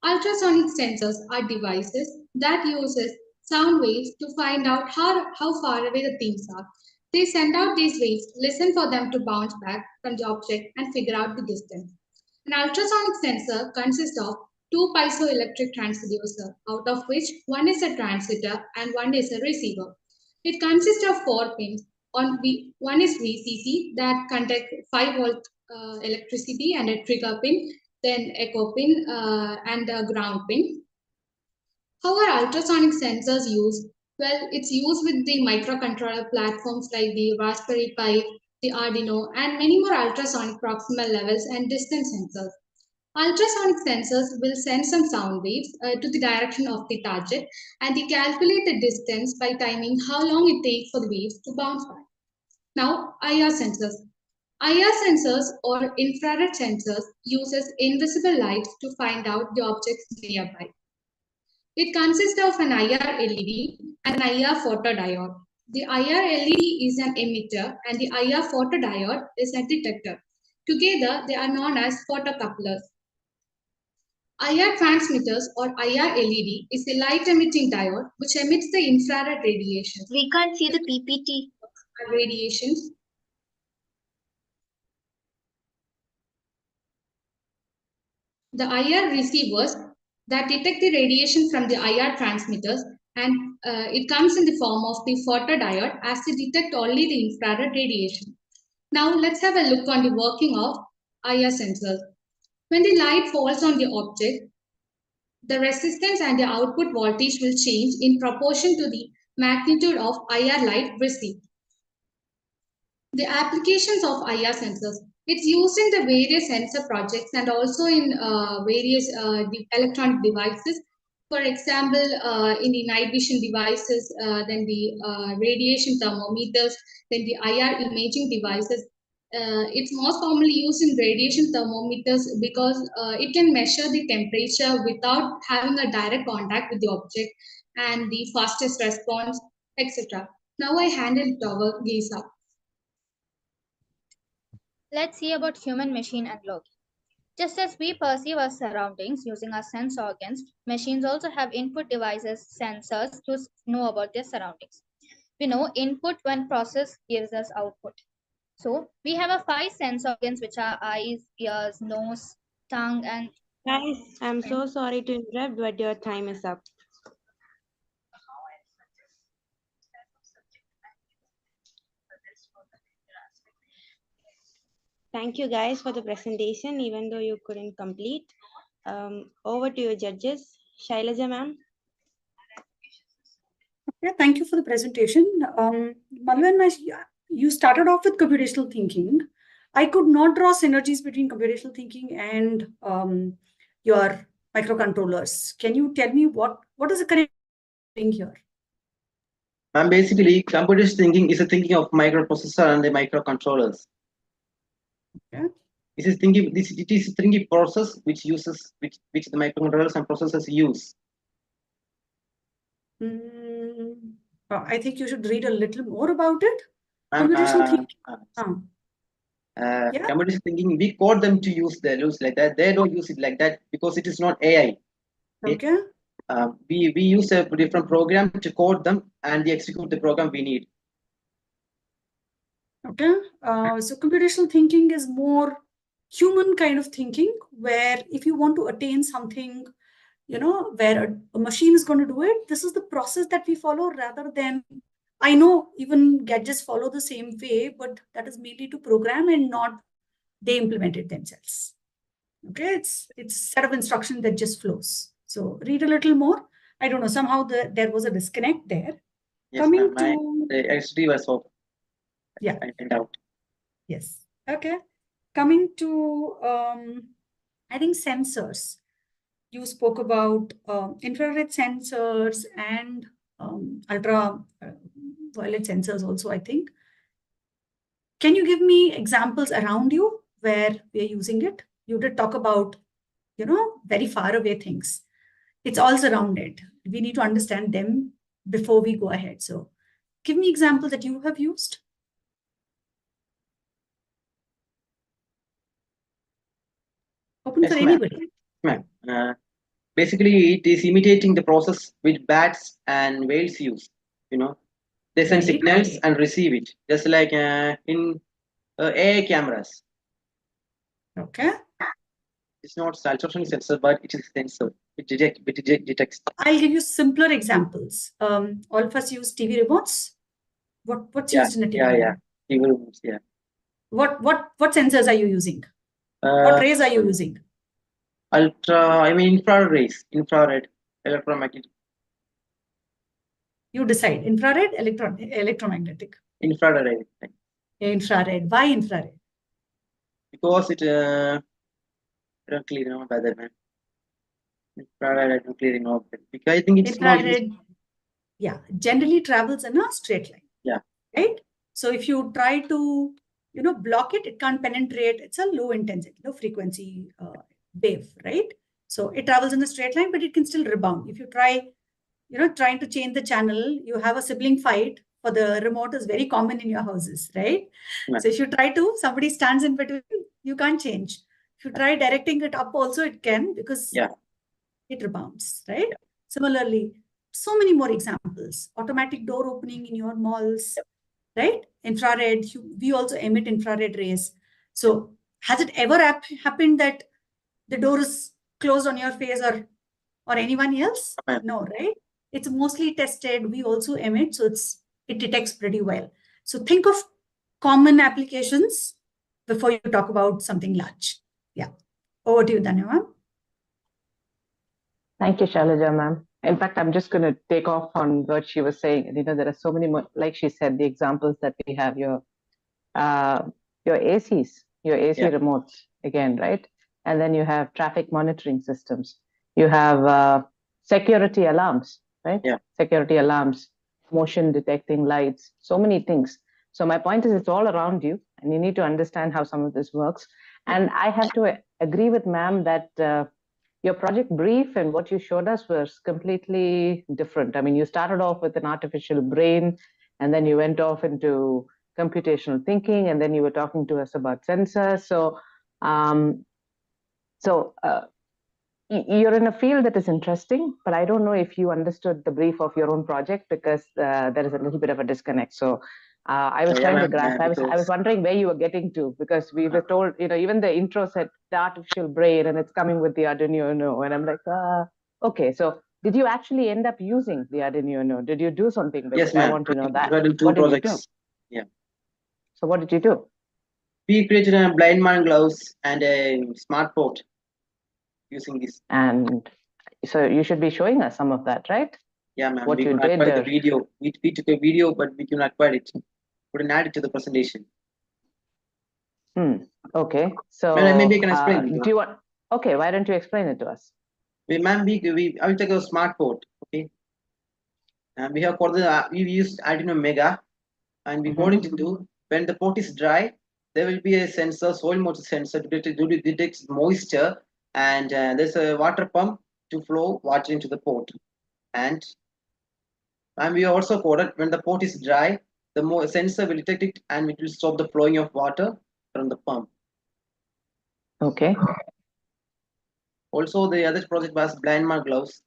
Ultrasonic sensors are devices that uses sound waves to find out how far away the things are. They send out these waves, listen for them to bounce back from the object and figure out the distance. An ultrasonic sensor consists of two piezoelectric transducers, out of which one is a transmitter and one is a receiver. It consists of 4 pins. One is VCC that conduct 5 volt electricity and a trigger pin, then echo pin and a ground pin. How are ultrasonic sensors used? Well, it's used with the microcontroller platforms like the Raspberry Pi, the Arduino, and many more ultrasonic proximal levels and distance sensors. Ultrasonic sensors will send some sound waves to the direction of the target, and they calculate the distance by timing how long it takes for the waves to bounce back. Now, IR sensors. IR sensors or infrared sensors uses invisible light to find out the objects nearby. It consists of an IR LED and an IR photodiode. The IR LED is an emitter and the IR photodiode is a detector. Together, they are known as photocouplers. IR transmitters or IR LED is a light-emitting diode which emits the infrared radiation. We can't see the PPT. Radiations. The IR receivers that detect the radiation from the IR transmitters, and it comes in the form of the photodiode as they detect only the infrared radiation. Now let's have a look on the working of IR sensors. When the light falls on the object, the resistance and the output voltage will change in proportion to the magnitude of IR light received. The applications of IR sensors. It's used in the various sensor projects and also in various electronic devices. For example, in the night vision devices, then the radiation thermometers, then the IR imaging devices. It's most commonly used in radiation thermometers because it can measure the temperature without having a direct contact with the object and the fastest response, etc. Now I hand it over Geisa. Let's see about human-machine analogy. Just as we perceive our surroundings using our sense organs, machines also have input devices, sensors, to know about their surroundings. We know input when processed gives us output. So we have a 5 sense organs which are eyes, ears, nose, tongue, and... Guys, I'm so sorry to interrupt, but your time is up. Thank you guys for the presentation, even though you couldn't complete. Over to your judges. Shailaja ma'am. Yeah, thank you for the presentation. Malvan, you started off with computational thinking. I could not draw synergies between computational thinking and your microcontrollers. Can you tell me what is the correct thing here? And basically, computational thinking is a thinking of microprocessor and the microcontrollers. Okay. It is a thinking process which uses which the microcontrollers and processors use. I think you should read a little more about it. Computational thinking. Yeah. Computational thinking, we code them to use the rules like that. They don't use it like that because it is not AI. Okay. We use a different program to code them and they execute the program we need. Okay. So computational thinking is more human kind of thinking, where if you want to attain something, where a machine is going to do it, this is the process that we follow, rather than, I know even gadgets follow the same way, but that is mainly to program and not they implement it themselves. Okay, it's a set of instruction that just flows. So read a little more. I don't know, somehow there was a disconnect there. Yes, Coming ma'am. The HD was off. Yeah. I went out. Yes. Okay. Coming to, I think, sensors. You spoke about infrared sensors and ultra violet sensors also, I think. Can you give me examples around you where we are using it? You did talk about, very far away things. It's all surrounded. We need to understand them before we go ahead. So give me examples that you have used. Open Yes, for ma'am. anybody. Ma'am. Basically, it is imitating the process which bats and whales use. They send Right. signals and receive it, just like in AI cameras. Okay. It's not ultrasonic sensor, but it is a sensor. It detects. I'll give you simpler examples. All of us use TV remotes. What's used in a TV remote? TV remotes, yeah. What sensors are you using? What rays are you using? Infrared rays, infrared, electromagnetic. You decide. Infrared, electromagnetic. Infrared ray. Infrared. Why infrared? Because it I don't clearly know by that, man. Infrared, I don't clearly know. Because I think it's infrared, generally travels in a straight line. Yeah. Right? So if you try to, block it, it can't penetrate. It's a low intensity, low frequency wave, right? So it travels in a straight line, but it can still rebound. If you try, trying to change the channel, you have a sibling fight for the remote is very common in your houses, right? Yeah. So if you try to, somebody stands in between, you can't change. If you try directing it up also, it can, because it rebounds, right? Similarly, so many more examples. Automatic door opening in your malls, right? Infrared, we also emit infrared rays. So has it ever happened that the door is closed on your face or anyone else? No, right? It's mostly tested. We also emit, so it detects pretty well. So think of common applications before you talk about something large. Yeah. Over to you, Danya ma'am. Thank you, Shailaja ma'am. In fact, I'm just going to take off on what she was saying. There are so many more, like she said, the examples that we have, your ACs, your AC remotes again, right? And then you have traffic monitoring systems. You have security alarms, right? Yeah. Security alarms, motion detecting lights, so many things. So my point is, it's all around you, and you need to understand how some of this works. And I have to agree with ma'am that your project brief and what you showed us was completely different. I mean, you started off with an artificial brain, and then you went off into computational thinking, and then you were talking to us about sensors. You're in a field that is interesting, but I don't know if you understood the brief of your own project, because there is a little bit of a disconnect. So I was trying to grasp. I was wondering where you were getting to, because we were told, even the intro said the artificial brain, and it's coming with the Arduino Uno, and I'm like, okay. So did you actually end up using the Arduino Uno? Did you do something with Yes, it? ma'am. I want to know that. We did two What did you do? projects. Yeah. So what did you do? We created a blind man gloves and a smart port using this. And so you should be showing us some of that, right? Yeah, ma'am. What We you could did acquire there. the video. We took a video, but we couldn't acquire it. Couldn't add it to the presentation. Okay. So Maybe I can explain. Do you want? Okay, why don't you explain it to us? Ma'am, I will take a smart port. Okay. And we have called we used Arduino Mega, and we got it into, when the port is dry, there will be a sensor, soil moisture sensor to detect moisture, and there's a water pump to flow water into the port. And we also coded, when the port is dry, the sensor will detect it and it will stop the flowing of water. from the farm. Okay. Also, the other project was blind mark gloves,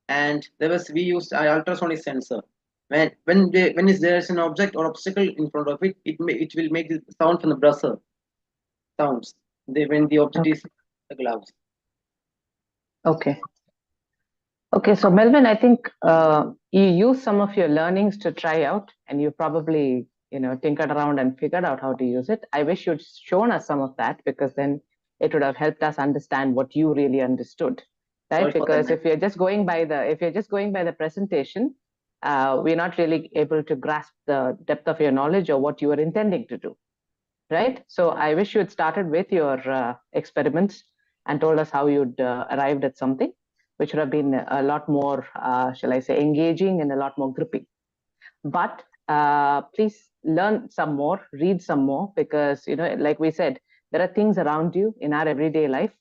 and we used an ultrasonic sensor. When there is an object or obstacle in front of it, it will make the sound from the buzzer sounds. When the object is the gloves. Okay. Okay, so Melvin, I think you used some of your learnings to try out, and you probably, tinkered around and figured out how to use it. I wish you'd shown us some of that, because then it would have helped us understand what you really understood, right? Because if you're just going by the presentation, we're not really able to grasp the depth of your knowledge or what you were intending to do, right? So I wish you had started with your experiments and told us how you'd arrived at something, which would have been a lot more, shall I say, engaging and a lot more gripping. But please learn some more, read some more, because, like we said, there are things around you in our everyday life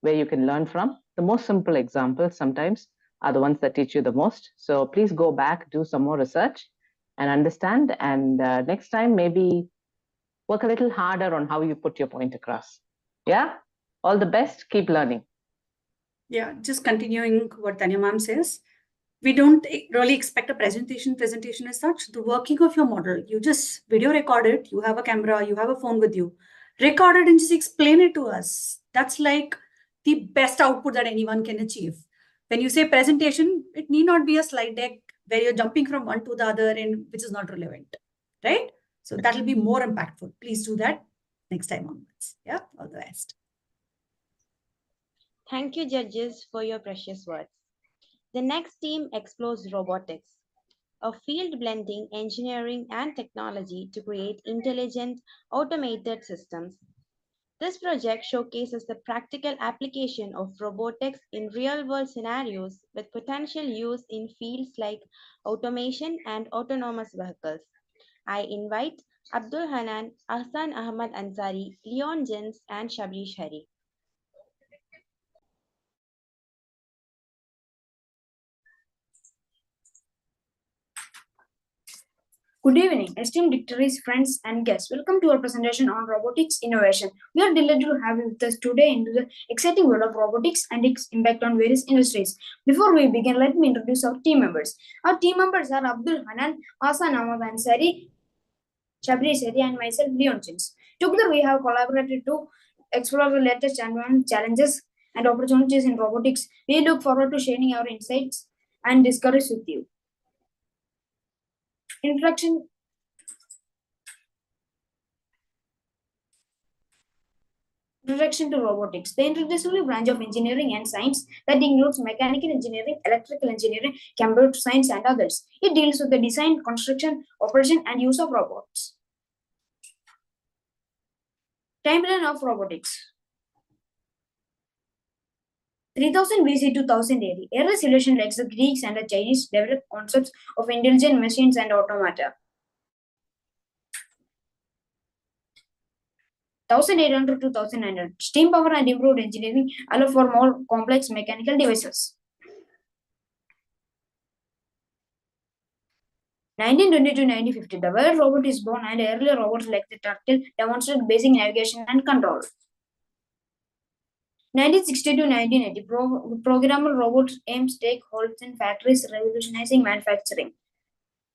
where you can learn from. The most simple examples sometimes are the ones that teach you the most. So please go back, do some more research and understand. And next time, maybe work a little harder on how you put your point across. Yeah? All the best. Keep learning. Yeah, just continuing what Tanya ma'am says. We don't really expect a presentation as such. The working of your model, you just video record it, you have a camera, you have a phone with you, record it and just explain it to us. That's like the best output that anyone can achieve. When you say presentation, it need not be a slide deck where you're jumping from one to the other and which is not relevant, right? So that will be more impactful. Please do that next time onwards. Yeah, all the best. Thank you, judges, for your precious words. The next team explores robotics, a field blending engineering and technology to create intelligent, automated systems. This project showcases the practical application of robotics in real-world scenarios with potential use in fields like automation and autonomous vehicles. I invite Abdul Hanan, Ahsan Ahmad Ansari, Leon Jens, and Shabrish Hari. Good evening, esteemed dignitaries, friends, and guests. Welcome to our presentation on robotics innovation. We are delighted to have you with us today into the exciting world of robotics and its impact on various industries. Before we begin, let me introduce our team members. Our team members are Abdul Hanan, Ahsan Ahmad Ansari, Shabri Seri, and myself, Leon Chins. Together, we have collaborated to explore the latest environment challenges and opportunities in robotics. We look forward to sharing our insights and discoveries with you. Introduction to robotics, the interdisciplinary branch of engineering and science that includes mechanical engineering, electrical engineering, computer science, and others. It deals with the design, construction, operation, and use of robots. Timeline of robotics. 3000 BC to 1000 AD. Early civilization like the Greeks and the Chinese developed concepts of intelligent machines and automata. 1800 to 1900. Steam power and improved engineering allow for more complex mechanical devices. 1920 to 1950. The word robot is born, and earlier robots like the turtle demonstrated basic navigation and control. 1960 to 1980. Programmable robots aims to take hold in factories, revolutionizing manufacturing.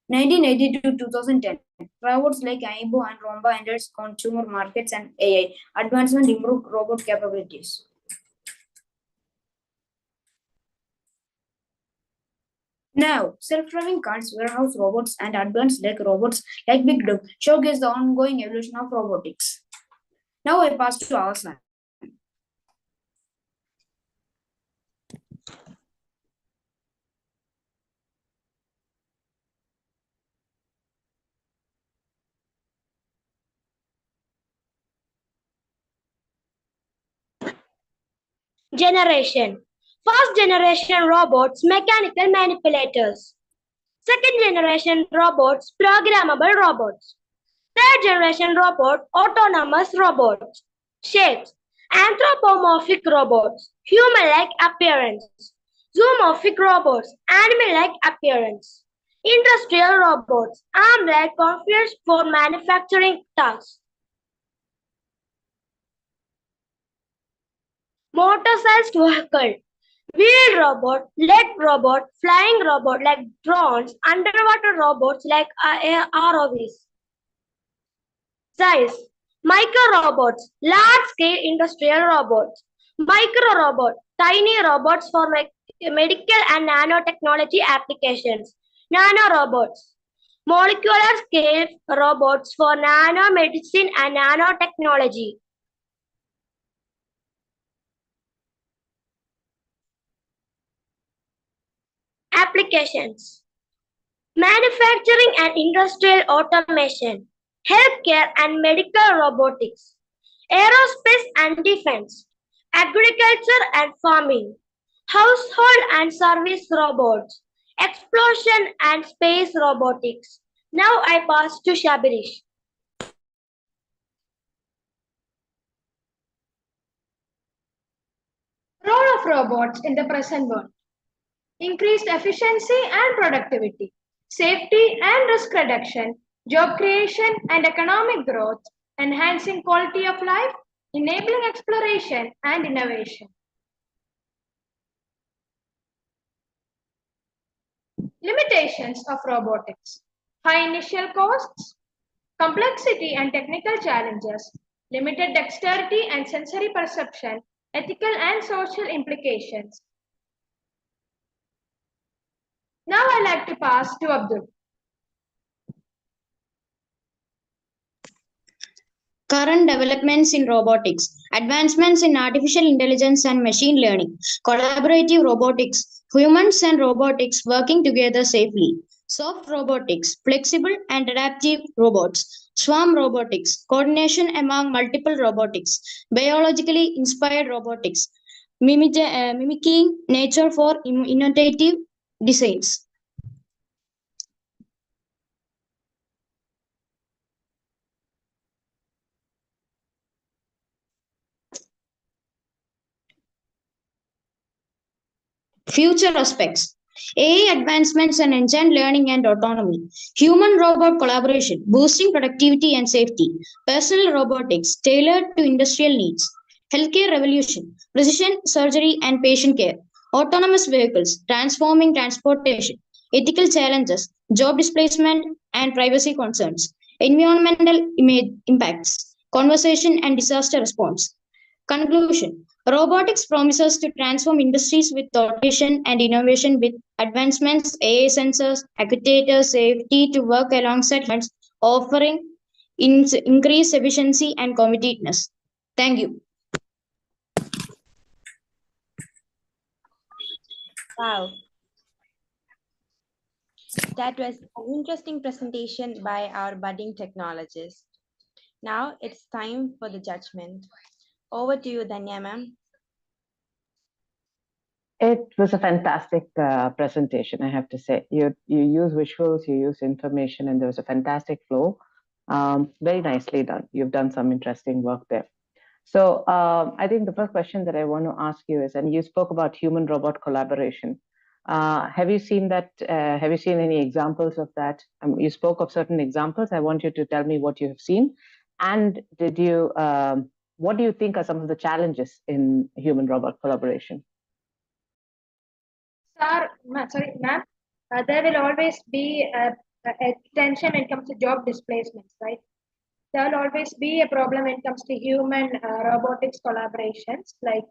1980 to 2010. Robots like Aibo and Romba entered consumer markets and AI. Advancement improved robot capabilities. Now, self-driving cars, warehouse robots, and advanced leg robots like Big Dog showcase the ongoing evolution of robotics. Now I pass to Alfeen. Generation. First generation robots, mechanical manipulators. Second generation robots, programmable robots. Third generation robot, autonomous robots. Shapes. Anthropomorphic robots, human-like appearance. Zoomorphic robots, animal-like appearance. Industrial robots, arm-like configures for manufacturing tasks. motorized vehicle, wheeled robot, lead robot, flying robot like drones, underwater robots like ROVs. Size: micro robots, large scale industrial robots. Micro robot, tiny robots for medical and nanotechnology applications. Nano robots, molecular scale robots for nanomedicine and nanotechnology. Applications: manufacturing and industrial automation, healthcare and medical robotics, aerospace and defense, agriculture and farming, household and service robots, explosion and space robotics. Now I pass to Shabirish. Role of robots in the present world. Increased efficiency and productivity, safety and risk reduction, job creation and economic growth, enhancing quality of life, enabling exploration and innovation. Limitations of robotics. High initial costs, complexity and technical challenges, limited dexterity and sensory perception, ethical and social implications. Now I'd like to pass to Abdul. Current developments in robotics, advancements in artificial intelligence and machine learning, collaborative robotics, humans and robotics working together safely, soft robotics, flexible and adaptive robots, swarm robotics, coordination among multiple robotics, biologically inspired robotics, mimicking nature for innovative designs. Future aspects: AI advancements and engine learning and autonomy, human robot collaboration, boosting productivity and safety, personal robotics tailored to industrial needs, healthcare revolution, precision surgery and patient care, autonomous vehicles transforming transportation, ethical challenges, job displacement and privacy concerns, environmental impacts, conservation and disaster response. Conclusion: robotics promises to transform industries with automation and innovation with advancements, AI sensors, actuators, safety to work alongside humans, offering increased efficiency and competitiveness. Thank you. Wow. That was an interesting presentation by our budding technologist. Now it's time for the judgment. Over to you, Danya ma'am. It was a fantastic presentation, I have to say. You use visuals, you use information, and there was a fantastic flow. Very nicely done. You've done some interesting work there. So I think the first question that I want to ask you is, and you spoke about human-robot collaboration. Have you seen that? Have you seen any examples of that? You spoke of certain examples. I want you to tell me what you have seen. And did you? What do you think are some of the challenges in human-robot collaboration? Ma'am, there will always be a tension when it comes to job displacements, right? There will always be a problem when it comes to human robotics collaborations. Like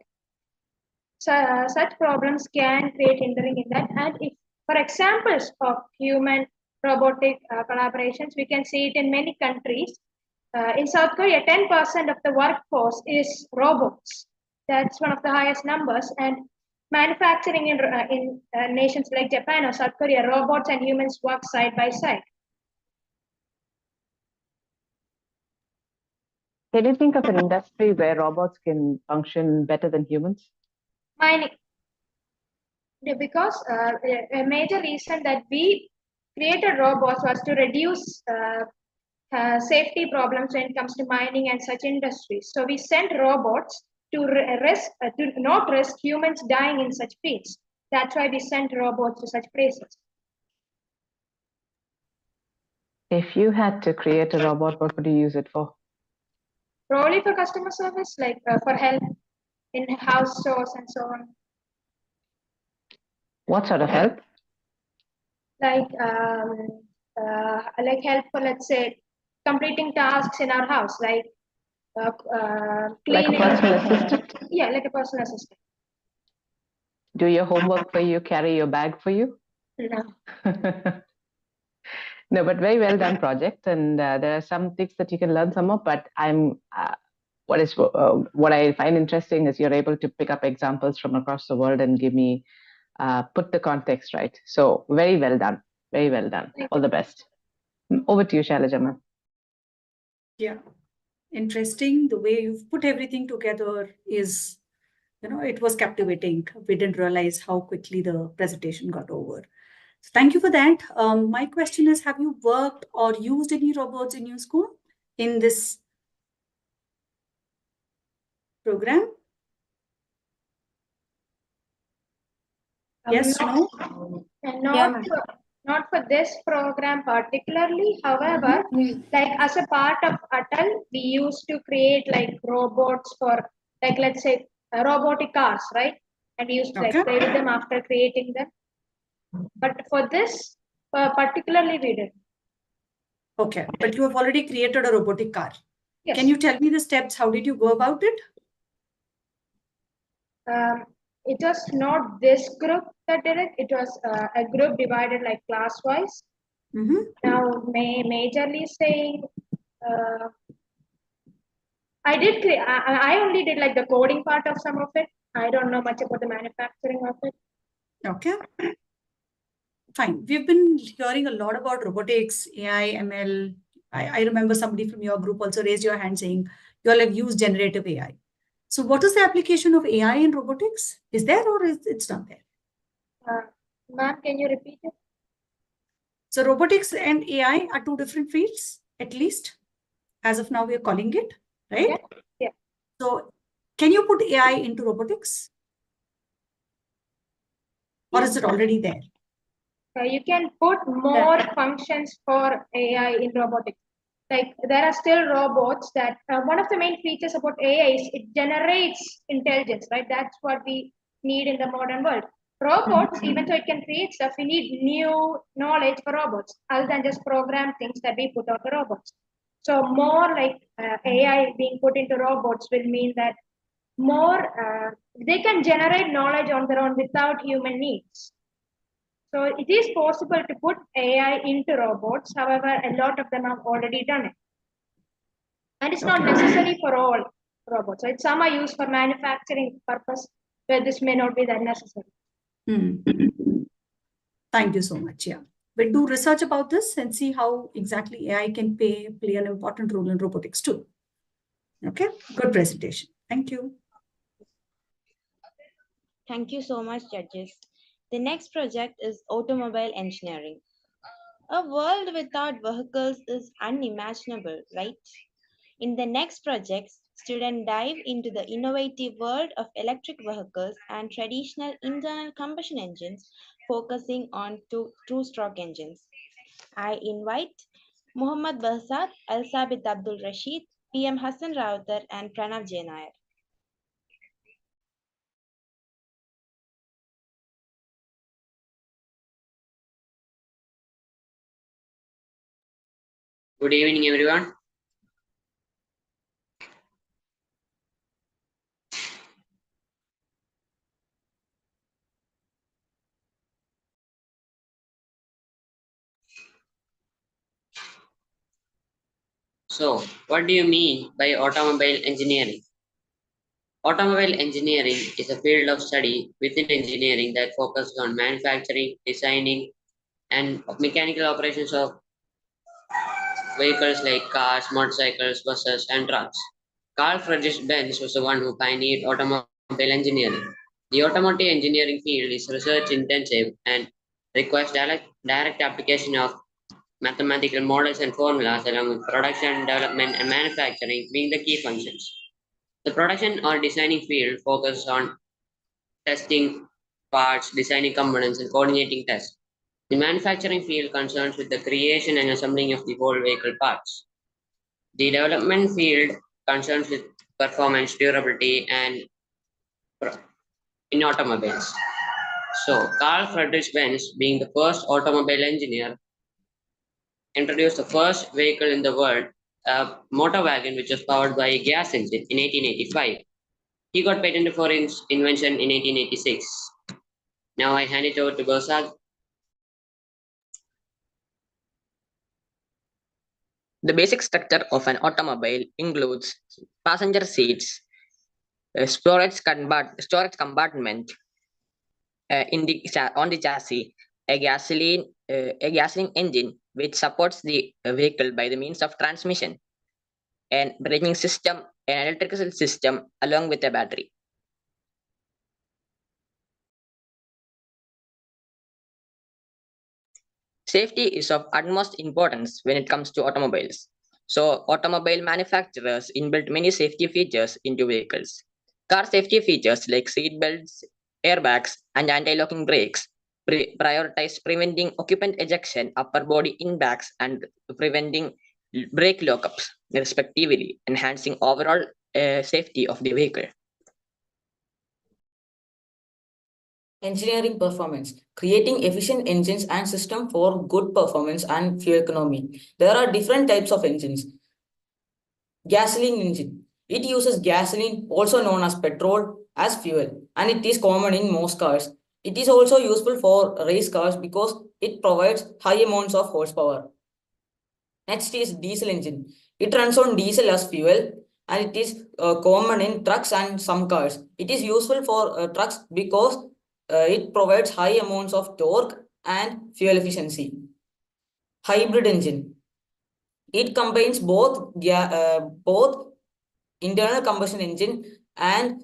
such problems can create hindering in that. And if, for examples of human robotic collaborations, we can see it in many countries. In South Korea, 10% of the workforce is robots. That's one of the highest numbers. And manufacturing in nations like Japan or South Korea, robots and humans work side by side. Can you think of an industry where robots can function better than humans? Mining. Because a major reason that we created robots was to reduce safety problems when it comes to mining and such industries. So we sent robots to not risk humans dying in such fields. That's why we sent robots to such places. If you had to create a robot, what would you use it for? Probably for customer service, like for help. in house chores and so on. What sort of help? Like help for, let's say, completing tasks in our house, like Like a cleaning. personal assistant? Yeah, like a personal assistant. Do your homework for you, carry your bag for you? No. No, but very well done project. And there are some things that you can learn some of, but what I find interesting is you're able to pick up examples from across the world and give me, put the context right. So very well done. Very well done. All the best. Over to you, Shailaja ma'am. Yeah. Interesting. The way you've put everything together is, it was captivating. We didn't realize how quickly the presentation got over. So thank you for that. My question is, have you worked or used any robots in your school in this program? Yes, no? Not for this program particularly. However, like as a part of ATAL, we used to create like robots for, like, let's say, robotic cars, right? And we used to like play with them after creating them. But for this, particularly we did. Okay, but you have already created a robotic car. Yes. Can you tell me the steps? How did you go about it? It was not this group that did it. It was a group divided like class-wise. Now, majorly saying, I only did like the coding part of some of it. I don't know much about the manufacturing of it. Okay. Fine. We've been hearing a lot about robotics, AI, ML. I remember somebody from your group also raised your hand saying you all have used generative AI. So what is the application of AI in robotics? Is there or is it's not there? Ma'am, can you repeat it? So robotics and AI are two different fields, at least. As of now, we are calling it, right? Yeah. So can you put AI into robotics? Or is it already there? You can put more functions for AI in robotics. Like there are still robots that one of the main features about AI is it generates intelligence, right? That's what we need in the modern world. Robots, even though it can create stuff, we need new knowledge for robots other than just program things that we put out the robots. So more like AI being put into robots will mean that more they can generate knowledge on their own without human needs. So it is possible to put AI into robots. However, a lot of them have already done it. And it's not necessary for all robots. Right? Some are used for manufacturing purpose, where this may not be that necessary. Thank you so much. Yeah. We'll do research about this and see how exactly AI can play an important role in robotics too. Okay. Good presentation. Thank you. Thank you so much, judges. The next project is automobile engineering. A world without vehicles is unimaginable, right? In the next project, students dive into the innovative world of electric vehicles and traditional internal combustion engines, focusing on two-stroke engines. I invite Muhammad Bahsat, Elsabit Abdul Rashid, PM Hassan Rawat, and Pranav Jainayar. Good evening, everyone. So, what do you mean by automobile engineering? Automobile engineering is a field of study within engineering that focuses on manufacturing, designing, and mechanical operations of vehicles like cars, motorcycles, buses, and trucks. Carl Friedrich Benz was the one who pioneered automobile engineering. The automotive engineering field is research intensive and requires direct application of mathematical models and formulas along with production, development, and manufacturing being the key functions. The production or designing field focuses on testing parts, designing components, and coordinating tests. The manufacturing field concerns with the creation and assembling of the whole vehicle parts. The development field concerns with performance, durability, and in automobiles. So, Carl Friedrich Benz, being the first automobile engineer, introduced the first vehicle in the world, a motor wagon which was powered by a gas engine in 1885. He got patented for his invention in 1886. Now I hand it over to Gosag. The basic structure of an automobile includes passenger seats, storage compartment on the chassis, a gasoline engine which supports the vehicle by the means of transmission, and braking system, an electrical system along with a battery. Safety is of utmost importance when it comes to automobiles. So automobile manufacturers inbuilt many safety features into vehicles. Car safety features like seat belts, airbags, and anti-locking brakes prioritize preventing occupant ejection, upper body impacts, and preventing brake lockups, respectively, enhancing overall safety of the vehicle. Engineering performance, creating efficient engines and system for good performance and fuel economy. There are different types of engines. Gasoline engine. It uses gasoline, also known as petrol, as fuel, and it is common in most cars. It is also useful for race cars because it provides high amounts of horsepower. Next is diesel engine. It runs on diesel as fuel, and it is common in trucks and some cars. It is useful for trucks because it provides high amounts of torque and fuel efficiency. Hybrid engine. It combines both internal combustion engine and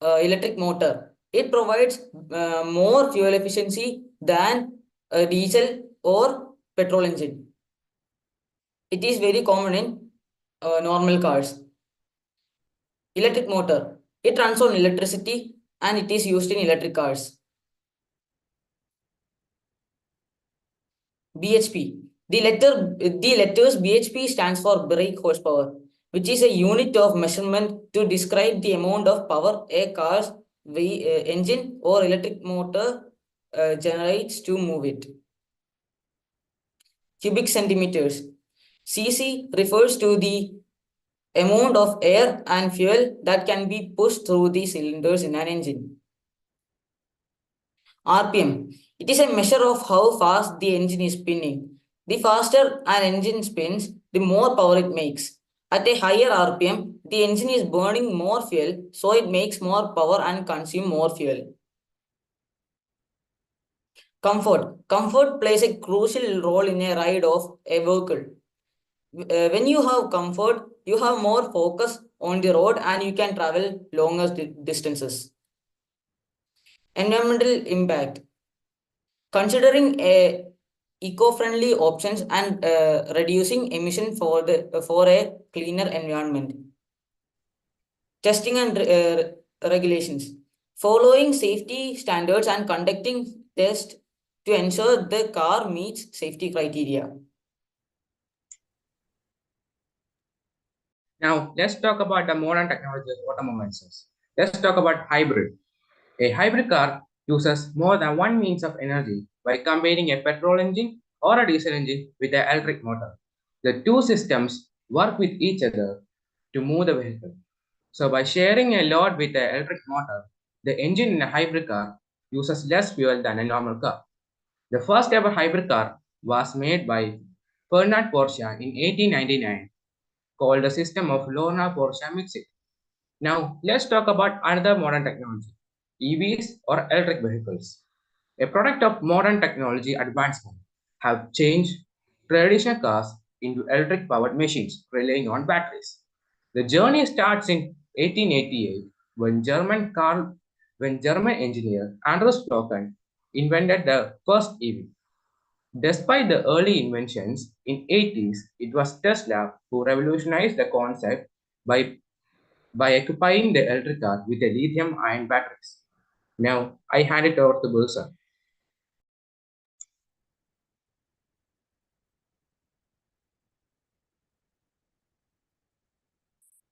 electric motor. It provides more fuel efficiency than a diesel or petrol engine. It is very common in normal cars. Electric motor. It runs on electricity and it is used in electric cars. BHP. The letters BHP stands for brake horsepower, which is a unit of measurement to describe the amount of power a car's engine or electric motor generates to move it. Cubic centimeters. CC refers to the amount of air and fuel that can be pushed through the cylinders in an engine. RPM. It is a measure of how fast the engine is spinning. The faster an engine spins, the more power it makes. At a higher RPM, the engine is burning more fuel, so it makes more power and consumes more fuel. Comfort. Comfort plays a crucial role in a ride of a vehicle. When you have comfort, you have more focus on the road and you can travel longer distances. Environmental impact. Considering eco-friendly options and reducing emission for a cleaner environment. Testing and regulations. Following safety standards and conducting tests to ensure the car meets safety criteria. Now, let's talk about the modern technology of automobiles. Let's talk about hybrid. A hybrid car uses more than one means of energy by combining a petrol engine or a diesel engine with an electric motor. The two systems work with each other to move the vehicle. So, by sharing a load with the electric motor, the engine in a hybrid car uses less fuel than a normal car. The first ever hybrid car was made by Ferdinand Porsche in 1899, called the system of Lorna-Porsche Mixit. Now, let's talk about another modern technology, EVs or electric vehicles. A product of modern technology advancement have changed traditional cars into electric powered machines relying on batteries. The journey starts in 1888 when German engineer Andreas Flocken invented the first EV. Despite the early inventions, in 80s, it was Tesla who revolutionized the concept by equipping the electric car with a lithium-ion batteries. Now, I hand it over to Bursa.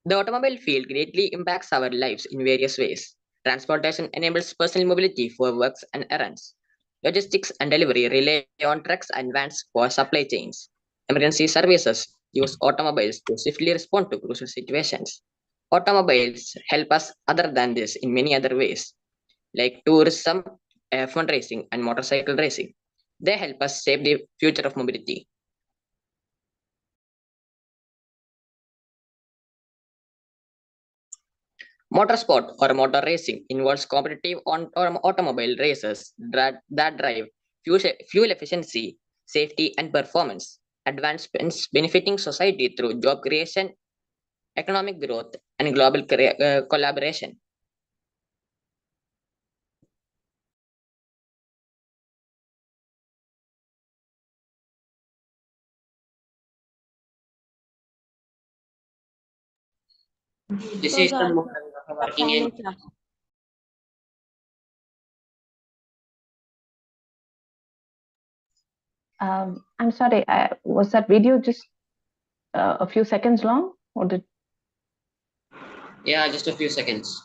The automobile field greatly impacts our lives in various ways. Transportation enables personal mobility for works and errands. Logistics and delivery rely on trucks and vans for supply chains. Emergency services use automobiles to swiftly respond to crucial situations. Automobiles help us other than this in many other ways, like tourism, fundraising, and motorcycle racing. They help us shape the future of mobility. Motorsport or motor racing involves competitive automobile races that drive fuel efficiency, safety, and performance. Advancements benefiting society through job creation, economic growth, and global collaboration. This Those is the are model of a working time engine. is up. I'm sorry, was that video just a few seconds long, or did? Yeah, just a few seconds.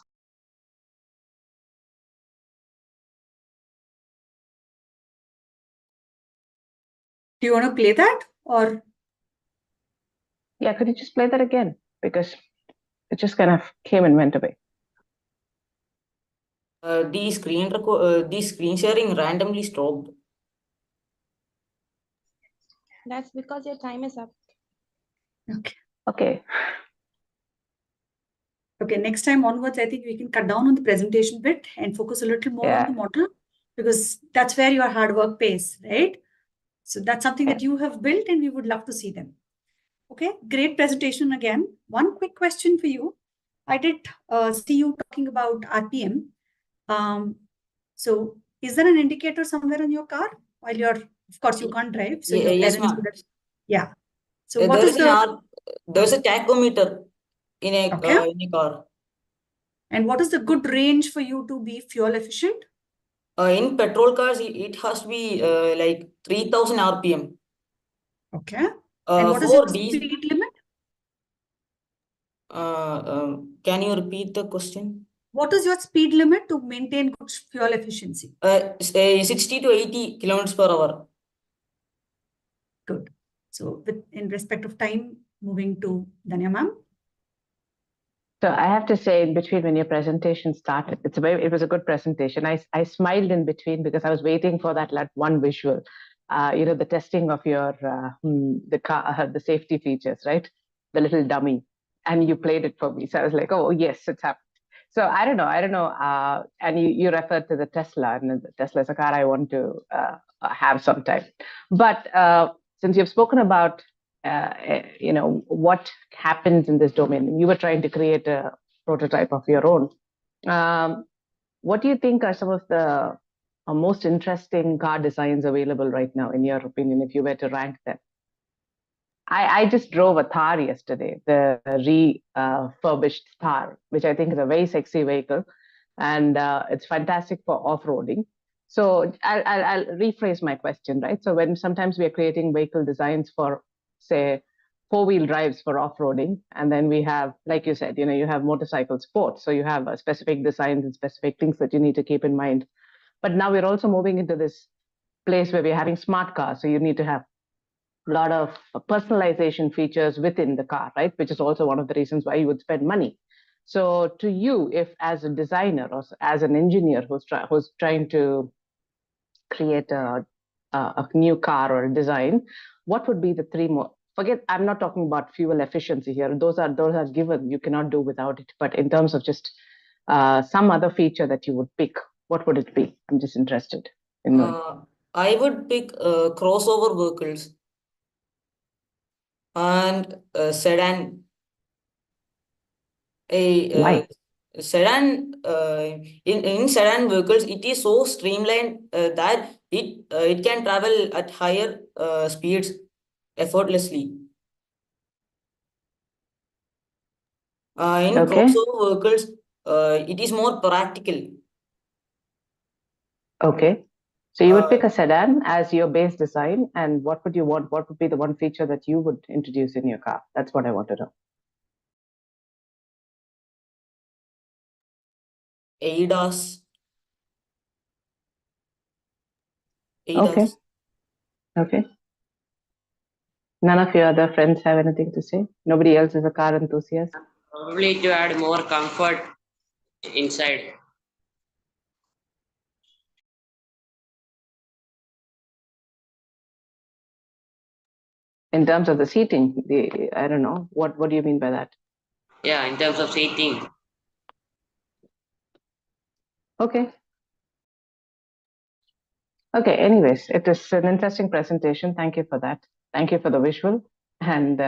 Do you want to play that or? Yeah, could you just play that again? Because it just kind of came and went away. The screen sharing randomly stopped. That's because your time is up. Okay. Okay, next time onwards, I think we can cut down on the presentation bit and focus a little more on the model, because that's where your hard work pays, right? So that's something that you have built and we would love to see them. Okay, great presentation again. One quick question for you. I did see you talking about RPM. So is there an indicator somewhere in your car while you're, of course, you can't drive, so your Yes, parents ma'am. would have, yeah. So what is There's a tachometer in a car. And what is the good range for you to be fuel efficient? In petrol cars, it has to be like 3000 RPM. Okay. And what is your speed limit? Can you repeat the question? What is your speed limit to maintain good fuel efficiency? 60 to 80 kilometers per hour. Good. So in respect of time, moving to Danya ma'am. So I have to say, in between, when your presentation started, it was a good presentation. I smiled in between because I was waiting for that one visual, the testing of your the car, the safety features, right? The little dummy, and you played it for me. So I was like, oh yes, it's happened. So I don't know. And you referred to the Tesla, and the Tesla is a car I want to have sometime. But since you've spoken about what happens in this domain, you were trying to create a prototype of your own. What do you think are some of the most interesting car designs available right now, in your opinion, if you were to rank them? I just drove a Thar yesterday, the refurbished Thar, which I think is a very sexy vehicle, and it's fantastic for off-roading. So I'll rephrase my question, right? So when sometimes we are creating vehicle designs for, say, four-wheel drives for off-roading, and then we have, like you said, you have motorcycle sports, so you have specific designs and specific things that you need to keep in mind. But now we're also moving into this place where we're having smart cars, so you need to have a lot of personalization features within the car, right? Which is also one of the reasons why you would spend money. So to you, if as a designer or as an engineer who's trying to create a new car or a design, what would be the three more? Forget, I'm not talking about fuel efficiency here. Those are given. You cannot do without it. But in terms of just some other feature that you would pick, what would it be? I'm just interested in knowing. I would pick crossover vehicles and sedan. Why? Sedan in sedan vehicles, it is so streamlined that it can travel at higher speeds effortlessly. In crossover vehicles, it is more practical. Okay. So you would pick a sedan as your base design, and what would you want? What would be the one feature that you would introduce in your car? That's what I want to know. ADAS. Okay. Okay. None of your other friends have anything to say? Nobody else is a car enthusiast? Probably to add more comfort inside. In terms of the seating, I don't know. What do you mean by that? Yeah, in terms of seating. Okay. Okay, anyways, it is an interesting presentation. Thank you for that. Thank you for the visual. And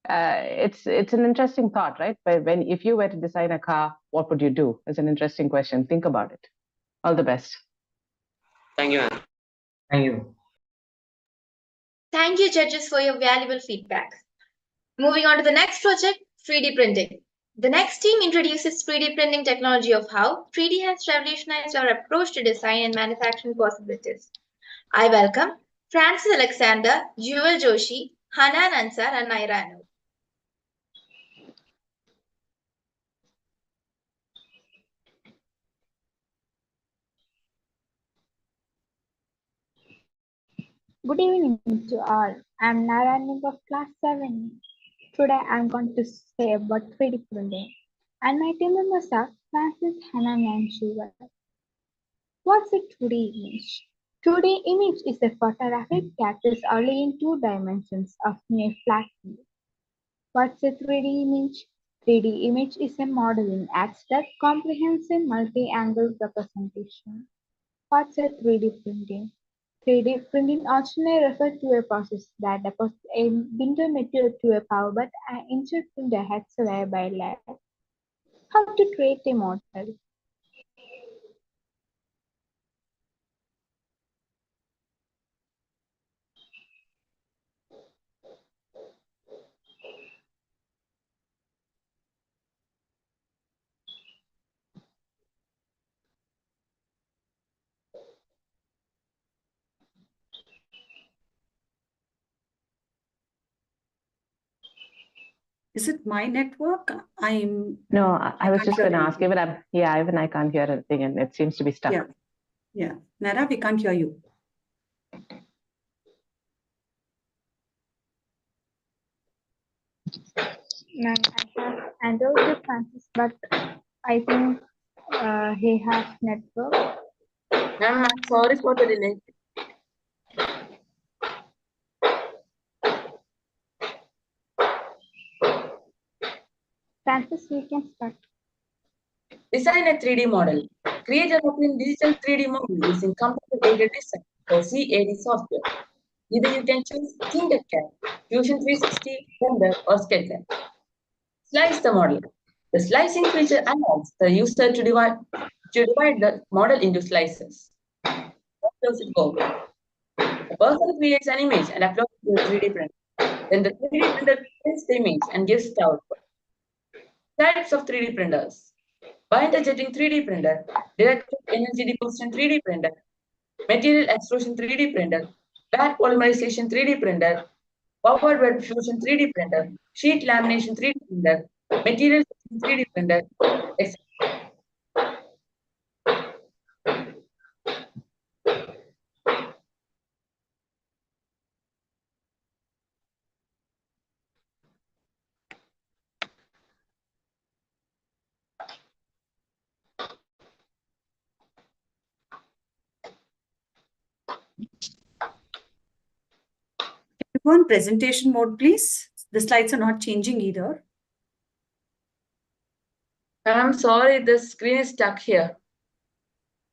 it's an interesting thought, right? But if you were to design a car, what would you do? It's an interesting question. Think about it. All the best. Thank you, ma'am. Thank you. Thank you, judges, for your valuable feedback. Moving on to the next project, 3D printing. The next team introduces 3D printing technology of how 3D has revolutionized our approach to design and manufacturing possibilities. I welcome Francis Alexander, Jewel Joshi, Hanan Ansar, and Naira Anu. Good evening to all. I'm Narayan of class 7. Today I'm going to say about 3D printing. And my team members are Francis, Hanan, and Shiva. What's a 2D image? 2D image is a photographic captures only in 2 dimensions of a flat field. What's a 3D image? 3D image is a modeling acts that comprehends a multi-angle representation. What's a 3D printing? 3D printing originally referred to a process that deposits a window material to a powder bed and insert printer heads layer by layer. How to create a model? Is it my network? No, I was just can't going to hear ask, even I can't hear anything and it seems to be stuck. Yeah. Nara, we can't hear you. Ma'am, I have Android to Francis, but I think he has network. Ma'am, I'm sorry for the delay. Francis, you can start. Design a 3D model. Create an open digital 3D model using computer-aided design or CAD software. Either you can choose Tinkercad, Fusion 360, Blender, or SketchUp. Slice the model. The slicing feature allows the user to divide the model into slices. How does it go? The person creates an image and uploads it to a 3D printer. Then the 3D printer prints the image and gives the output. Types of 3D printers. Binder jetting 3D printer, direct energy deposition 3D printer, material extrusion 3D printer, back polymerization 3D printer, powered web fusion 3D printer, sheet lamination 3D printer, material 3D printer, etc. Go on presentation mode, please. The slides are not changing either. I'm sorry, the screen is stuck here.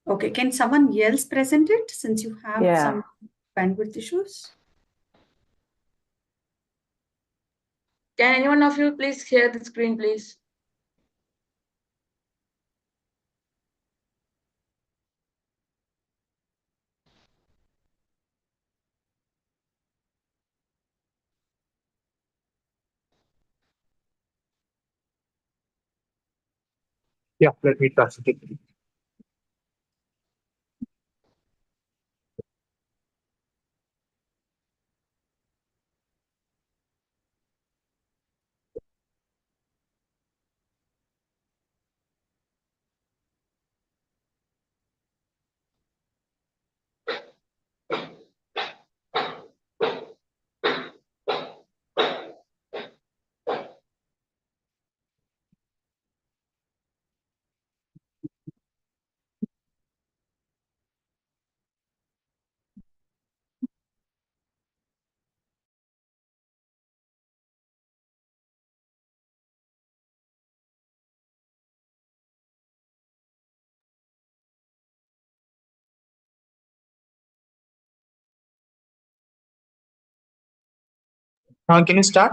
Okay, can someone else present it since you have some bandwidth issues? Can anyone of you please share the screen, please? Yeah, let me touch it. Can you start?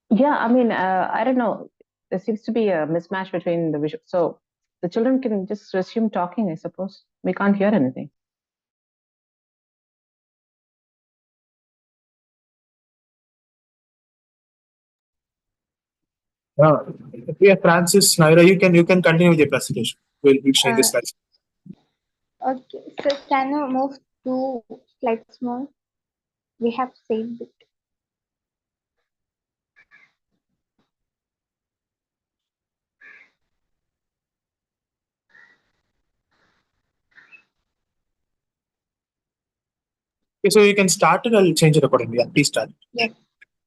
Yeah, I mean, I don't know. There seems to be a mismatch between the visual. So the children can just resume talking, I suppose. We can't hear anything. Yeah, Francis, Naira, you can continue with your presentation. We'll change the slides. Okay, so can you move to slides more? We have saved it. Okay, so you can start it. I'll change it accordingly. Yeah, please start. Yes.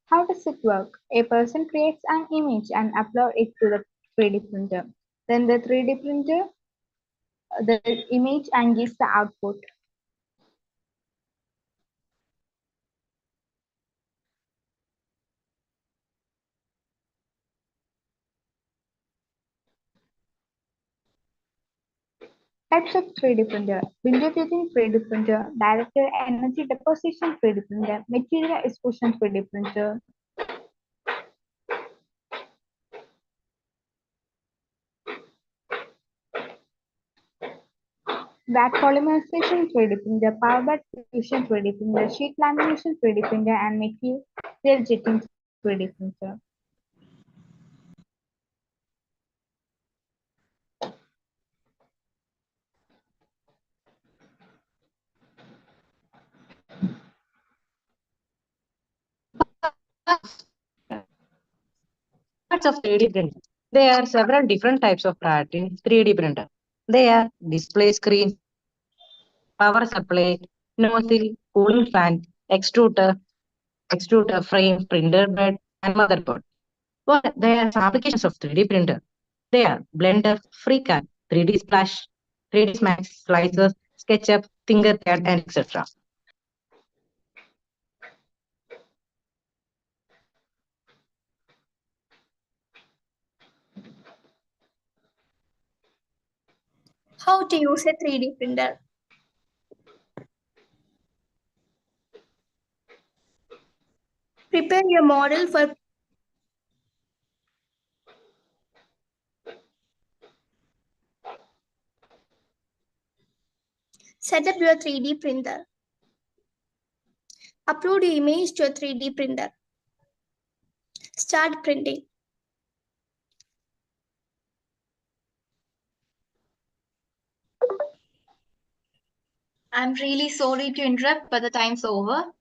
How does it work? A person creates an image and upload it to the 3D printer. Then the 3D printer the image and gives the output. Types of 3D printer. Window using 3D printer, directed energy deposition 3D printer, material extrusion 3D printer. Vat polymerization 3D printer, power bed fusion 3D printer, sheet lamination 3D printer, and material jetting 3D printer. Parts of 3D printer. There are several different types of parts in 3D printer. They are display screen, power supply, nozzle, cooling fan, extruder frame, printer bed, and motherboard. Well, there are some applications of 3D printer. They are Blender, FreeCAD, 3D Splash, 3D Max, Slicers, SketchUp, Tinkercad, and etc. How to use a 3D printer? Prepare your model for set up your 3D printer. Upload your image to a 3D printer. Start printing. I'm really sorry to interrupt, but the time's over.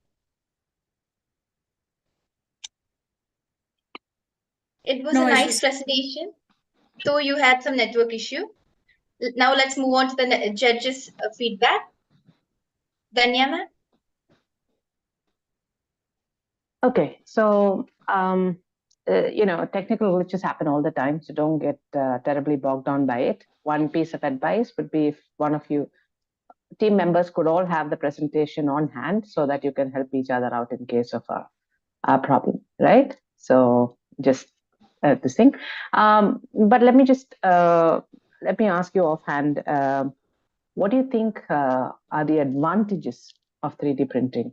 It was No a nice issues. presentation, though you had some network issue. Now let's move on to the judges' feedback. Danya ma'am? Okay, so technical glitches happen all the time, so don't get terribly bogged down by it. One piece of advice would be if one of you team members could all have the presentation on hand so that you can help each other out in case of a problem, right? So just this thing. But let me ask you offhand, what do you think are the advantages of 3D printing?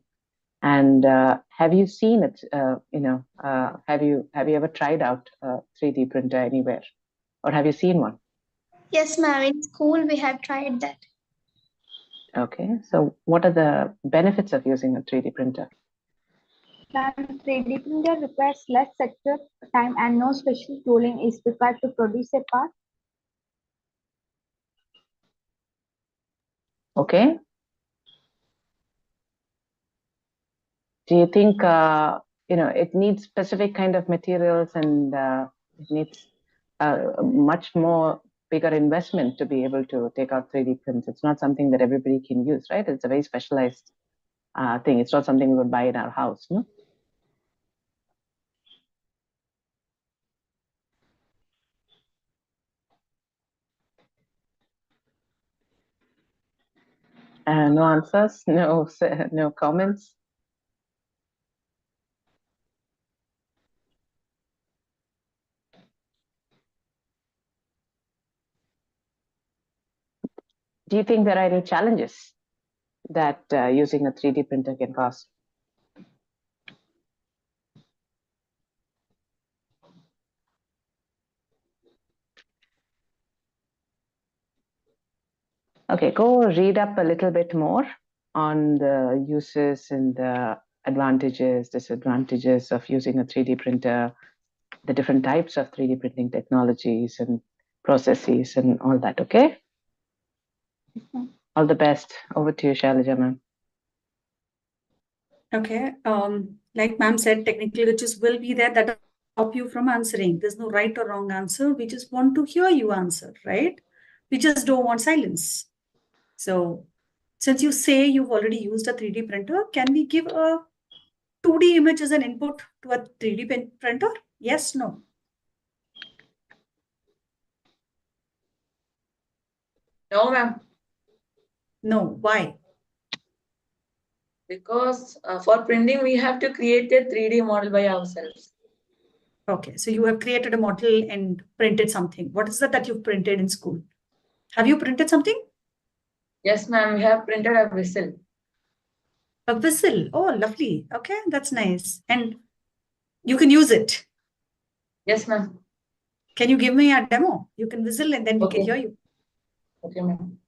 And have you seen it? Have you ever tried out a 3D printer anywhere, or have you seen one? Yes, ma'am. In school, we have tried that. Okay, so what are the benefits of using a 3D printer? The 3D printer requires less setup time and no special tooling is required to produce a part. Okay. Do you think it needs specific kind of materials and it needs much more bigger investment to be able to take out 3D prints? It's not something that everybody can use, right? It's a very specialized thing. It's not something we would buy in our house, no? No answers, no comments. Do you think there are any challenges that using a 3D printer can cost? Okay, go read up a little bit more on the uses and the advantages, disadvantages of using a 3D printer, the different types of 3D printing technologies and processes and all that, okay? All the best. Over to you, Shailaja, ma'am. Okay. Like ma'am said, technical glitches will be there that stop you from answering. There's no right or wrong answer. We just want to hear you answer, right? We just don't want silence. So since you say you've already used a 3D printer, can we give a 2D image as an input to a 3D printer? Yes, no. No, ma'am. No. Why? Because for printing, we have to create a 3D model by ourselves. Okay, so you have created a model and printed something. What is that you've printed in school? Have you printed something? Yes, ma'am. We have printed a whistle. A whistle. Oh, lovely. Okay, that's nice. And you can use it. Yes, ma'am. Can you give me a demo? You can whistle and then we can hear you. Okay, ma'am.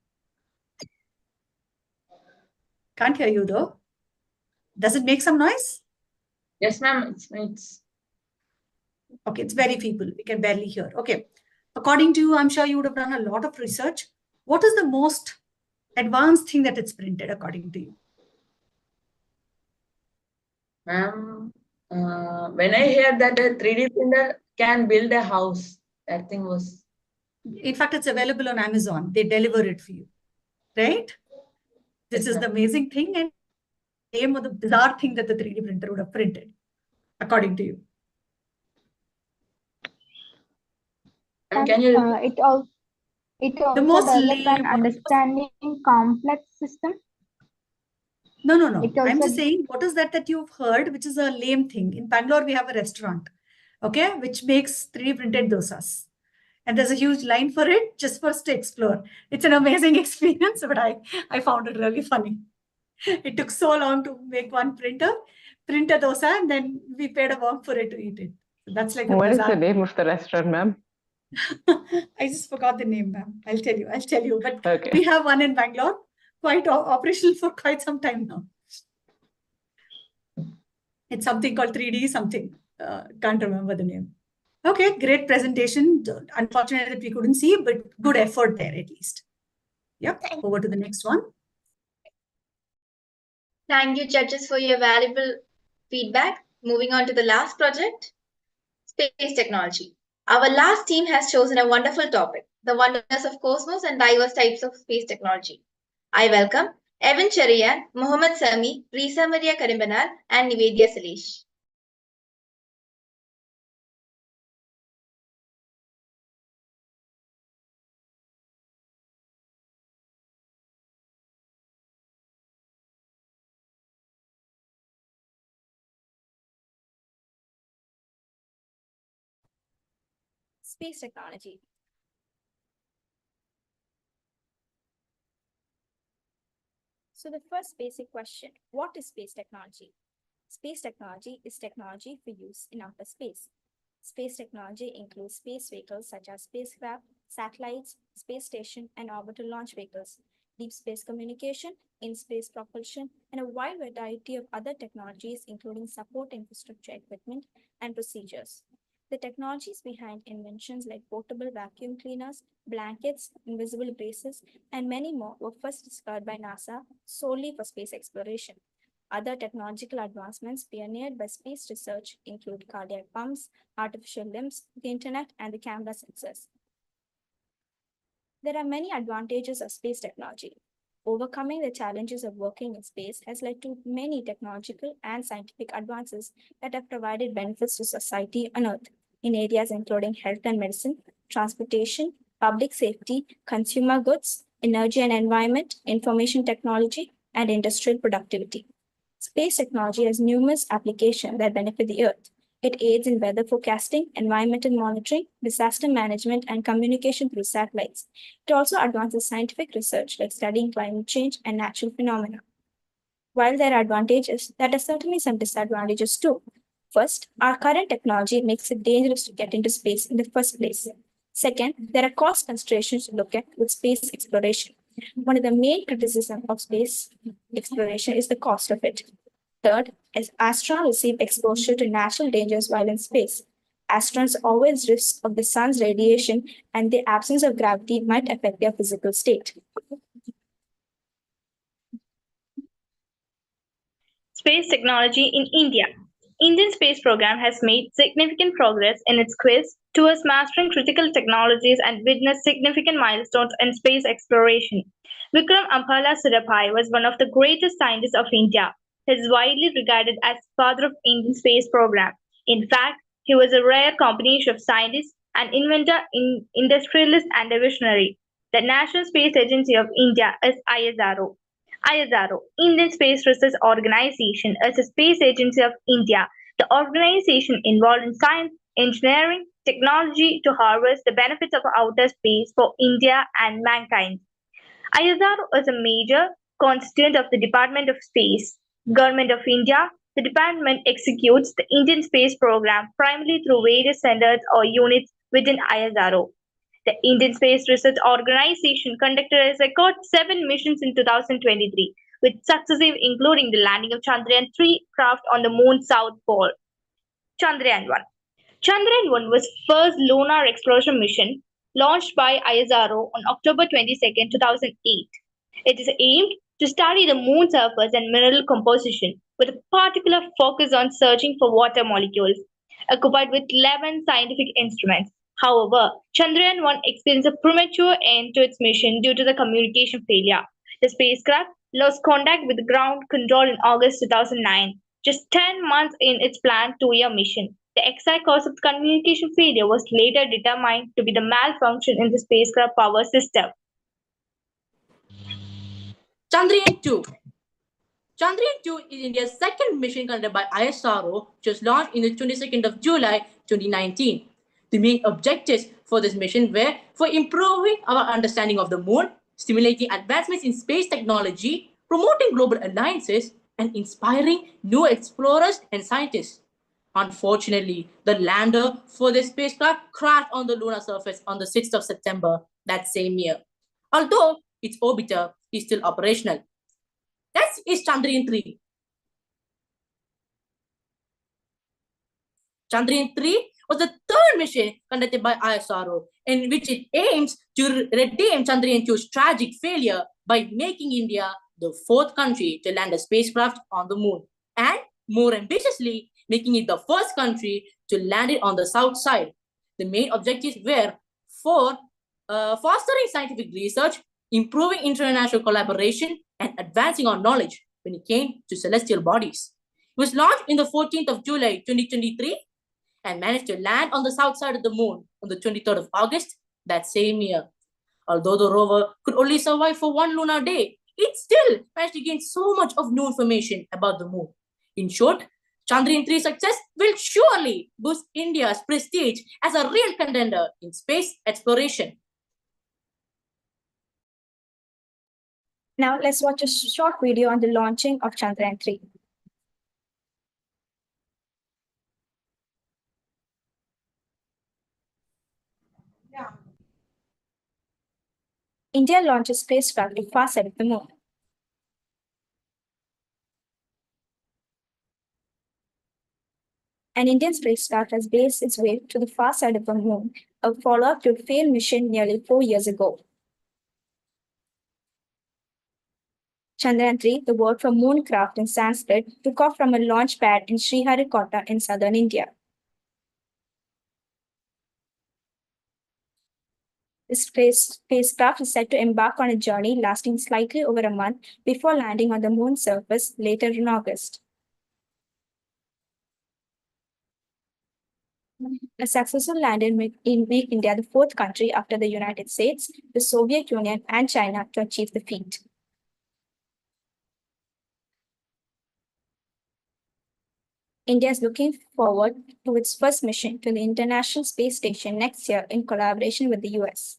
Can't hear you though. Does it make some noise? Yes, ma'am. It's Okay, it's very feeble. We can barely hear. Okay. According to you, I'm sure you would have done a lot of research. What is the most advanced thing that it's printed according to you? Ma'am, when I heard that a 3D printer can build a house, that thing was. In fact, it's available on Amazon. They deliver it for you, right? This is the amazing thing and name of the bizarre thing that the 3D printer would have printed, according to you. And can you? It also most developed lame an understanding complex system. No. It I'm also- just saying, what is that you've heard, which is a lame thing? In Bangalore, we have a restaurant, okay, which makes 3D printed dosas. And there's a huge line for it just for us to explore. It's an amazing experience, but I found it really funny. It took so long to make one print a dosa, and then we paid a walk for it to eat it. So that's like a What is bizarre. the name of the restaurant, ma'am? I just forgot the name, ma'am. I'll tell you. But Okay. we have one in Bangalore, quite operational for quite some time now. It's something called 3D something. Can't remember the name. Okay, great presentation. Unfortunate that we couldn't see, but good effort there at least. Yep, over to the next one. Thank you, judges, for your valuable feedback. Moving on to the last project, space technology. Our last team has chosen a wonderful topic, the wonders of cosmos and diverse types of space technology. I welcome Evan Cherian, Mohammed Sami, Risa Maria Karimbanar, and Nivedya Salesh. Space technology. So the first basic question, what is space technology? Space technology is technology for use in outer space. Space technology includes space vehicles such as spacecraft, satellites, space station, and orbital launch vehicles, deep space communication, in-space propulsion, and a wide variety of other technologies, including support infrastructure equipment and procedures. The technologies behind inventions like portable vacuum cleaners, blankets, invisible braces, and many more were first discovered by NASA solely for space exploration. Other technological advancements pioneered by space research include cardiac pumps, artificial limbs, the internet, and the camera sensors. There are many advantages of space technology. Overcoming the challenges of working in space has led to many technological and scientific advances that have provided benefits to society on Earth in areas including health and medicine, transportation, public safety, consumer goods, energy and environment, information technology, and industrial productivity. Space technology has numerous applications that benefit the Earth. It aids in weather forecasting, environmental monitoring, disaster management, and communication through satellites. It also advances scientific research like studying climate change and natural phenomena. While there are advantages, there are certainly some disadvantages too. First, our current technology makes it dangerous to get into space in the first place. Second, there are cost considerations to look at with space exploration. One of the main criticisms of space exploration is the cost of it. Third, as astronauts receive exposure to natural dangers while in space. Astronauts always risk of the sun's radiation, and the absence of gravity might affect their physical state. Space technology in India. Indian space program has made significant progress in its quest towards mastering critical technologies and witnessed significant milestones in space exploration. Vikram Ampala Surabhai was one of the greatest scientists of India. He is widely regarded as father of Indian space program. In fact, he was a rare combination of scientist, an inventor, industrialist, and a visionary. The National Space Agency of India is ISRO. ISRO, Indian Space Research Organization, is a space agency of India. The organization involved in science, engineering, technology to harvest the benefits of outer space for India and mankind. ISRO is a major constituent of the Department of Space. Government of India. The department executes the Indian space program primarily through various centers or units within ISRO. The Indian Space Research Organization conducted a record 7 missions in 2023, with successive including the landing of Chandrayaan-3 craft on the moon's south pole. Chandrayaan-1. Chandrayaan-1 was first lunar exploration mission launched by ISRO on October 22, 2008. It is aimed to study the moon's surface and mineral composition, with a particular focus on searching for water molecules, occupied with 11 scientific instruments. However, Chandrayaan-1 experienced a premature end to its mission due to the communication failure. The spacecraft lost contact with ground control in August 2009, just 10 months in its planned 2-year mission. The exact cause of the communication failure was later determined to be the malfunction in the spacecraft power system. Chandrayaan-2. Chandrayaan-2 is India's second mission conducted by ISRO, which was launched on the 22nd of July 2019. The main objectives for this mission were for improving our understanding of the moon, stimulating advancements in space technology, promoting global alliances, and inspiring new explorers and scientists. Unfortunately, the lander for the spacecraft crashed on the lunar surface on the 6th of September that same year, although its orbiter is still operational. That is Chandrayaan-3. Chandrayaan-3 was the third mission conducted by ISRO, in which it aims to redeem Chandrayaan-2's tragic failure by making India the fourth country to land a spacecraft on the moon, and more ambitiously, making it the first country to land it on the south side. The main objectives were for fostering scientific research, improving international collaboration, and advancing our knowledge when it came to celestial bodies. It was launched on the 14th of July 2023 and managed to land on the south side of the moon on the 23rd of August that same year. Although the rover could only survive for one lunar day, it still managed to gain so much of new information about the moon. In short, Chandrayaan-3's success will surely boost India's prestige as a real contender in space exploration. Now let's watch a short video on the launching of Chandrayaan-3. India launches spacecraft to far side of the moon. An Indian spacecraft has blazed its way to the far side of the moon, a follow-up to a failed mission nearly 4 years ago. Chandrayaan-3, the word for moon craft in Sanskrit, took off from a launch pad in Sriharikota in southern India. This spacecraft is set to embark on a journey lasting slightly over a month before landing on the moon's surface later in August. A successful landing make India the fourth country after the United States, the Soviet Union, and China to achieve the feat. India is looking forward to its first mission to the International Space Station next year in collaboration with the US.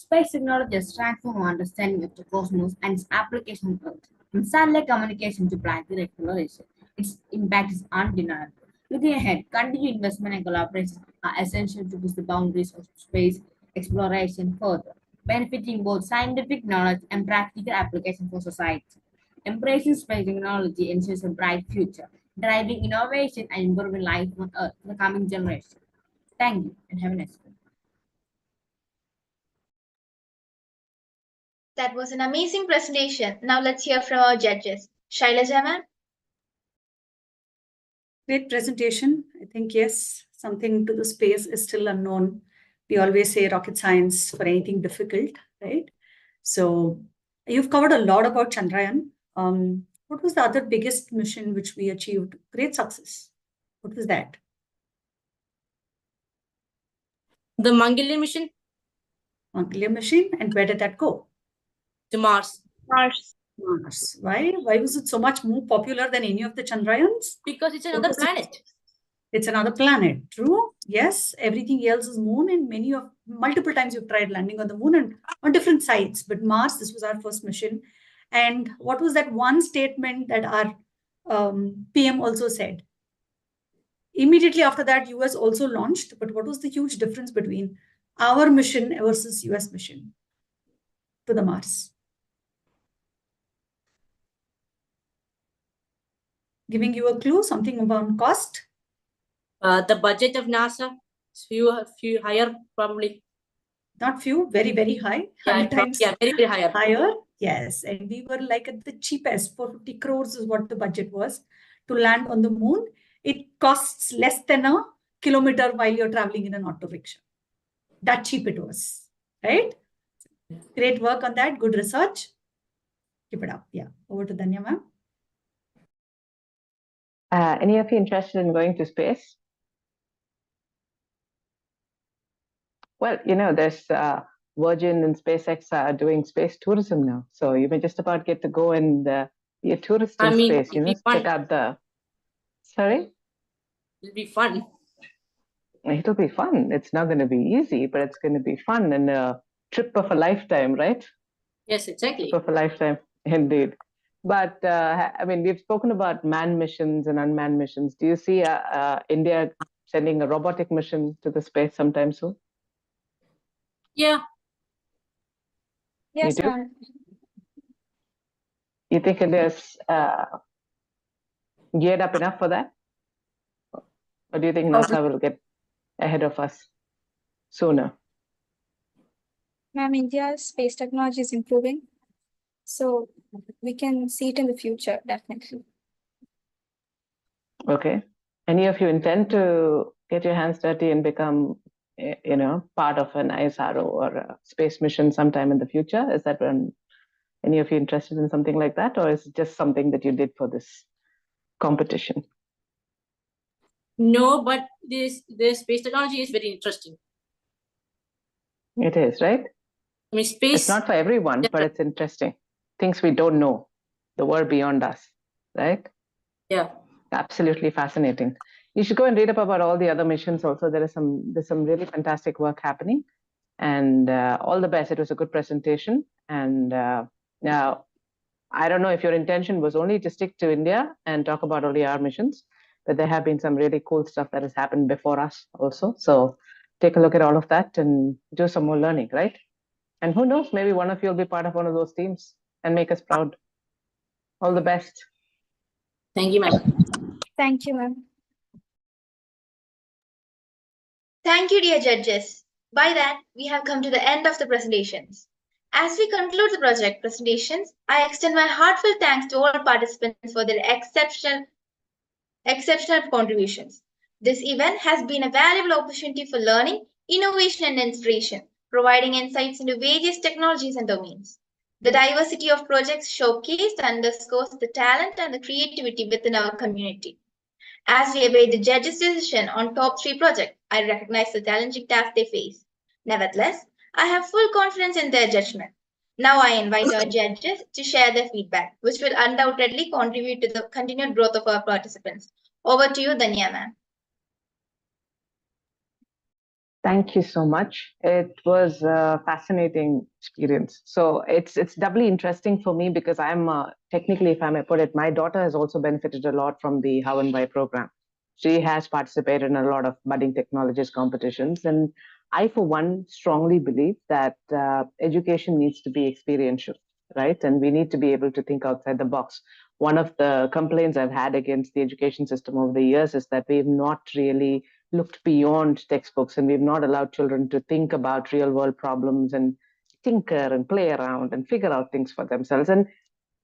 Space technologists transform our understanding of the cosmos and its application on Earth, from satellite communication to planetary exploration. Its impact is undeniable. Looking ahead, continued investment and collaboration are essential to push the boundaries of space exploration further, benefiting both scientific knowledge and practical application for society. Embracing space technology ensures a bright future, driving innovation and improving life on Earth for the coming generation. Thank you and have a nice day. That was an amazing presentation. Now let's hear from our judges. Shailaja ma'am. Great presentation. I think, yes, something to the space is still unknown. We always say rocket science for anything difficult, right? So you've covered a lot about Chandrayaan. What was the other biggest mission which we achieved great success? What was that? The Mangalyaan mission. Mangalyaan mission. And where did that go? To Mars. Mars. Why? Why was it so much more popular than any of the Chandrayaans? Because it's another planet. It's another planet. True. Yes. Everything else is moon, and multiple times you've tried landing on the moon and on different sites. But Mars, this was our first mission. And what was that one statement that our PM also said? Immediately after that, US also launched. But what was the huge difference between our mission versus US mission to the Mars? Giving you a clue, something about cost. The budget of NASA is few higher, probably. Not few, very, very high. Yeah, very, very higher. Higher, yes. And we were like at the cheapest, 450 crores is what the budget was to land on the moon. It costs less than a kilometer while you're traveling in an auto rickshaw. That cheap it was, right? Great work on that. Good research. Keep it up. Yeah. Over to Danya, ma'am. Any of you interested in going to space? Well, there's Virgin and SpaceX are doing space tourism now. So you may just about get to go and be a tourist in space, check out the... Sorry? It'll be fun. It'll be fun. It's not going to be easy, but it's going to be fun and a trip of a lifetime, right? Yes, exactly. Trip of a lifetime, indeed. But, we've spoken about manned missions and unmanned missions. Do you see India sending a robotic mission to the space sometime soon? Yeah. Yes, ma'am. You think India's geared up enough for that? Or do you think NASA will get ahead of us sooner? Ma'am, India's space technology is improving. So we can see it in the future, definitely. Okay. Any of you intend to get your hands dirty and become, part of an ISRO or a space mission sometime in the future? Is that when any of you interested in something like that? Or is it just something that you did for this competition? No, but this space technology is very interesting. It is, right? I mean, space... It's not for everyone, but it's interesting. Things we don't know, the world beyond us, right? Yeah. Absolutely fascinating. You should go and read up about all the other missions also. There's some really fantastic work happening. And all the best. It was a good presentation. And now, I don't know if your intention was only to stick to India and talk about only our missions, but there have been some really cool stuff that has happened before us also. So take a look at all of that and do some more learning, right? And who knows, maybe one of you will be part of one of those teams and make us proud. All the best. Thank you, ma'am. Thank you, ma'am. Thank you, dear judges. By that, we have come to the end of the presentations. As we conclude the project presentations, I extend my heartfelt thanks to all participants for their exceptional contributions. This event has been a valuable opportunity for learning, innovation, and inspiration, providing insights into various technologies and domains. The diversity of projects showcased underscores the talent and the creativity within our community. As we await the judges' decision on top 3 projects, I recognize the challenging task they face. Nevertheless, I have full confidence in their judgment. Now I invite our judges to share their feedback, which will undoubtedly contribute to the continued growth of our participants. Over to you, Danya ma'am. Thank you so much. It was a fascinating experience. So it's doubly interesting for me because I'm technically, if I may put it, my daughter has also benefited a lot from the Hownwhy program. She has participated in a lot of budding technologist competitions, and I, for one, strongly believe that education needs to be experiential, right? And we need to be able to think outside the box. One of the complaints I've had against the education system over the years is that we've not really looked beyond textbooks and we've not allowed children to think about real world problems and tinker and play around and figure out things for themselves and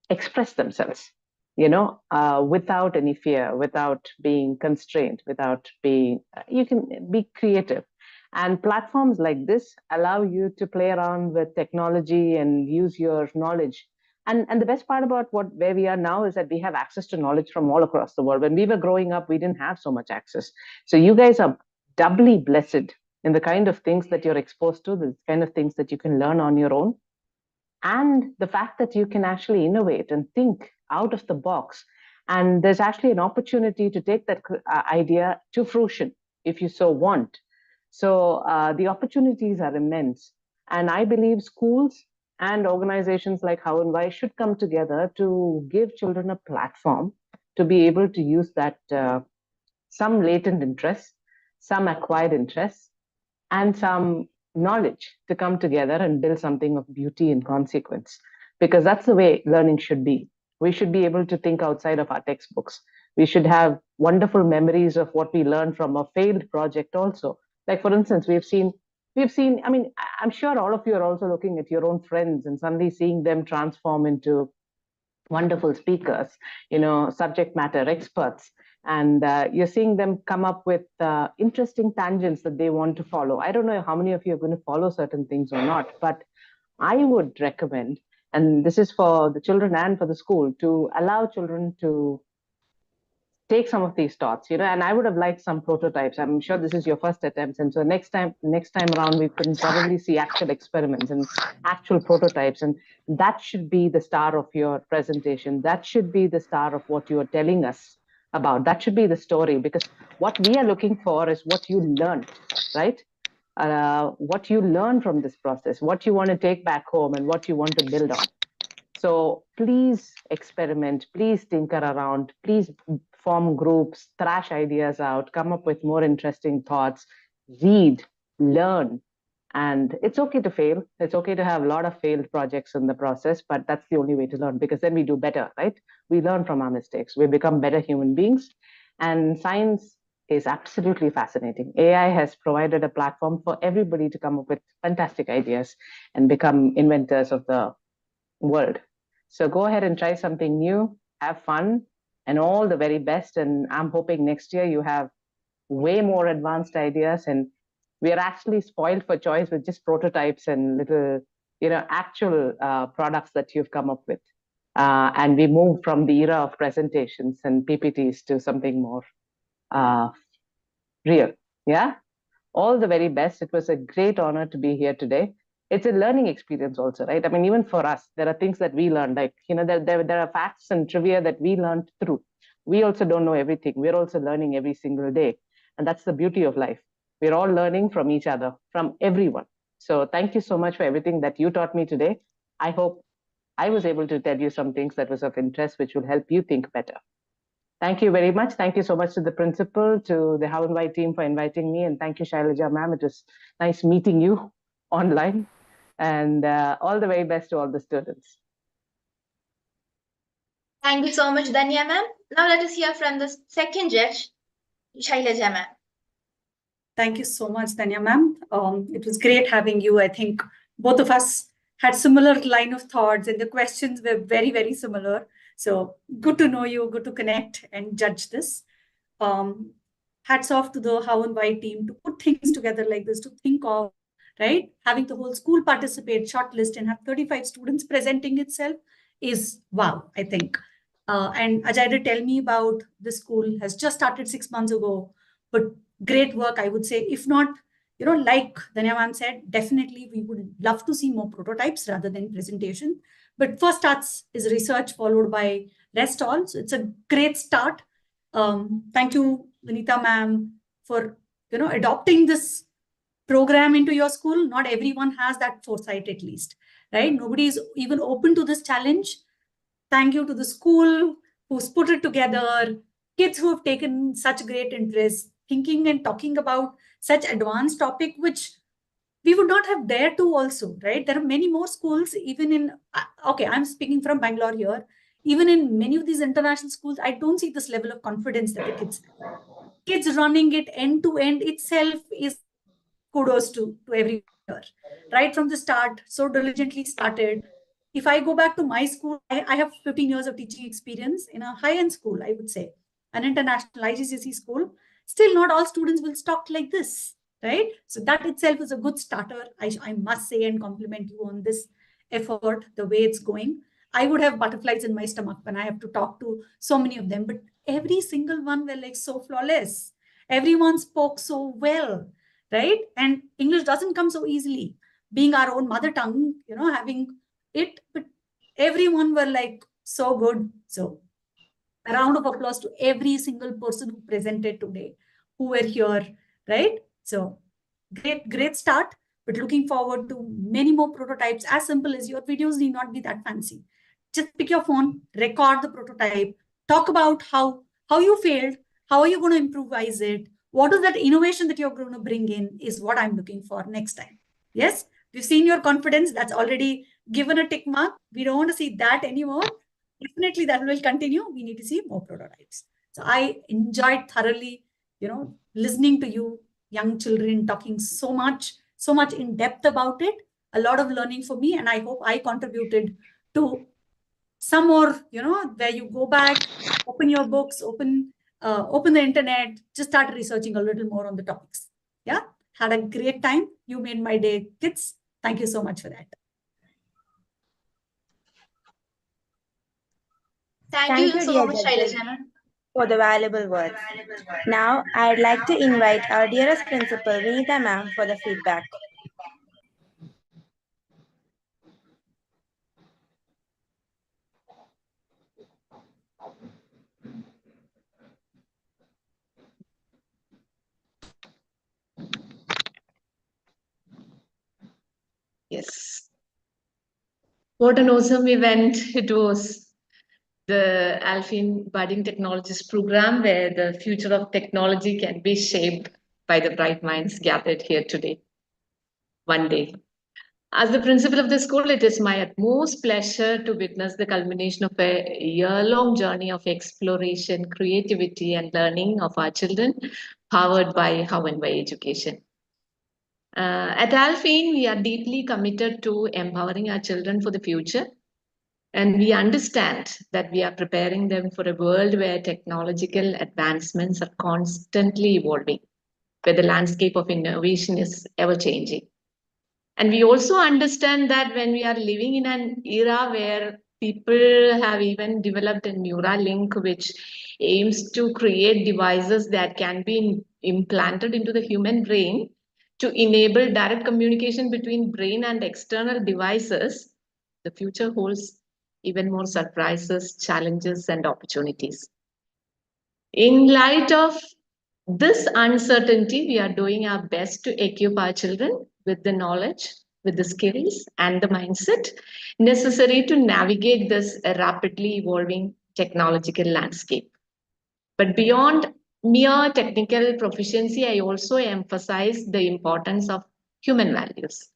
express themselves, without any fear, without being constrained, without being, you can be creative. And platforms like this allow you to play around with technology and use your knowledge. And the best part about where we are now is that we have access to knowledge from all across the world. When we were growing up, we didn't have so much access. So you guys are doubly blessed in the kind of things that you're exposed to, the kind of things that you can learn on your own, and the fact that you can actually innovate and think out of the box. And there's actually an opportunity to take that idea to fruition if you so want. So the opportunities are immense. And I believe schools and organizations like Hownwhy should come together to give children a platform to be able to use that some latent interests, some acquired interests, and some knowledge to come together and build something of beauty and consequence. Because that's the way learning should be. We should be able to think outside of our textbooks. We should have wonderful memories of what we learned from a failed project also. Like, for instance, I mean, I'm sure all of you are also looking at your own friends and suddenly seeing them transform into wonderful speakers, subject matter experts, and you're seeing them come up with interesting tangents that they want to follow. I don't know how many of you are going to follow certain things or not, but I would recommend, and this is for the children and for the school, to allow children to take some of these thoughts, and I would have liked some prototypes. I'm sure this is your first attempt, and so next time around we can probably see actual experiments and actual prototypes, and that should be the star of your presentation. That should be the star of what you are telling us about. That should be the story, because what we are looking for is what you learned, right? What you learn from this process, what you want to take back home, and what you want to build on. So please experiment, please tinker around, please form groups, thrash ideas out, come up with more interesting thoughts, read, learn. And it's okay to fail. It's okay to have a lot of failed projects in the process, but that's the only way to learn, because then we do better, right? We learn from our mistakes. We become better human beings. And science is absolutely fascinating. AI has provided a platform for everybody to come up with fantastic ideas and become inventors of the world. So go ahead and try something new, have fun, and all the very best. And I'm hoping next year you have way more advanced ideas. And we are actually spoiled for choice with just prototypes and little, actual products that you've come up with. And we move from the era of presentations and PPTs to something more real. Yeah. All the very best. It was a great honor to be here today. It's a learning experience also, right? I mean, even for us, there are things that we learned, like, there are facts and trivia that we learned through. We also don't know everything. We're also learning every single day. And that's the beauty of life. We're all learning from each other, from everyone. So thank you so much for everything that you taught me today. I hope I was able to tell you some things that was of interest, which will help you think better. Thank you very much. Thank you so much to the principal, to the Hownwhy team for inviting me. And thank you, Shailaja ma'am. It was nice meeting you online. And all the very best to all the students. Thank you so much, Danya ma'am. Now let us hear from the second judge, Shailaja ma'am. Thank you so much, Danya ma'am. It was great having you. I think both of us had similar line of thoughts and the questions were very, very similar. So good to know you, good to connect and judge this. Hats off to the Hownwhy team to put things together like this, to think of, right? Having the whole school participate, shortlist, and have 35 students presenting itself is wow, I think. And Ajay did tell me about the school has just started 6 months ago, but great work, I would say. If not, like Danya ma'am said, definitely we would love to see more prototypes rather than presentation. But first starts is research, followed by rest all. So it's a great start. Thank you, Vinita ma'am, for adopting this program into your school, not everyone has that foresight at least, right? Nobody is even open to this challenge. Thank you to the school who's put it together, kids who have taken such great interest, thinking and talking about such advanced topic, which we would not have dared to also, right? There are many more schools, even in, okay, I'm speaking from Bangalore here. Even in many of these international schools, I don't see this level of confidence that the kids running it end to end itself is kudos to every year, right from the start, so diligently started. If I go back to my school, I have 15 years of teaching experience in a high-end school, I would say, an international IGCSE school. Still, not all students will stock like this, right? So that itself is a good starter. I must say and compliment you on this effort, the way it's going. I would have butterflies in my stomach when I have to talk to so many of them, but every single one were like so flawless. Everyone spoke so well, right? And English doesn't come so easily. Being our own mother tongue, having it, but everyone were like so good. So a round of applause to every single person who presented today, who were here, right? So great start, but looking forward to many more prototypes. As simple as your videos need not be that fancy. Just pick your phone, record the prototype, talk about how you failed, how are you going to improvise it, what is that innovation that you're going to bring in is what I'm looking for next time. Yes, we've seen your confidence. That's already given a tick mark. We don't want to see that anymore. Definitely that will continue. We need to see more prototypes. So I enjoyed thoroughly, listening to you, young children, talking so much in depth about it. A lot of learning for me, and I hope I contributed to some more, where you go back, open your books, open the internet, just start researching a little more on the topics. Yeah, had a great time. You made my day, kids. Thank you so much for that. Thank you so much, Shailajana, for the valuable words. Now, I'd like to invite our dearest principal, Vinita ma'am, for the feedback. Yes. What an awesome event it was. The Alfeen Budding Technologist program, where the future of technology can be shaped by the bright minds gathered here today. One day. As the principal of the school, it is my utmost pleasure to witness the culmination of a year-long journey of exploration, creativity, and learning of our children, powered by Hownwhy Education. At Alfeen, we are deeply committed to empowering our children for the future. And we understand that we are preparing them for a world where technological advancements are constantly evolving, where the landscape of innovation is ever changing. And we also understand that when we are living in an era where people have even developed a neural link which aims to create devices that can be implanted into the human brain to enable direct communication between brain and external devices, the future holds even more surprises, challenges, and opportunities. In light of this uncertainty, we are doing our best to equip our children with the knowledge, with the skills, and the mindset necessary to navigate this rapidly evolving technological landscape. But beyond mere technical proficiency, I also emphasize the importance of human values.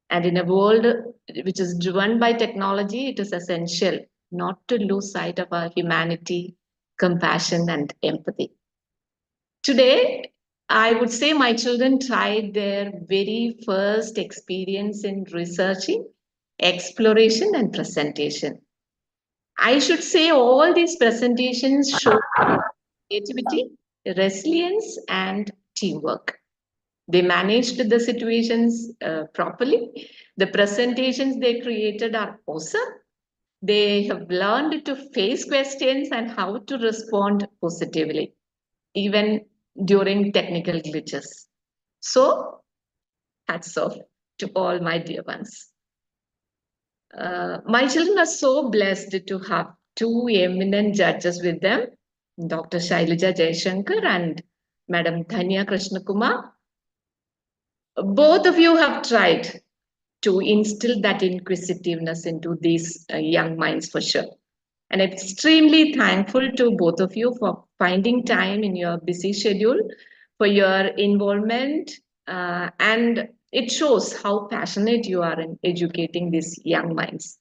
And in a world which is driven by technology, it is essential not to lose sight of our humanity, compassion, and empathy. Today, I would say my children tried their very first experience in researching, exploration, and presentation. I should say all these presentations show creativity, resilience, and teamwork. They managed the situations properly. The presentations they created are awesome. They have learned to face questions and how to respond positively, even during technical glitches. So, hats off to all my dear ones. My children are so blessed to have two eminent judges with them, Dr. Shailaja Jayashankar and Madam Dhanya Krishnakumar. Both of you have tried to instill that inquisitiveness into these young minds for sure. And I'm extremely thankful to both of you for finding time in your busy schedule for your involvement. And it shows how passionate you are in educating these young minds.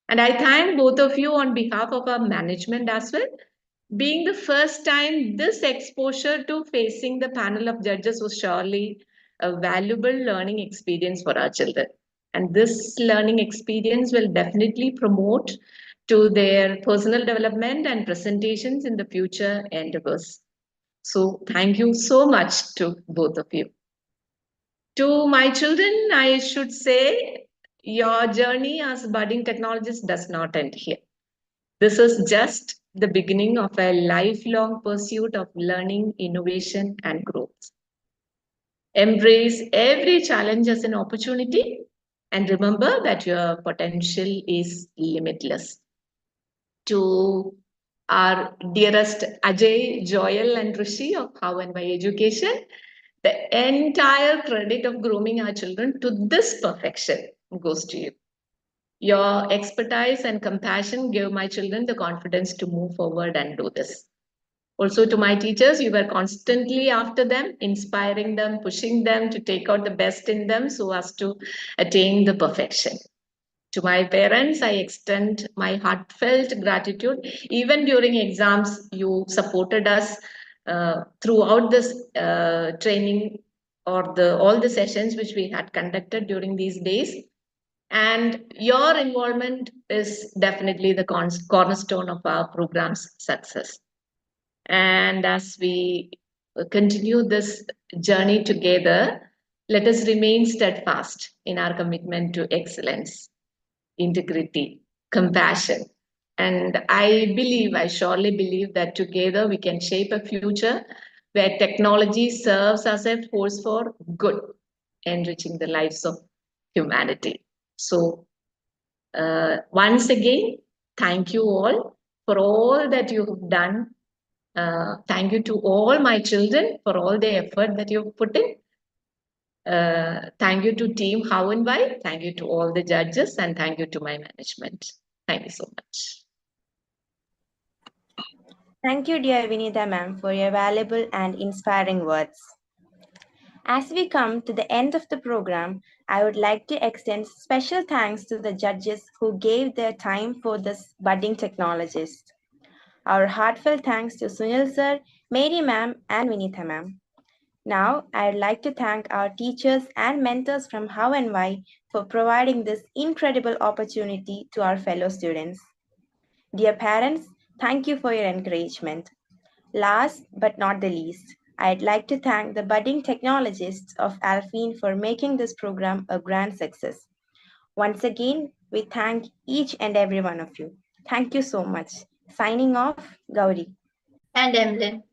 And I thank both of you on behalf of our management as well. Being the first time, this exposure to facing the panel of judges was surely a valuable learning experience for our children. And this learning experience will definitely promote to their personal development and presentations in the future endeavors. So thank you so much to both of you. To my children, I should say your journey as budding technologist does not end here. This is just the beginning of a lifelong pursuit of learning, innovation, and growth. Embrace every challenge as an opportunity and remember that your potential is limitless. To our dearest Ajay, Joel, and Rishi of Hownwhy Education, the entire credit of grooming our children to this perfection goes to you. Your expertise and compassion gave my children the confidence to move forward and do this. Also, to my teachers, you were constantly after them, inspiring them, pushing them to take out the best in them so as to attain the perfection. To my parents, I extend my heartfelt gratitude. Even during exams, you supported us throughout this training or all the sessions which we had conducted during these days. And your involvement is definitely the cornerstone of our program's success. And as we continue this journey together, let us remain steadfast in our commitment to excellence, integrity, compassion. And I surely believe that together we can shape a future where technology serves as a force for good, enriching the lives of humanity. So once again, thank you all for all that you have done. Thank you to all my children for all the effort that you've put in. Thank you to Team Hownwhy. Thank you to all the judges and thank you to my management. Thank you so much. Thank you, dear Vinita ma'am, for your valuable and inspiring words. As we come to the end of the program, I would like to extend special thanks to the judges who gave their time for this budding technologist. Our heartfelt thanks to Sunil sir, Mary ma'am, and Vinita ma'am. Now, I'd like to thank our teachers and mentors from Hownwhy for providing this incredible opportunity to our fellow students. Dear parents, thank you for your encouragement. Last but not the least, I'd like to thank the budding technologists of Alfeen for making this program a grand success. Once again, we thank each and every one of you. Thank you so much. Signing off, Gauri. And Emlyn.